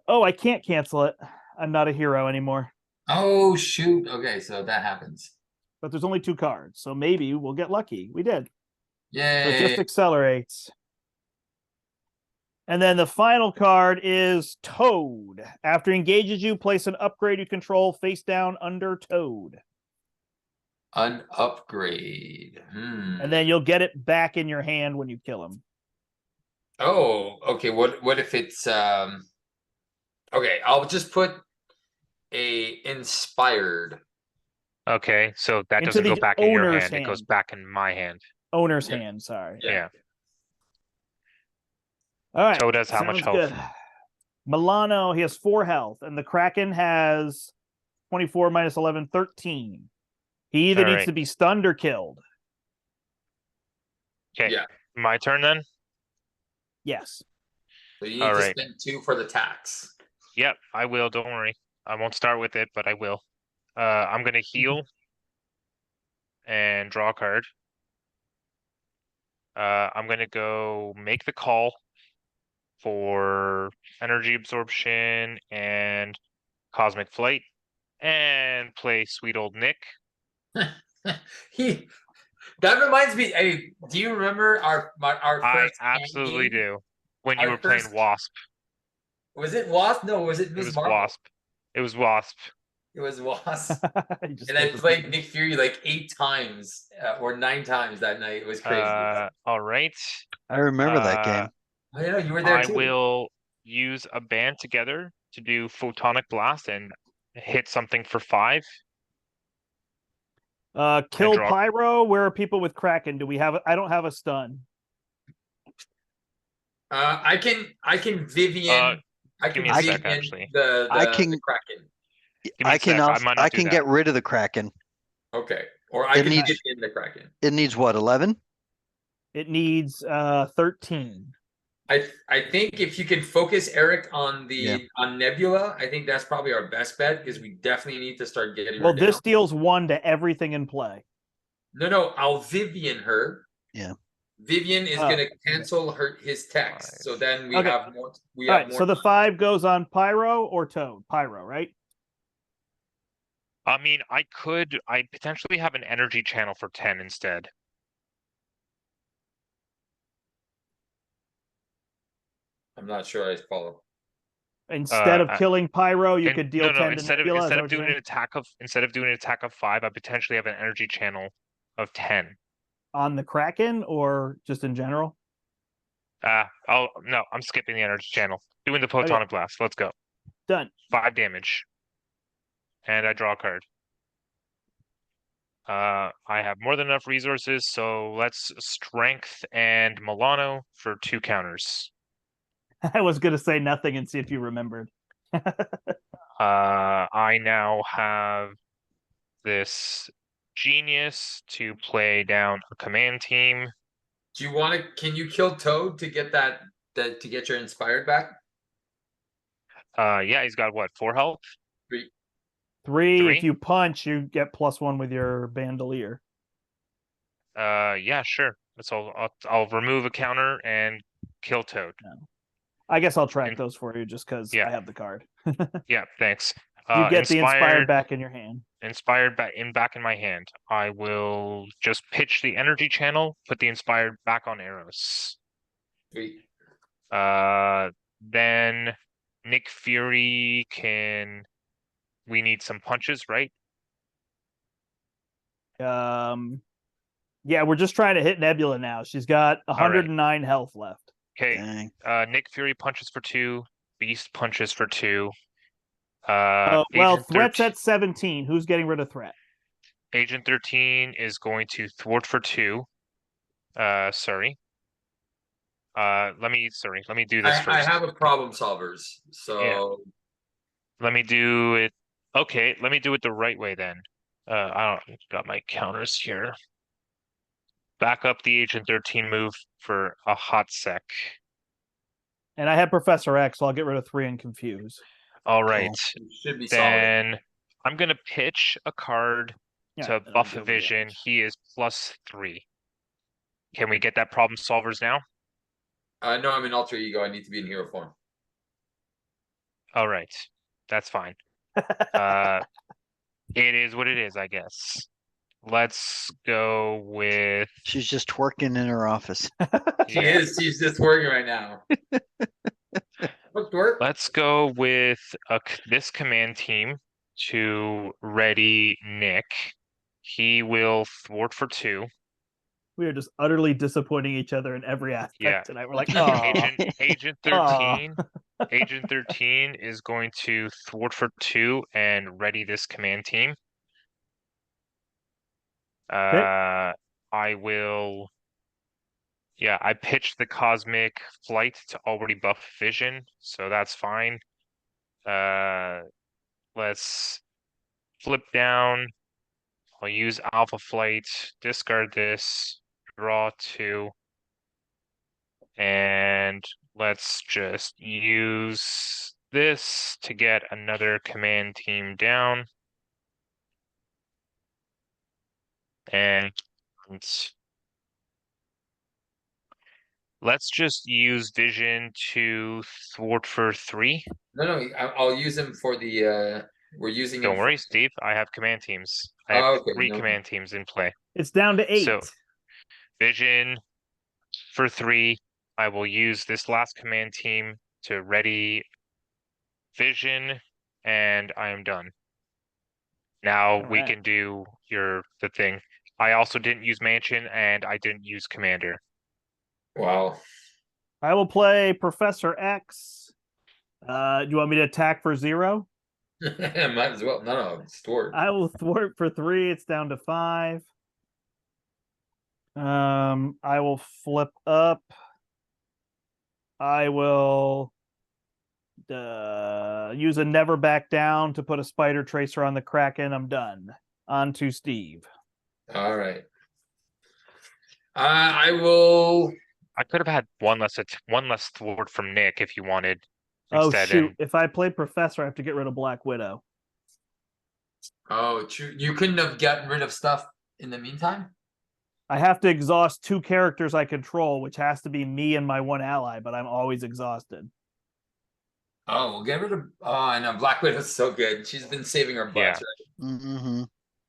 Oh, I can't cancel it. I'm not a hero anymore. Oh shoot. Okay, so that happens. But there's only 2 cards, so maybe we'll get lucky. We did. So it Yay. just accelerates. And then the final card is Toad. After it engages you, place an upgrade you control face down under Toad. An upgrade. And then you'll get it back in your hand when you kill him. Oh, okay. What if it's okay, I'll just put a inspired. Okay, so that Into doesn't go the back in your owner's hand, it goes hand. back in my hand. Owner's Yeah. hand, sorry. Yeah. All right. Toad has how much sounds health? good. Milano, he has 4 health, and the Kraken has 24 minus 11, 13. He either needs Alright. to be stunned or killed. Okay, Yeah. my turn then? Yes. So you need All to right. spend 2 for the tax. Yep, I will. Don't worry. I won't start with it, but I will. I'm gonna heal and draw a card. I'm gonna go make the call for energy absorption and cosmic flight, and play sweet old Nick. He that reminds me. Hey, do you remember our I first absolutely game? do. When you Our were playing first Wasp, was it Wasp? No, was it it Ms. was Marvel? Wasp. It was Wasp. It was Wasp. You just And I kept played repeating. Nick Fury like 8 times or 9 times that night. It was crazy. All right. I remember that game. Oh, yeah, you were there I too. will use a band together to do photonic blast and hit something for 5. Kill draw- Pyro. Where are people with Kraken? Do we have? I don't have a stun. I can Vivian. I give can me a sec, Vivian actually. the I can- the Kraken. Give me I a can sec. I also, might not I do can that. get rid of the Kraken. Okay. Or I It can needs- Vivian the Kraken. It needs what, 11? It needs 13. I think if you can focus Eric on the Yeah. on Nebula, I think that's probably our best bet because we definitely need to start getting Well, her this down. deals 1 to everything in play. No, I'll Vivian her. Yeah. Vivian is Oh, gonna cancel his text, 5. so then we Okay. have more. We All have right, more. so the time. 5 goes on Pyro or Toad. Pyro, right? I mean, I potentially have an energy channel for 10 instead. I'm not sure I follow. Instead of I- killing Pyro, you could deal no, 10 to instead of Nebula. Is that what you're doing saying? an attack of 5, I potentially have an energy channel of 10. On the Kraken or just in general? No, I'm skipping the energy channel. Doing the photonic blast. Let's go. Done. 5 damage. And I draw a card. I have more than enough resources, so let's strength and Milano for 2 counters. I was going to say nothing and see if you remembered. I now have this genius to play down a command team. Do you want to? Can you kill Toad to get that to get your inspired back? Yeah, he's got what, 4 health? 3. 3. If you punch, you get +1 with your bandolier. Yeah, sure. So I'll remove a counter and kill Toad. No. I guess I'll track And- those for you just because Yeah. I have the card. Yeah, thanks. You get the inspired back in your hand. Inspired back in my hand. I will just pitch the energy channel, put the inspired back on arrows. 3. Then Nick Fury can. We need some punches, right? Yeah, we're just trying to hit Nebula now. She's got 109 health left. Okay. Dang. Nick Fury punches for 2. Beast punches for 2. Well, Agent threat's 13 at 17. Who's getting rid of threat? Agent 13 is going to thwart for 2. Sorry. Let me do this I first. have a problem solvers, so Let me do it. Okay, let me do it the right way then. I don't got my counters here. Back up the Agent 13 move for a hot sec. And I have Professor X, so I'll get rid of 3 and confuse. All right. it should be solid. Then I'm gonna pitch a card Yeah, to and I'll buff deal the vision. damage. He is +3. Can we get that problem solvers now? No, I'm in alter ego. I need to be in hero form. All right. That's fine. It is what it is, I guess. Let's go with She's just twerking in her office. She's just working right now. Look, work. Let's go with this command team to ready Nick. He will thwart for 2. We are just utterly disappointing each other in every aspect Yeah. tonight. We're like, oh, Agent 13. Agent 13 is going to thwart for 2 and ready this command team. I will. Yeah, I pitched the cosmic flight to already buff vision, so that's fine. Let's flip down. I'll use alpha flight, discard this, draw 2. And let's just use this to get another command team down. And let's just use vision to thwart for 3. No, I'll use him for the. We're using him. Don't worry, Steve. I have command teams. I have Oh, okay, 3 no. command teams in play. It's down to 8. So vision for 3. I will use this last command team to ready vision, and I am done. Now we Alright. can do the thing. I also didn't use mansion, and I didn't use commander. Wow. I will play Professor X. Do you want me to attack for 0? Might as well. No, it's thwart. I will thwart for 3. It's down to 5. I will flip up. I will use a never back down to put a spider tracer on the Kraken. I'm done. On to Steve. All right. I will. I could have had one less thwart from Nick if you wanted. Oh Instead, shoot! and If I play Professor, I have to get rid of Black Widow. Oh, true. You couldn't have gotten rid of stuff in the meantime. I have to exhaust 2 characters I control, which has to be me and my 1 ally, but I'm always exhausted. Oh, we'll get rid of. Oh, I know. Black Widow's so good. She's been saving our Yeah. butts, right? Mm-hmm.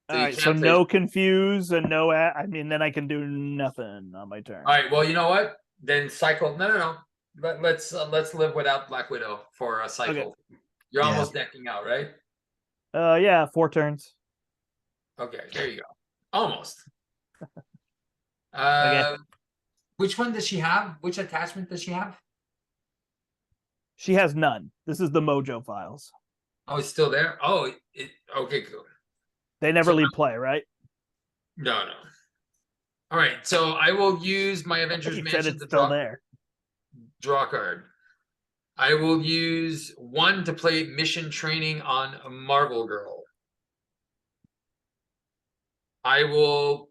So you Alright, can't so play- no confuse and no. I mean, then I can do nothing on my turn. All right. Well, you know what? Then cycle. No. Let's live without Black Widow for a cycle. You're Yeah. almost decking out, right? Yeah, 4 turns. Okay, there you go. Almost. Okay. Which one does she have? Which attachment does she have? She has none. This is the Mojo files. Oh, it's still there. Oh, okay, cool. They never So- leave play, right? No. All right, so I will use my Avengers You said Mansion it's to still draw there. a card. I will use 1 to play mission training on a Marvel Girl. I will.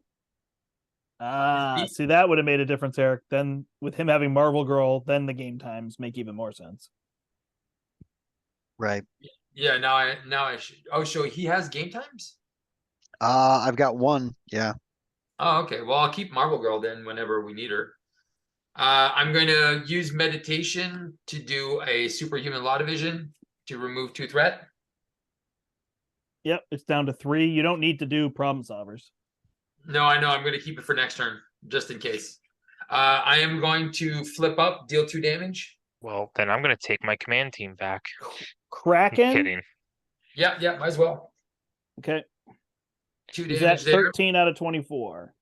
See, that would have made a difference, Eric. Then with him having Marvel Girl, then the game times make even more sense. Right. Yeah, now I should. Oh, so he has game times. I've got 1. Yeah. Oh, okay. Well, I'll keep Marvel Girl then whenever we need her. I'm going to use meditation to do a superhuman law division to remove 2 threat. Yep, it's down to 3. You don't need to do problem solvers. No, I know. I'm going to keep it for next turn, just in case. I am going to flip up, deal 2 damage. well, then I'm gonna take my command team back. I'm Kraken. kidding. Yeah, might as well. Okay, 2 he's at damage there. 13 out of 24.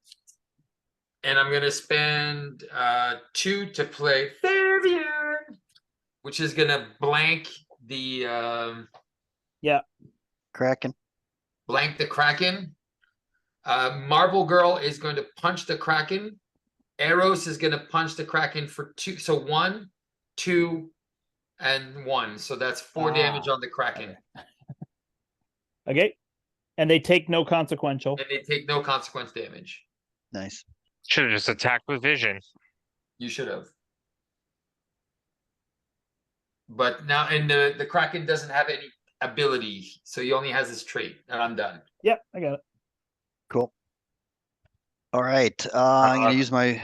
And I'm going to spend 2 to play Fabian, which is going to blank the Kraken. Kraken. Marvel Girl is going to punch the Kraken. Eros is going to punch the Kraken for 2. So 1, 2, and 1. So that's 4 damage on the Kraken. Okay, and they take no consequential. And they take no consequence damage. Nice. Should have just attacked with vision. You should have. But now, and the Kraken doesn't have any ability, so he only has his trait, and I'm done. Yep, I got it. Cool. All right. I'm gonna use my.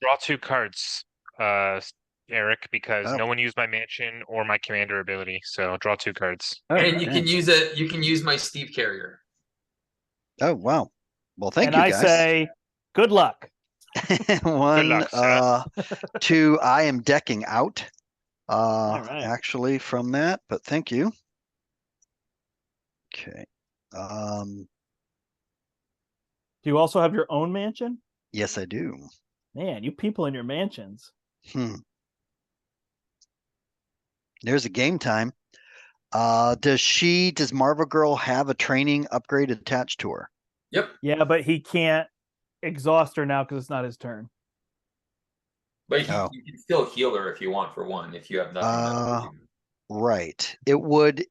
Draw 2 cards, Eric, because Oh. no one used my mansion or my commander ability. So draw 2 cards. Oh, And you can thanks. use my Steve Carrier. Oh wow. Well, thank and you I guys. say, good luck. 1, luck, sir. 2. I am decking out. right. Actually, from that, but thank you. Okay. Do you also have your own mansion? Yes, I do. Man, you people in your mansions. There's a game time. Does Marvel Girl have a training upgrade attached to her? Yep. Yeah, but he can't exhaust her now because it's not his turn. But Oh. you can still heal her if you want for 1, if you have nothing. Right. It would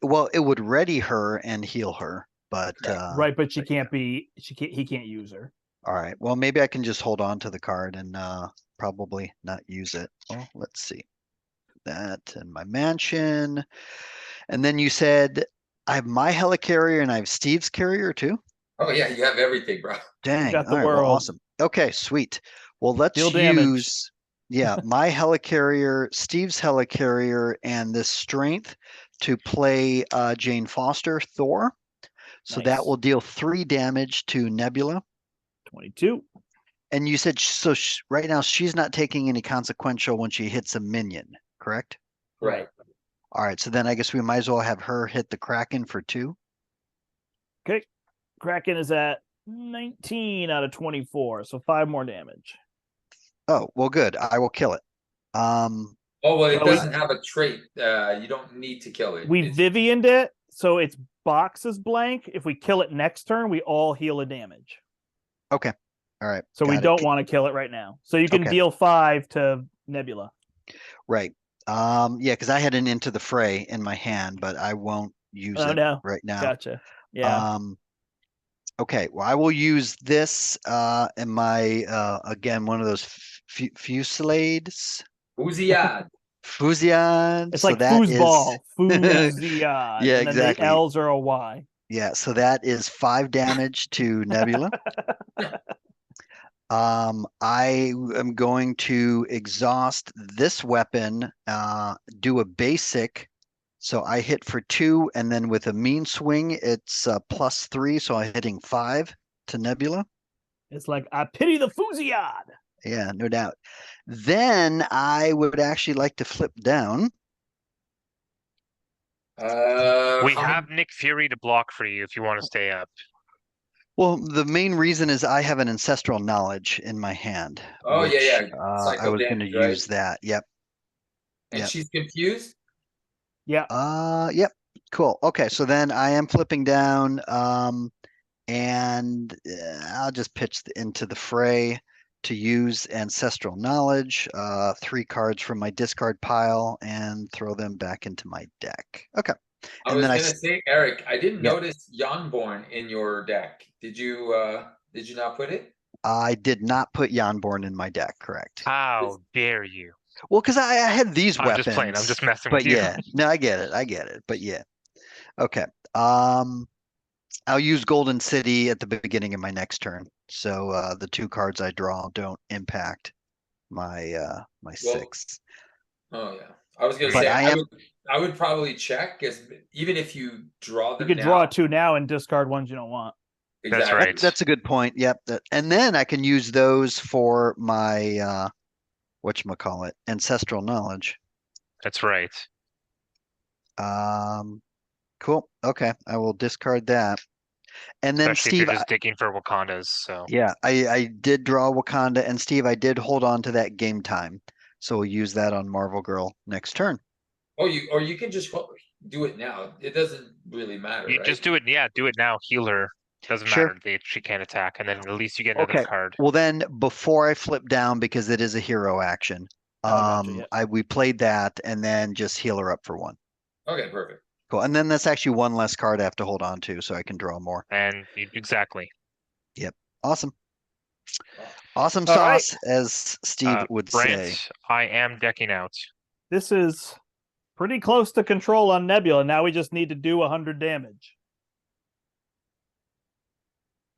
ready her and heal her, but Correct. Right, but she but can't be. He can't use her. all right. Well, maybe I can just hold on to the card and probably not use it. Well, let's see. That and my mansion. And then you said I have my helicarrier and I have Steve's carrier too. Oh yeah, you have everything, bro. Dang. got the All right. Well, world. awesome. Okay, sweet. Well, let's Deal damage. use my helicarrier, Steve's helicarrier, and this strength to play Jane Foster, Thor. So that Nice. will deal 3 damage to Nebula. 22. And you said right now she's not taking any consequential when she hits a minion, correct? Right. All right. So then I guess we might as well have her hit the Kraken for 2. Okay. Kraken is at 19 out of 24, so 5 more damage. Oh, well, good. I will kill it. Oh well, it Well, doesn't have a trait. You don't need to kill it. We It's- Vivian'd it, so its box is blank. If we kill it next turn, we all heal a damage. Okay. All right. So we got it. don't want to kill it right now. So you can Okay. deal 5 to Nebula. Right. Yeah, because I had an Into the Fray in my hand, but I won't use Oh it no. right now. Gotcha. Yeah. Okay. Well, I will use this in my again one of those fusillades. Fusillade. Fusion. It's so like that is foosball. Fusillade. Yeah, and then exactly. the L's are a Y. yeah. So that is 5 damage to Nebula. I am going to exhaust this weapon, do a basic. So I hit for 2, and then with a mean swing, it's +3. So I'm hitting 5 to Nebula. It's like, I pity the Fusillade. Yeah, no doubt. Then I would actually like to flip down. We How have many- Nick Fury to block for you if you want to stay up. Well, the main reason is I have an ancestral knowledge in my hand. Oh, yeah, which, yeah. I Psycho was going to damage, right? use that. Yep. And Yep. she's confused. Yeah. Yep. Cool. Okay, so then I am flipping down, and I'll just pitch into the fray to use ancestral knowledge, 3 cards from my discard pile, and throw them back into my deck. Okay. I And was then gonna say, Eric, I didn't Yep. notice Yonborn in your deck. Did you not put it? I did not put Janborn in my deck, correct? How dare you? Well, because I had these I'm weapons. just playing. I'm just messing But with you. yeah, no, I get it. But yeah. Okay. I'll use Golden City at the beginning of my next turn. So the 2 cards I draw don't impact my my 6. Oh yeah. I was gonna But say I am- I would probably check, because even if you draw You them could now, draw 2 now and discard ones you don't want. That's exactly. right. That's a good point. Yep. And then I can use those for my whatchamacallit, ancestral knowledge. That's right. Cool. Okay. I will discard that. And then Especially if Steve, you're just digging for Wakandas. So yeah, I did draw Wakanda, and Steve, I did hold on to that game time. So we'll use that on Marvel Girl next turn. Or you can just do it now. It doesn't really matter, you right? just do it. Yeah, do it now. Heal her. Doesn't Sure. matter. She can't attack, and then at least you get another Okay. card. Well, then before I flip down, because it is a hero action, Gotcha, yeah. we played that and then just heal her up for 1. Okay, perfect. Cool. And then that's actually 1 less card I have to hold on to, so I can draw more. And exactly. Awesome. Awesome All right. sauce, as Steve would Brant, say. I am decking out. This is pretty close to control on Nebula. Now we just need to do 100 damage.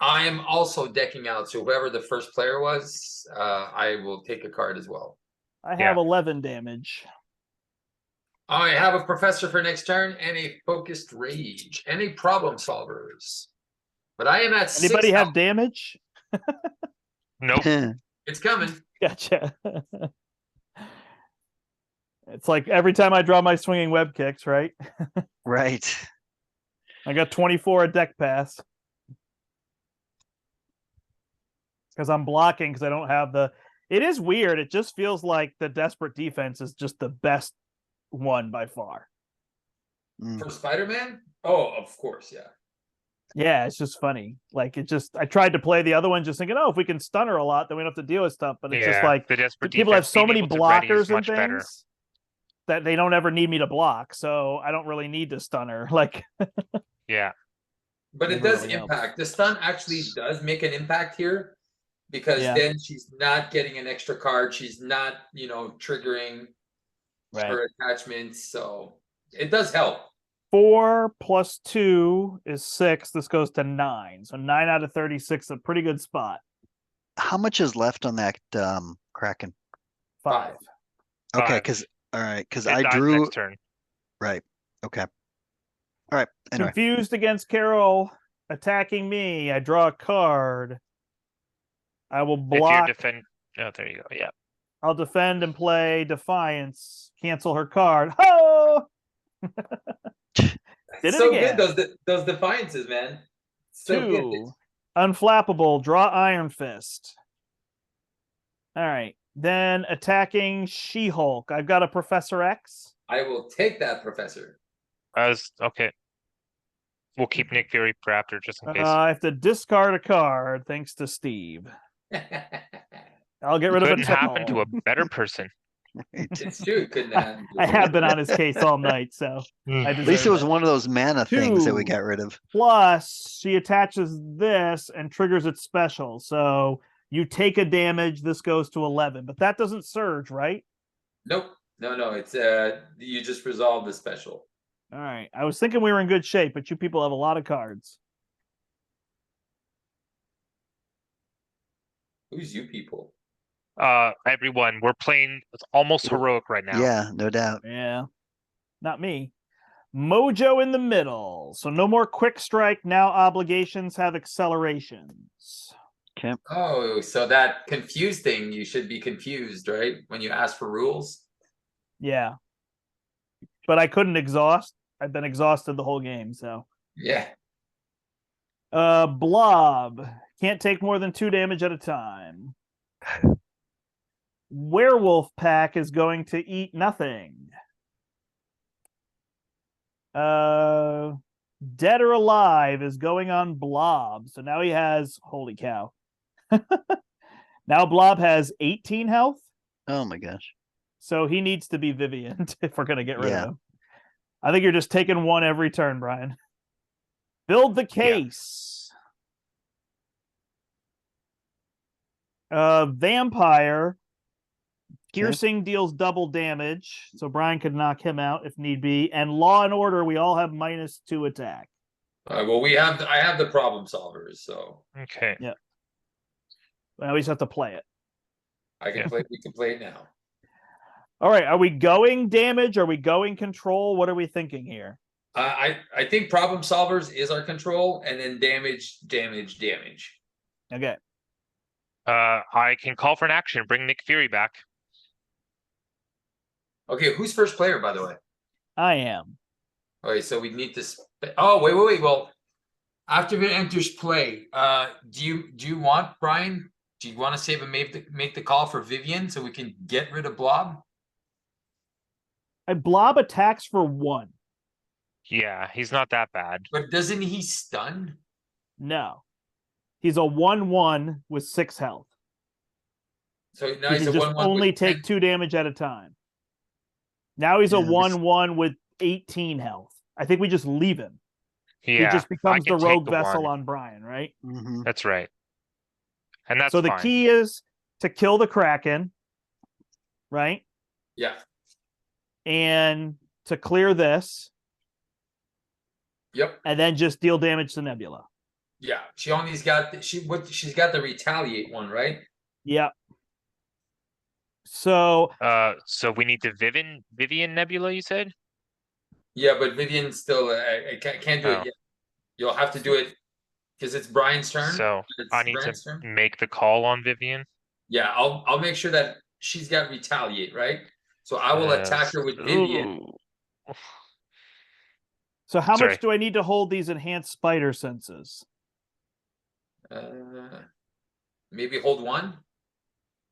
I am also decking out, so whoever the first player was, I will take a card as well. I have Yeah. 11 damage. I have a professor for next turn and a focused rage and a problem solvers. But I am at Anybody 6 have health. damage? Nope. It's coming. Gotcha. It's like every time I draw my swinging web kicks, right? Right. I got 24 at deck pass. Because I'm blocking because I don't have the... It is weird. It just feels like the desperate defense is just the best one by far. For Spider-Man? Oh, of course, yeah. Yeah, it's just funny. Like, I tried to play the other one just thinking, oh, if we can stun her a lot, then we don't have to deal with stuff. But it's just like, the desperate people have defense, so being many able to ready is blockers and much better. things that they don't ever need me to block. So I don't really need to stun her. Like, Yeah. But it Never does really helps. impact. The stun actually does make an impact here, because Yeah. then she's not getting an extra card. She's not, triggering right. her attachments. So it does help. 4 plus 2 is 6. This goes to 9. So 9 out of 36, a pretty good spot. How much is left on that Kraken? 5. Okay, 5. because all right, because It I dies drew next turn. right. Okay. All right. Anyway, Confused against Carol attacking me. I draw a card. I will If you block. defend, oh, there you go. Yeah. I'll defend and play Defiance. Cancel her card. Oh! Did it So again. good, those defiances, man. So good. 2. Unflappable. Draw Iron Fist. All right. Then attacking She-Hulk. I've got a Professor X. I will take that, Professor. Okay. We'll keep Nick Fury for after, just in case. I have to discard a card thanks to Steve. I'll get rid of a Couldn't happen to tickle. a better person. It's true. It couldn't happen. I have been on his case all night, so I at least it was deserve one of those mana things that we 2. got rid of. Plus, she attaches this and triggers its special. So you take a damage. This goes to 11, but that doesn't surge, right? Nope. No. It's you just resolve the special. All right. I was thinking we were in good shape, but you people have a lot of cards. Who's you people? Everyone, we're playing. It's almost heroic right now. Yeah, no doubt. Yeah. Not me. Mojo in the middle. So no more quick strike. Now obligations have accelerations. Okay. Oh, so that confused thing, you should be confused, right? When you ask for rules. Yeah. But I couldn't exhaust. I've been exhausted the whole game, so. Yeah. Blob. Can't take more than 2 damage at a time. Werewolf Pack is going to eat nothing. Dead or Alive is going on Blob. So now he has, holy cow. Now Blob has 18 health. Oh my gosh. So he needs to be Vivian if we're going to get rid Yeah. of him. I think you're just taking one every turn, Brian. Build the case. Vampire. Piercing deals double damage, so Brian could knock him out if need be. And Law and Order, we all have -2 attack. Well, I have the problem solvers, so Okay. Yeah. Well, we just have to play it. I can play. We can play it now. All right, are we going damage? Are we going control? What are we thinking here? I think problem solvers is our control, and then damage. Okay. I can call for an action. Bring Nick Fury back. Okay, who's first player, by the way? I am. Okay, so we need to. Oh, wait. Well, after it enters play, do you want, Brian? Do you want to save and make the call for Vivian so we can get rid of Blob? A Blob attacks for 1. Yeah, he's not that bad. But doesn't he stun? No. He's a 1/1 with 6 health. So now He he's can a just 1/1 only with take 10. 2 damage at a time. Now he's a Yeah, this- 1/1 with 18 health. I think we just leave him. Yeah, He just I becomes the can take rogue the vessel 1. on Brian, right? Mhm. That's right. And that's So the fine. key is to kill the Kraken, right? Yeah. And to clear this, Yep. and then just deal damage to Nebula. Yeah. She only's got she's got the retaliate one, right? Yep. So So we need to Vivian Nebula, you said? Yeah, but Vivian's still. I can't do Oh. it yet. You'll have to do it because it's Brian's turn. So It's I need Brian's to turn. make the call on Vivian. Yeah, I'll make sure that she's got retaliate, right? So I will attack her with Vivian. Ooh. so how Sorry. much do I need to hold these enhanced spider senses? Maybe hold 1.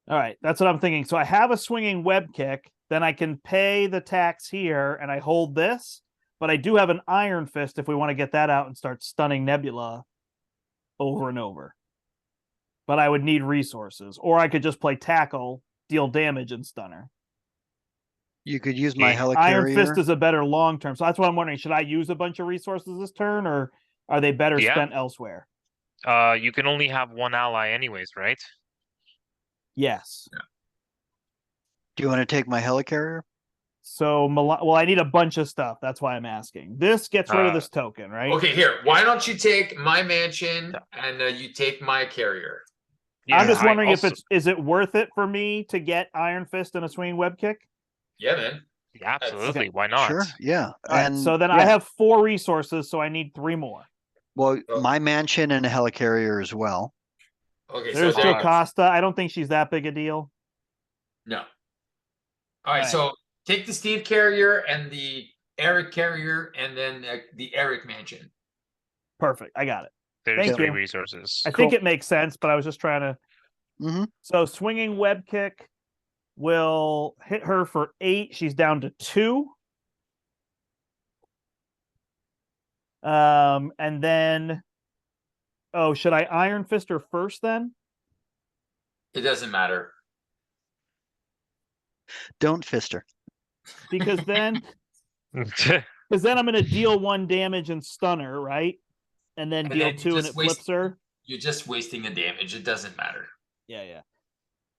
All right, that's what I'm thinking. So I have a swinging web kick, then I can pay the tax here, and I hold this. But I do have an Iron Fist if we want to get that out and start stunning Nebula over and over. But I would need resources, or I could just play tackle, deal damage, and stun her. You could use my Yeah. helicarrier. Iron Fist is a better long term. So that's what I'm wondering. Should I use a bunch of resources this turn, or are they better Yeah. spent elsewhere? You can only have one ally anyways, right? Yes. Do you want to take my helicarrier? So, well, I need a bunch of stuff. That's why I'm asking. This gets rid of this token, right? Okay, here. Why don't you take my mansion and you take my carrier? Yeah, I'm just I wondering if also- is it worth it for me to get Iron Fist and a swinging web kick? Yeah, man. Yeah, absolutely. Why not? Sure. Yeah. All right, And so then yeah, I have 4 resources, so I need 3 more. well, Oh. my mansion and a helicarrier as well. Okay, There's so there, Jocasta. I don't think she's that big a deal. no. All right, Right. so take the Steve carrier and the Eric carrier, and then the Eric mansion. Perfect. I got it. There's Thank 3 you. resources. I think it makes sense, but I was just trying to. Mm-hmm. So swinging web kick will hit her for 8. She's down to 2. And then, oh, should I Iron Fist her first then? It doesn't matter. Don't fist her. Because then I'm going to deal 1 damage and stun her, right? And then And deal then you 2 and just it flips her. You're just wasting the damage. It doesn't matter. Yeah.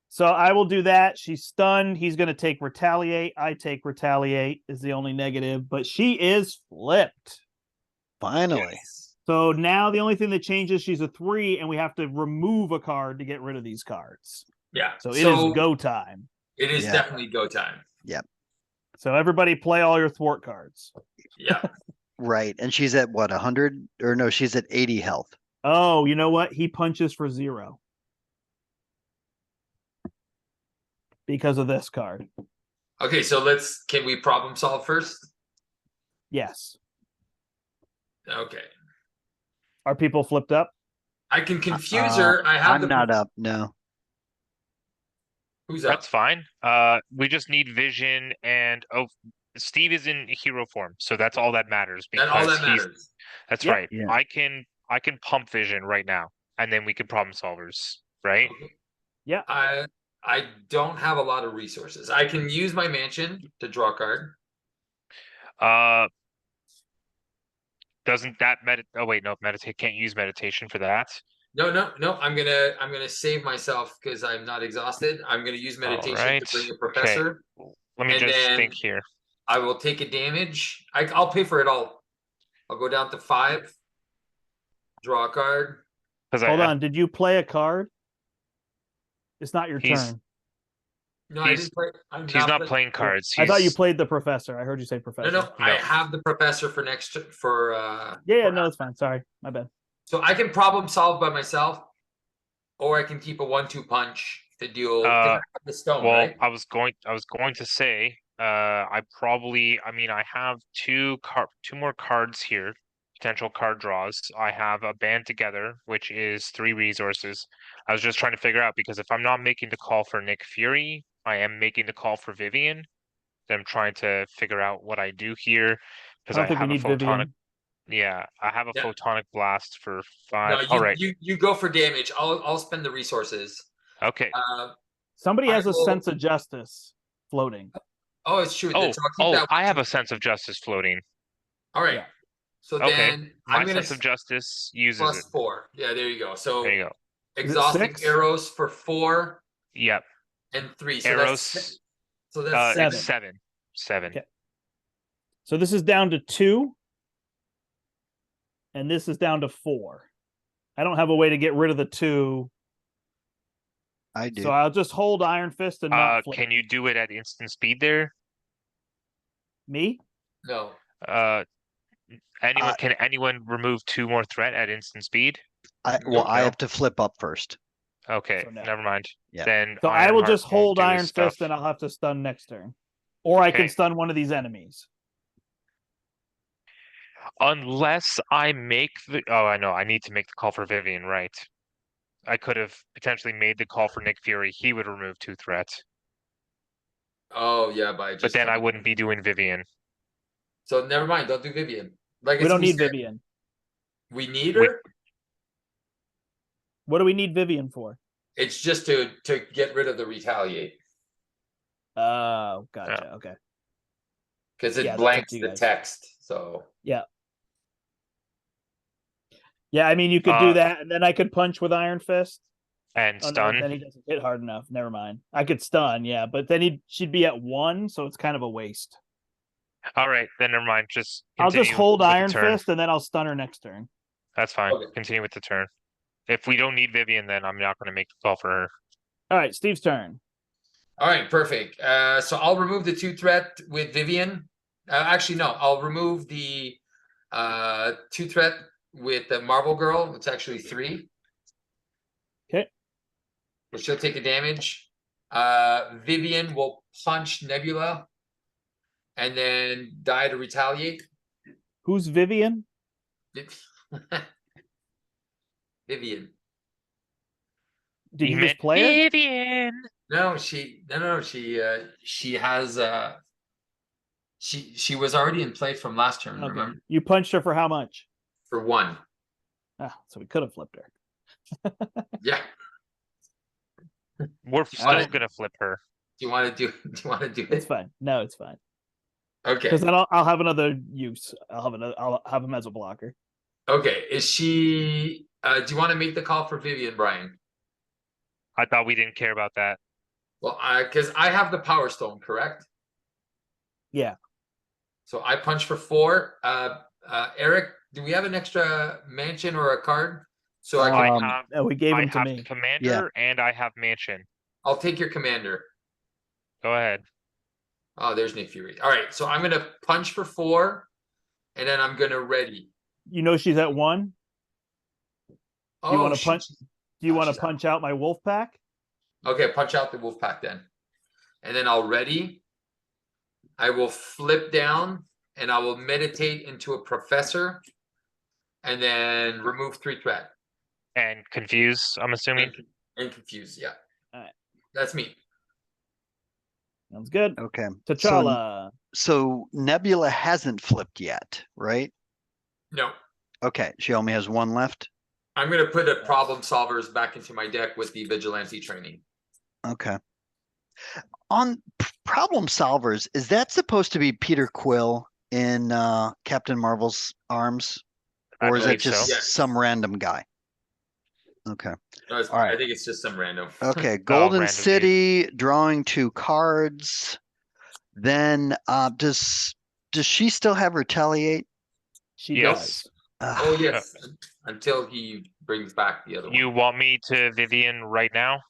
So I will do that. She's stunned. He's going to take retaliate. I take retaliate is the only negative, but she is flipped. Finally. Yes. So now the only thing that changes, she's a 3, and we have to remove a card to get rid of these cards. Yeah. So it is go time. It is Yeah. definitely go time. So everybody play all your thwart cards. Yeah. Right. And she's at what, 100? Or no, she's at 80 health. Oh, you know what? He punches for 0. Because of this card. Okay, so can we problem solve first? Yes. Okay. Are people flipped up? I can confuse her. I have I'm not up. No. Who's up? That's fine. We just need vision and Steve is in hero form, so that's all that matters. That's all that he's- matters. That's Yep. right. Yeah. I can pump vision right now, and then we can problem solvers, right? Okay. Yeah. I don't have a lot of resources. I can use my mansion to draw a card. Doesn't that oh wait, no, meditate can't use meditation for that. No. I'm gonna save myself because I'm not exhausted. I'm gonna use meditation Alright, to bring a okay. professor. Let me And just then- think here. I will take a damage. I'll pay for it all. I'll go down to 5. Draw a card. Because Hold on. Did you play a card? It's not your He's- turn. No, I He's- didn't play. I'm he's not playing. playing cards. I thought you He's- played the professor. I heard you say professor. No, I No. have the professor for next for Yeah, no, it's fine. Sorry. My bad. so I can problem solve by myself, or I can keep a 1-2 punch to deal 'cause I have the stone, Well, right? I was going to say, I have two more cards here, potential card draws. I have a band together, which is 3 resources. I was just trying to figure out because if I'm not making the call for Nick Fury, I am making the call for Vivian. Then I'm trying to figure out what I do here I because don't I think we have a need photonic. Vivian. Yeah, I have a Yeah. photonic blast for No, 5. All right. you go for damage. I'll spend the resources. Okay. Somebody I has a will- sense of justice floating. Oh, it's true. Oh, I'll keep that I have 1-2. a sense of justice floating. All right. Yeah. So Okay. then My I'm gonna sense of justice uses plus it. 4. Yeah, there you go. So There you go. Is it exhausting 6? arrows for 4 Yep. and 3. So Arrows. that's seven. It's 7. 7. Okay. So this is down to 2. And this is down to 4. I don't have a way to get rid of the 2. I do. So I'll just hold Iron Fist and not flip. Can you do it at instant speed there? Me? no. Can anyone remove 2 more threat at instant speed? I No, have to flip up first. Okay, So no. never mind. Yeah. Then So I will Ironheart just won't hold do his Iron stuff. Fist and I'll have to stun next turn. Or I can Okay. stun one of these enemies. Unless I make the I know I need to make the call for Vivian, right? I could have potentially made the call for Nick Fury. He would remove 2 threats. Oh yeah, by just But then I wouldn't be doing Vivian. So never mind. Don't do Vivian. Like We don't need said, Vivian. We need We- her. What do we need Vivian for? It's just to get rid of the retaliate Oh, gotcha. Okay. because it Yeah, that's up blanks to you the guys. text. So Yeah, I mean, you could do Uh, that, and then I could punch with Iron Fist. And Oh, stun. no, then he doesn't hit hard enough. Never mind. I could stun, yeah, but then she'd be at 1, so it's kind of a waste. All right, then never mind. Just I'll just continue hold with the Iron turn. Fist and then I'll stun her next turn. That's fine. Okay. Continue with the turn. If we don't need Vivian, then I'm not going to make the call for her. All right, Steve's turn. All right, perfect. So I'll remove the 2-threat with Vivian. Actually, no, I'll remove the 2-threat with the Marvel Girl. It's actually 3. Okay. But she'll take a damage. Vivian will punch Nebula and then die to retaliate. Who's Vivian? Vivian. Did you meant just play her? Vivian. No, she has she was already in play from last turn, Okay. remember? You punched her for how much? For 1. Ah, so we could have flipped her. Yeah. We're still right. going to flip her. Do you want to do it? It's fine. No, it's fine. Okay. Because then I'll have another use. I'll have him as a blocker. Okay. Is she do you want to make the call for Vivian, Brian? I thought we didn't care about that. Well, because I have the Power Stone, correct? Yeah. So I punch for 4. Eric, do we have an extra mansion or a card? So I can, No, we gave I him to have me. Commander and I have Mansion. I'll take your commander. Go ahead. Oh, there's Nick Fury. All right, so I'm gonna punch for 4, and then I'm gonna ready. You know she's at 1. Oh, you wanna shit. punch? Do you Oh, want to she's punch out my wolf pack? Okay, punch out the wolf pack then. And then I'll ready. I will flip down and I will meditate into a professor and then remove 3 threat. And confuse, I'm assuming. And confuse, yeah. All right. That's me. Sounds good. Okay. T'Challa. So Nebula hasn't flipped yet, right? No. Okay. She only has 1 left. I'm gonna put a problem solvers back into my deck with the vigilante training. Okay. On problem solvers, is that supposed to be Peter Quill in Captain Marvel's arms? I Or is it believe just so. Yes. some random guy? Okay. No, All right. I think it's just some random. Okay. Golden random dude. City, drawing 2 cards. Then does she still have retaliate? She Yes. does. Oh yes, until he brings back the other You one. want me to Vivian right now?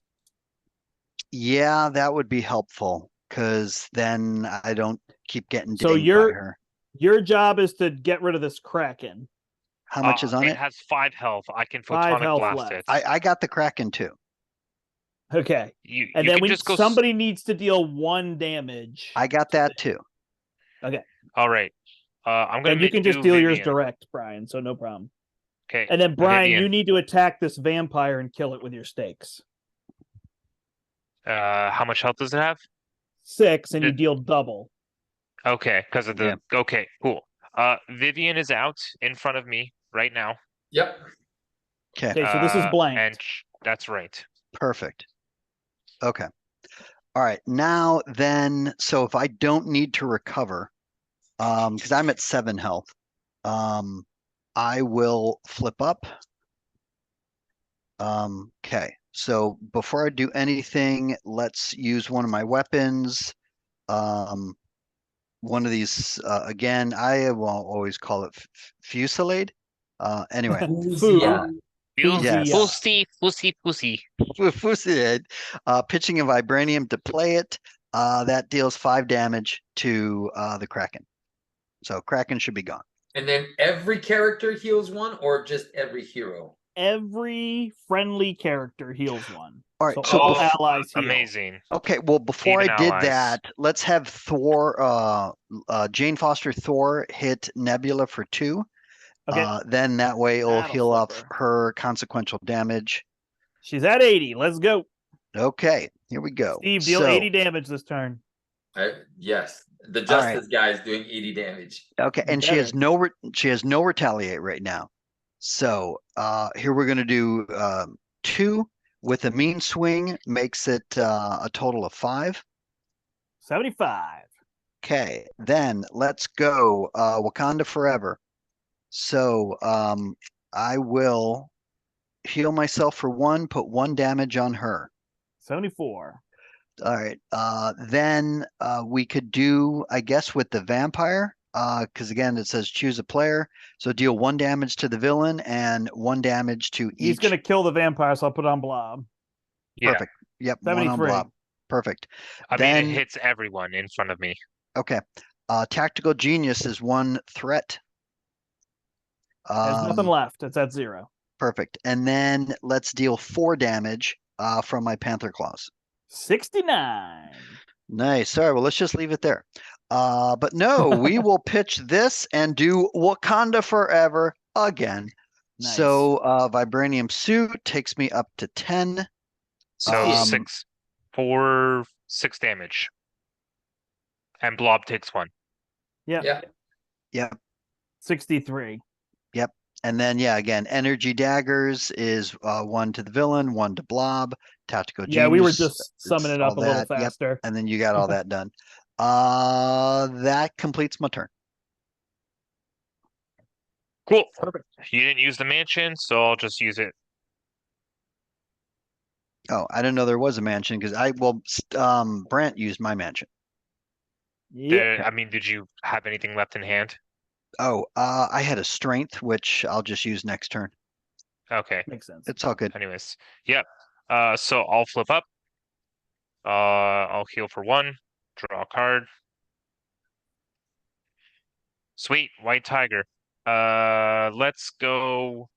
Yeah, that would be helpful because then I don't keep getting So dinged by her. your job is to get rid of this Kraken. How much is on It it? has 5 health. I can 5 photonic health blast left. it. I got the Kraken too. Okay. And you then can just go. somebody needs to deal 1 damage. I got that too. All right. I'm gonna. And you can just deal Vivian. yours direct, Brian, so no problem. Okay. And then Brian, Vivian. you need to attack this vampire and kill it with your stakes. How much health does it have? 6, and you Did- deal double. Okay, because of the. Okay, cool. Vivian is out in front of me right now. Yep. Okay, Okay, so this is blank. And that's right. perfect. Okay. All right. Now then, so if I don't need to recover, because I'm at 7 health, I will flip up. Okay. So before I do anything, let's use one of my weapons. One of these, again, I will always call it fusillade. Anyway, Yes. Pussy. fusillade, pitching a vibranium to play it. That deals 5 damage to the Kraken. So Kraken should be gone. And then every character heals 1 or just every hero? Every friendly character heals 1. All right, So so all bef- allies heal. Amazing. Okay, well, before Even I did allies. that, let's have Thor, Jane Foster Thor hit Nebula for 2. Okay. Then that way it'll That'll heal flip off her. her consequential damage. She's at 80. Let's go. Okay, here we go. Steve, deal 80 damage this turn. Yes. The All right. Justice guy is doing 80 damage. Okay, and she has no retaliate right now. So here we're gonna do 2 with a mean swing, makes it a total of 5. 75. Okay, then let's go Wakanda Forever. So I will heal myself for 1, put 1 damage on her. 74. All right. Then we could do, I guess, with the vampire, because again, it says choose a player. So deal 1 damage to the villain and 1 damage to He's each. going to kill the vampire, so I'll put it on Blob. Yeah. Perfect. Yep. 1 on 73. Blob. Perfect. I Then, mean, it hits everyone in front of me. okay. Tactical Genius is 1 threat. There's nothing left. It's at 0. Perfect. And then let's deal 4 damage from my Panther Claws. 69. Nice. All right, well, let's just leave it there. But no, we will pitch this and do Wakanda Forever again. Nice. So Vibranium Suit takes me up to 10. So Um, 6 damage. And Blob takes 1. Yeah. Yeah. 63. And then, yeah, again, Energy Daggers is 1 to the villain, 1 to Blob. Tactical Genius. Yeah, we were just it's summing it all up a little that. Yep. faster. And then you got all that done. That completes my turn. Cool. Perfect. You didn't use the mansion, so I'll just use it. Oh, I didn't know there was a mansion because Brent used my mansion. Yeah. I mean, did you have anything left in hand? Oh, I had a strength, which I'll just use next turn. Okay. Makes sense. It's all good. Anyways, yep. So I'll flip up. I'll heal for 1. Draw a card. Sweet, White Tiger. Let's go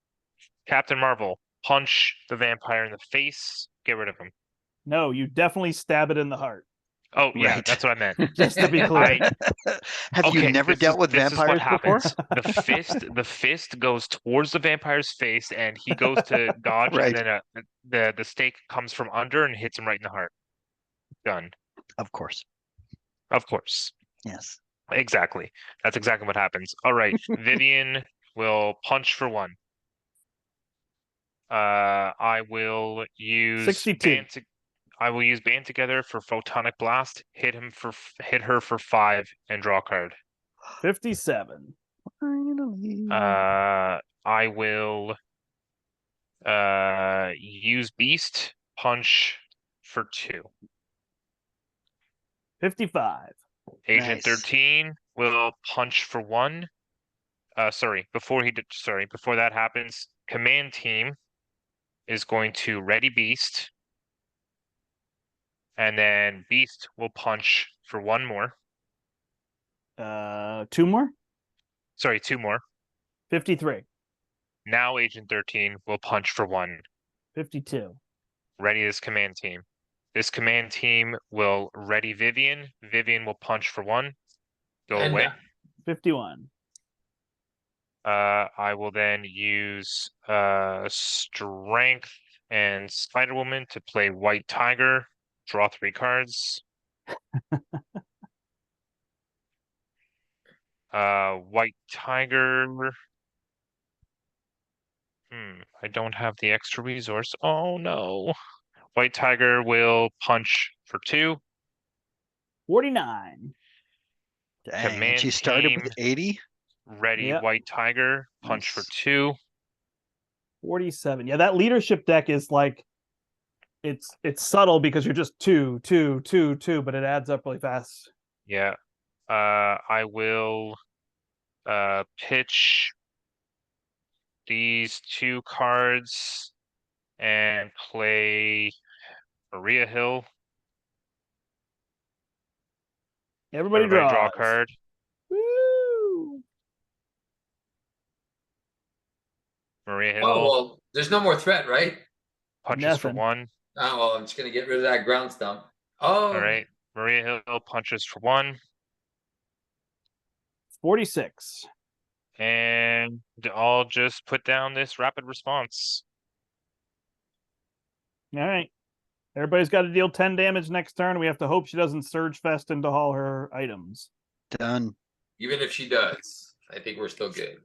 Captain Marvel. Punch the vampire in the face. Get rid of him. No, you definitely stab it in the heart. Oh, yeah, Right. that's what I meant. Just to be clear. Have you never dealt with this vampires is what before? happens. The fist goes towards the vampire's face, and he goes to dodge, Right. and then the stake comes from under and hits him right in the heart. Done. Of course. Of course. Yes. Exactly. That's exactly what happens. All right. Vivian will punch for 1. I will use 62. I will use Band Together for Photonic Blast. Hit her for 5 and draw a card. 57. Finally. I will use Beast Punch for 2. 55. Agent Nice. 13 will punch for 1. Before that happens, Command Team is going to Ready Beast. And then Beast will punch for 1 more. 2 more? Sorry, 2 more. 53. Now Agent 13 will punch for 1. 52. Ready this command team. This command team will ready Vivian. Vivian will punch for 1. Go And, away. 51. I will then use Strength and Spider-Woman to play White Tiger. Draw 3 cards. White Tiger. I don't have the extra resource. Oh no. White Tiger will punch for 2. 49. Dang, and Command she started team. with 80? Ready Yep. White Tiger, punch for Nice. 2. 47. Yeah, that leadership deck is like it's subtle because you're just 2, 2, 2, 2, but it adds up really fast. Yeah. I will pitch these 2 cards and play Maria Hill. Everybody Everybody draws. draw a card. Woo! Maria Hill Oh, well, there's no more threat, right? punches for Nothing. 1. Oh, well, I'm just going to get rid of that ground stump. Oh, All right. Maria Hill punches for 1. 46. And I'll just put down this rapid response. All right. Everybody's got to deal 10 damage next turn. We have to hope she doesn't surge fest into all her items. Done. even if she does, I think we're still good.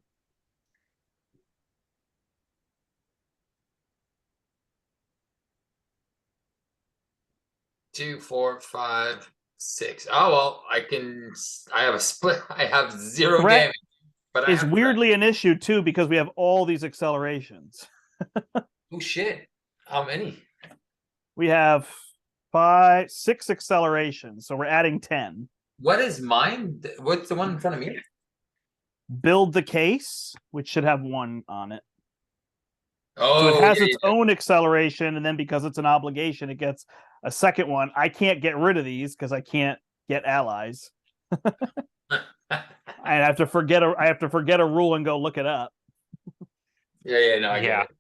Two, 4, 5, 6. Oh well, I have a split. I have 0 Threat damage, but I Is have weirdly an issue too because we have all these accelerations. Oh shit! How many? We have 6 acceleration, so we're adding 10. What is mine? What's the one in front of me? Build the case, which should have 1 on it. Oh, So it has yeah, its own acceleration, and then because it's an obligation, it gets a second one. I can't get rid of these because I can't get allies. yeah. I have to forget a rule and go look it up, Yeah, no, I Yeah. get it.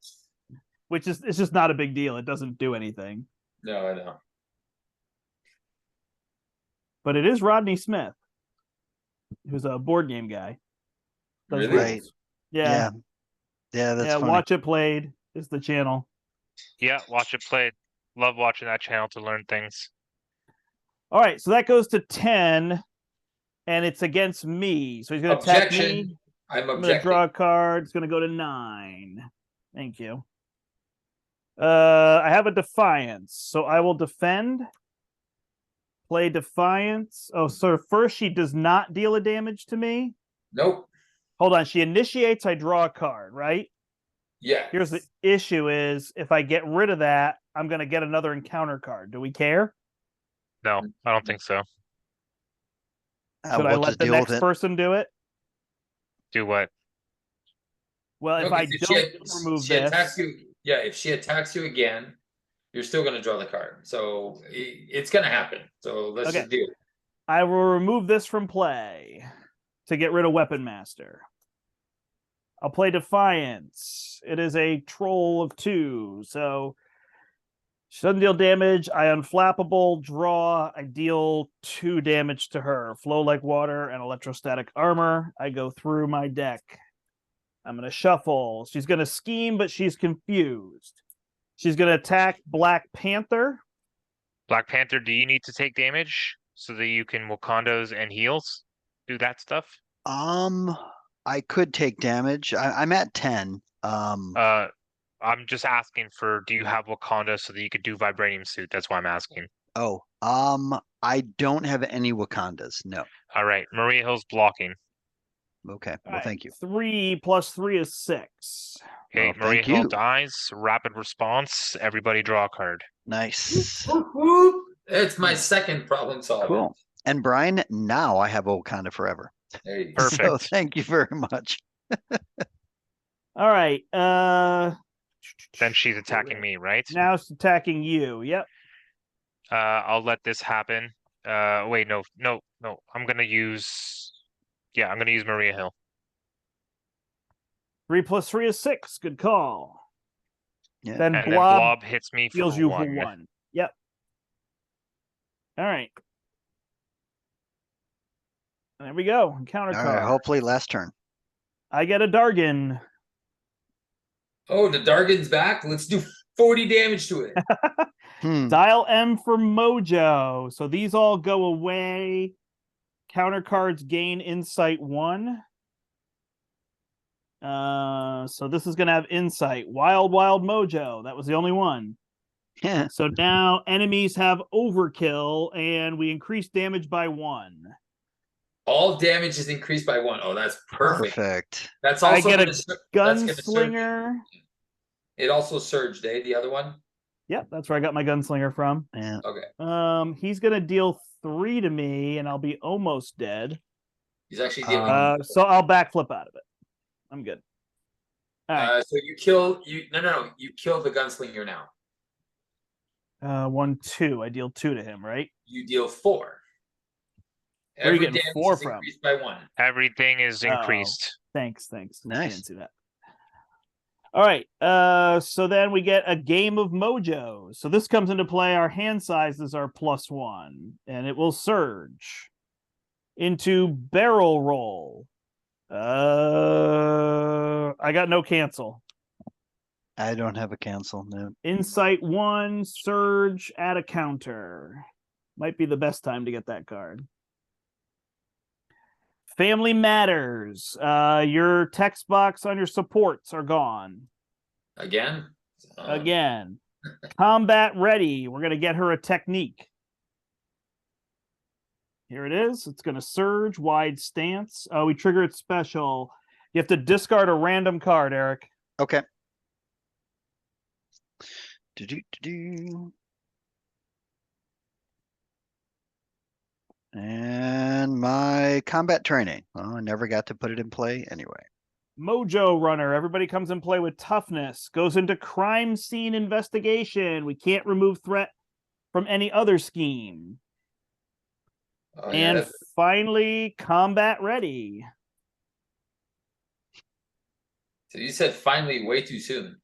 which is it's just not a big deal. It doesn't do anything. No, I know. But it is Rodney Smith, who's a board game guy. Does Really? Right. rules. Yeah. Yeah, that's Yeah, funny. Watch It Played is the channel. Yeah, watch it played. Love watching that channel to learn things. All right, so that goes to 10, and it's against me. So he's going to attack me. Objection. I'm I'm going to objecting. draw a card. It's going to go to 9. Thank you. I have a Defiance, so I will defend. Play Defiance. Oh, so first she does not deal a damage to me. Nope. Hold on. She initiates, I draw a card, right? Yeah. Here's the issue is if I get rid of that, I'm going to get another encounter card. Do we care? No, I don't think so. Should I we'll let just the deal with next it. person do it? Do what? Well, if No, I 'cause don't remove she attacks this, you. Yeah, if she attacks you again, you're still going to draw the card. So it's going to happen. So let's Okay. just do it. I will remove this from play to get rid of Weapon Master. I'll play Defiance. It is a troll of 2, so she doesn't deal damage. I unflappable, draw. I deal 2 damage to her. Flow like water and electrostatic armor. I go through my deck. I'm going to shuffle. She's going to scheme, but she's confused. She's going to attack Black Panther. Black Panther, do you need to take damage so that you can Wakandas and heals? Do that stuff? I could take damage. I'm at 10. I'm just asking for, do you have Wakanda so that you could do Vibranium Suit? That's why I'm asking. I don't have any Wakandas. No. All right, Maria Hill's blocking. Okay. Well, All right, thank you. 3 plus 3 is 6. Okay, Well, Maria thank Hill you. dies. Rapid response. Everybody draw a card. Nice. Whoop, whoop. It's my second problem solving. Cool. And Brian, now I have Wakanda forever. There you go. Perfect. So thank you very much. All right. Then she's attacking me, right? Now it's attacking you. Yep. I'll let this happen. Wait, no. I'm gonna use Maria Hill. 3 plus 3 is 6. Good call. Yeah. Then And then Blob Blob hits me for heals you for 1. 1. Yep. All right. There we go. Encounter All card. right. Hopefully last turn. I get a Dargan. Oh, the Dargan's back. Let's do 40 damage to it. Dial M for Mojo. So these all go away. Counter cards gain insight 1. So this is going to have insight. Wild Mojo. That was the only one. Yeah. So now enemies have overkill, and we increase damage by 1. All damage is increased by 1. Oh, that's perfect. Perfect. That's I also get a gonna sur- that's gonna surge. Gunslinger. It also surged, eh? The other one. Yep, that's where I got my gunslinger from. Yeah. Okay. He's gonna deal 3 to me, and I'll be almost dead. He's actually dealing. So I'll backflip out of it. I'm good. All right. So you kill you. No. You kill the gunslinger now. 1, 2. I deal 2 to him, right? You deal 4. Where are you Every getting damage 4 is from? increased by 1. Everything is Oh. increased. Thanks. I Nice. didn't see that. All right. So then we get a game of Mojo. So this comes into play. Our hand sizes are +1, and it will surge into barrel roll. I got no cancel. I don't have a cancel. No. Insight 1, surge, add a counter. Might be the best time to get that card. Family Matters. Your text box on your supports are gone. Again. Again. Combat ready. We're going to get her a technique. Here it is. It's going to surge, wide stance. We trigger its special. You have to discard a random card, Eric. Okay. Do-do-do-do. And my combat training. Well, I never got to put it in play anyway. Mojo Runner. Everybody comes and play with toughness. Goes into crime scene investigation. We can't remove threat from any other scheme. Oh, And that's- finally, combat ready. so you said finally way too soon.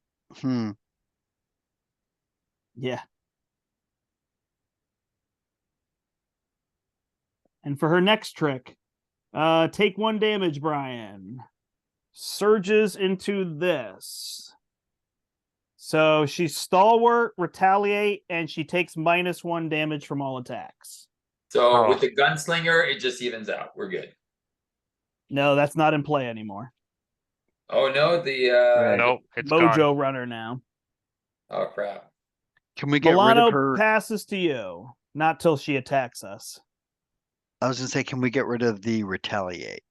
Yeah. And for her next trick, take 1 damage, Brian. Surges into this. So she's stalwart, retaliate, and she takes -1 damage from all attacks. So Oh. with the gunslinger, it just evens out. We're good. No, that's not in play anymore. Oh no, the Right. Nope, it's Mojo gone. Runner now. Oh crap. Can we get rid Milano of her? passes to you. Not till she attacks us. I was gonna say, can we get rid of the retaliate?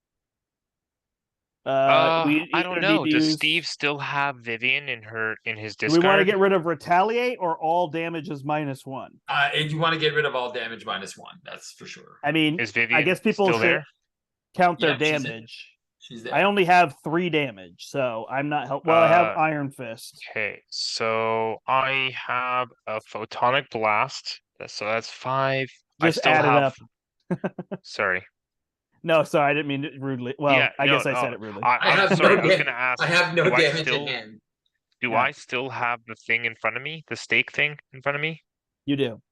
We I either don't need know. to Does use- Steve still have Vivian in his Do we want to discard? get rid of retaliate or all damage is -1? And you want to get rid of all damage -1. That's for sure. I mean, Is Vivian I guess people still should there? count their Yep, she's in. damage. She's there. I only have 3 damage, so I'm not help. Well, I have Uh, Iron Fist. Okay, so I have a photonic blast. So that's 5. Just I still add it have. up. Sorry. No, sorry, I didn't mean it rudely. Well, Yeah, I no, guess I said no, it rudely. I I'm have sorry. no I was da- gonna ask. I have no do I damage still, in hand. Do Yeah. I still have the thing in front of me? The stake thing in front of me? You do.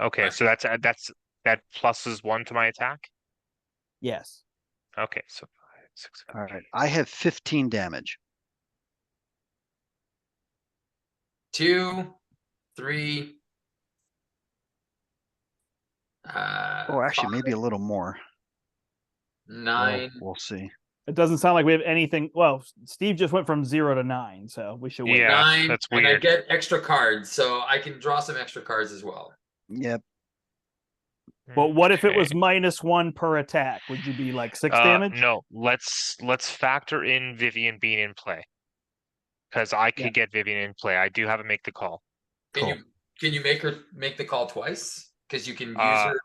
Okay, Right. so that pluses 1 to my attack. Yes. Okay, so 5, 6, 7, All right, I have 15 damage. 2, 3. Oh, actually, maybe a little more. 9. We'll see. It doesn't sound like we have anything. Well, Steve just went from 0 to 9, so we should wait. Yeah, 9. that's And I weird. get extra cards, so I can draw some extra cards as well. Yep. But what if it Okay. was -1 per attack? Would you be like 6 damage? No, let's factor in Vivian being in play. Because I could Yeah. get Vivian in play. I do have a make the call. Can you make her make the call twice? Because you can use Uh, her.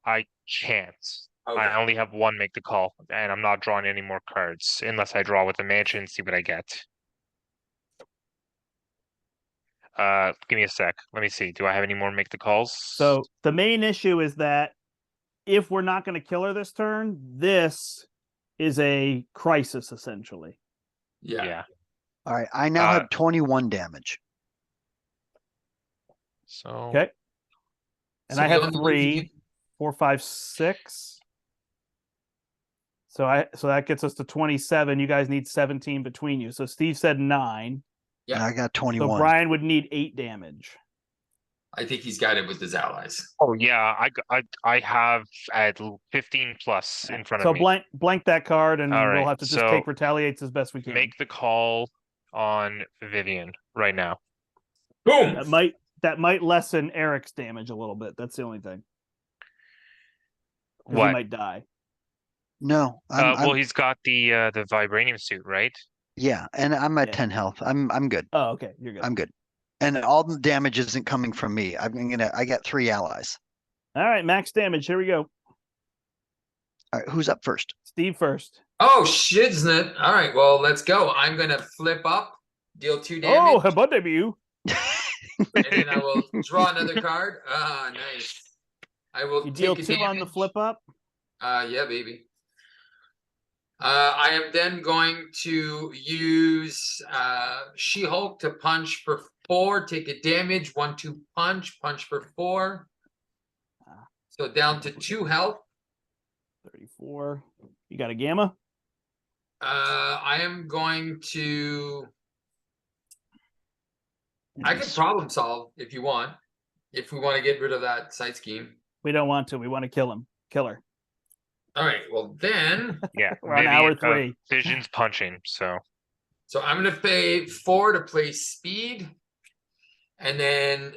I can't. Okay. I only have 1 make the call, and I'm not drawing any more cards unless I draw with a mansion and see what I get. Give me a sec. Let me see. Do I have any more make the calls? So the main issue is that if we're not going to kill her this turn, this is a crisis essentially. Yeah. All right, I now have 21 damage. So Okay. And So I we have only need to 3, do- 4, 5, 6. So that gets us to 27. You guys need 17 between you. So Steve said 9. Yeah. And I got So 21. Brian would need 8 damage. I think he's got it with his allies. Oh yeah, I have at 15 plus in front So of me. blank that card, and All we'll right, have to just so take retaliates as best we can. Make the call on Vivian right now. Boom. That might lessen Eric's damage a little bit. That's the only thing. 'Cause What? he might die. No, Well, he's got the vibranium suit, right? yeah, and I'm at Yeah. 10 health. I'm good. Oh, okay, you're good. I'm good. And all the damage isn't coming from me. I got 3 allies. All right, max damage. Here we go. All right, who's up first? Steve first. Oh, shiznit. All right, well, let's go. I'm going to flip up, deal 2 Oh, damage, how debut. and then I will draw another card. Ah, nice. I will You take deal a 2 on the damage. flip up. Yeah, baby. I am then going to use She-Hulk to punch for 4, take a damage, 1-2 punch for 4. So down to 2 health. 34. You got a gamma? I am going to. I can problem solve if you want. If we want to get rid of that side scheme. We don't want to. We want to kill him. Kill her. All right. Well, then. Yeah, We're on hour 3. Vision's punching, so So I'm going to pay 4 to play speed. And then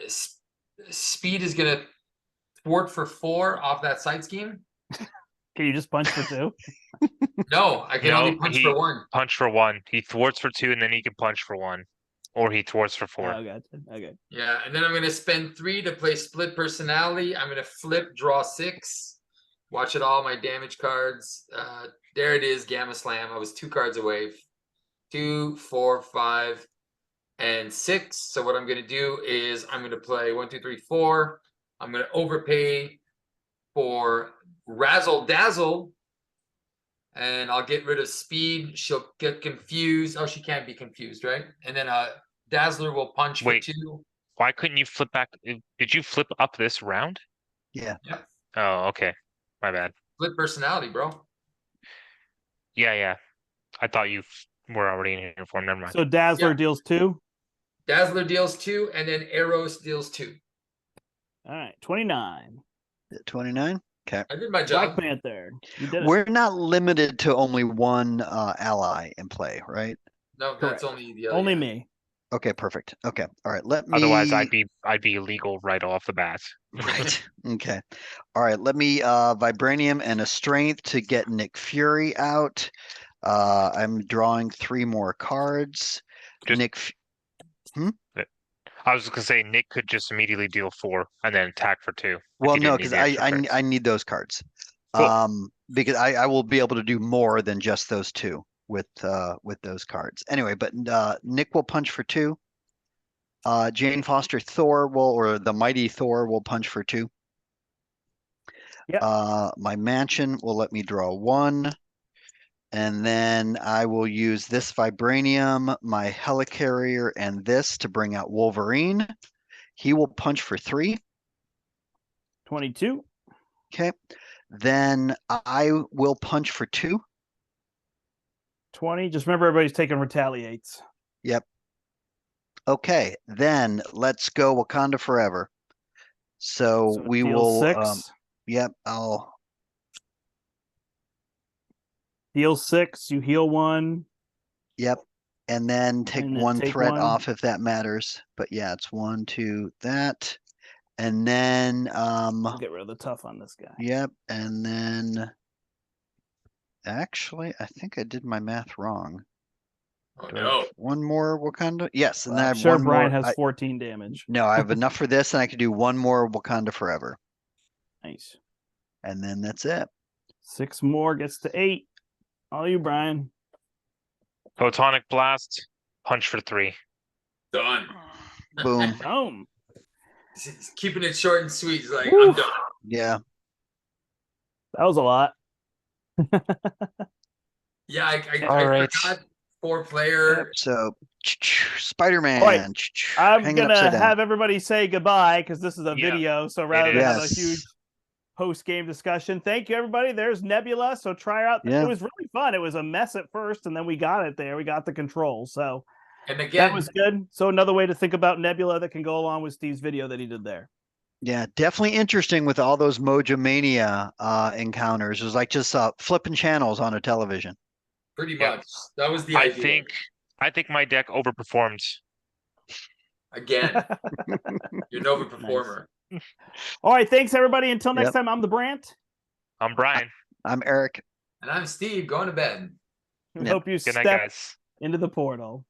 speed is going to thwart for 4 off that side scheme. Can you just punch for 2? No, I can No, only punch for 1. punch for 1. He thwarts for 2, and then he can punch for 1. Or he thwarts for 4. Oh, gotcha. Okay. Yeah, and then I'm gonna spend 3 to play split personality. I'm gonna flip, draw 6. Watch it all, my damage cards. There it is, Gamma Slam. I was 2 cards away. 2, 4, 5, and 6. So what I'm gonna do is I'm gonna play 1, 2, 3, 4. I'm gonna overpay for Razzle Dazzle. And I'll get rid of speed. She'll get confused. Oh, she can't be confused, right? And then Dazzler will punch Wait. for 2. Why couldn't you flip back? Did you flip up this round? Yeah. Yep. Oh, okay. My bad. Split personality, bro. Yeah. I thought you were already in uniform. Never mind. So Dazzler Yeah. deals 2. Dazzler deals 2, and then Eros deals 2. All right, 29. 29. Okay. I did my Black job. Panther. You did it. We're not limited to only one ally in play, right? No, Correct. that's only the other. Only yeah. me. Okay, perfect. Okay. All right. Let me. Otherwise, I'd be illegal right off the bat. Right. Okay. All right. Let me Vibranium and a strength to get Nick Fury out. I'm drawing 3 more cards. Just- Nick. I was gonna say Nick could just immediately deal 4 and then attack for 2. if Well, he no, didn't need because the extra cards. I need those cards. Cool. Because I will be able to do more than just those 2 with those cards. Anyway, but Nick will punch for 2. Jane Foster Thor or the mighty Thor will punch for 2. Yep. My mansion will let me draw 1. And then I will use this Vibranium, my Helicarrier, and this to bring out Wolverine. He will punch for 3. 22. Okay. Then I will punch for 2. 20. Just remember everybody's taking retaliates. Yep. Okay. Then let's go Wakanda Forever. So we deal will 6. Yep, I'll Deal 6, you heal 1. Yep. And then take And then 1 take threat 1. off if that matters. But yeah, it's 1, 2, that. And then I'll get rid of the tough on this guy. yep, and then actually I think I did my math wrong. Oh Do I no. have 1 more Wakanda? Yes, and then I I'm have sure 1 Brian more. has 14 damage. No, I have enough for this, and I can do 1 more Wakanda Forever. Nice. And then that's it. 6 more gets to 8. All you, Brian. Photonic blast, punch for 3. Done. Boom. Boom. He's keeping it short and sweet. He's like, Woo. I'm done. Yeah. That was a lot. Yeah, I All right. forgot 4-player. So Spider-Man. All right. I'm hanging going to upside down. have everybody say goodbye because this is a Yeah, video. So rather it than have a is. huge post-game discussion, thank you, everybody. There's Nebula. So try her out. Yeah. It was really fun. It was a mess at first, and then we got it there. We got the control. So And that again, was good. So another way to think about Nebula that can go along with Steve's video that he did there. Yeah, definitely interesting with all those MojoMania encounters. It was like just flipping channels on a television. pretty Yeah. much. That was the I idea. think my deck overperformed. Again, you're an overperformer. All right. Thanks, everybody. Until next Yep. time, I'm the Brant. I'm Brian. I'm Eric. And I'm Steve, going to bed. We Yep. hope you Good night, step guys. into the portal.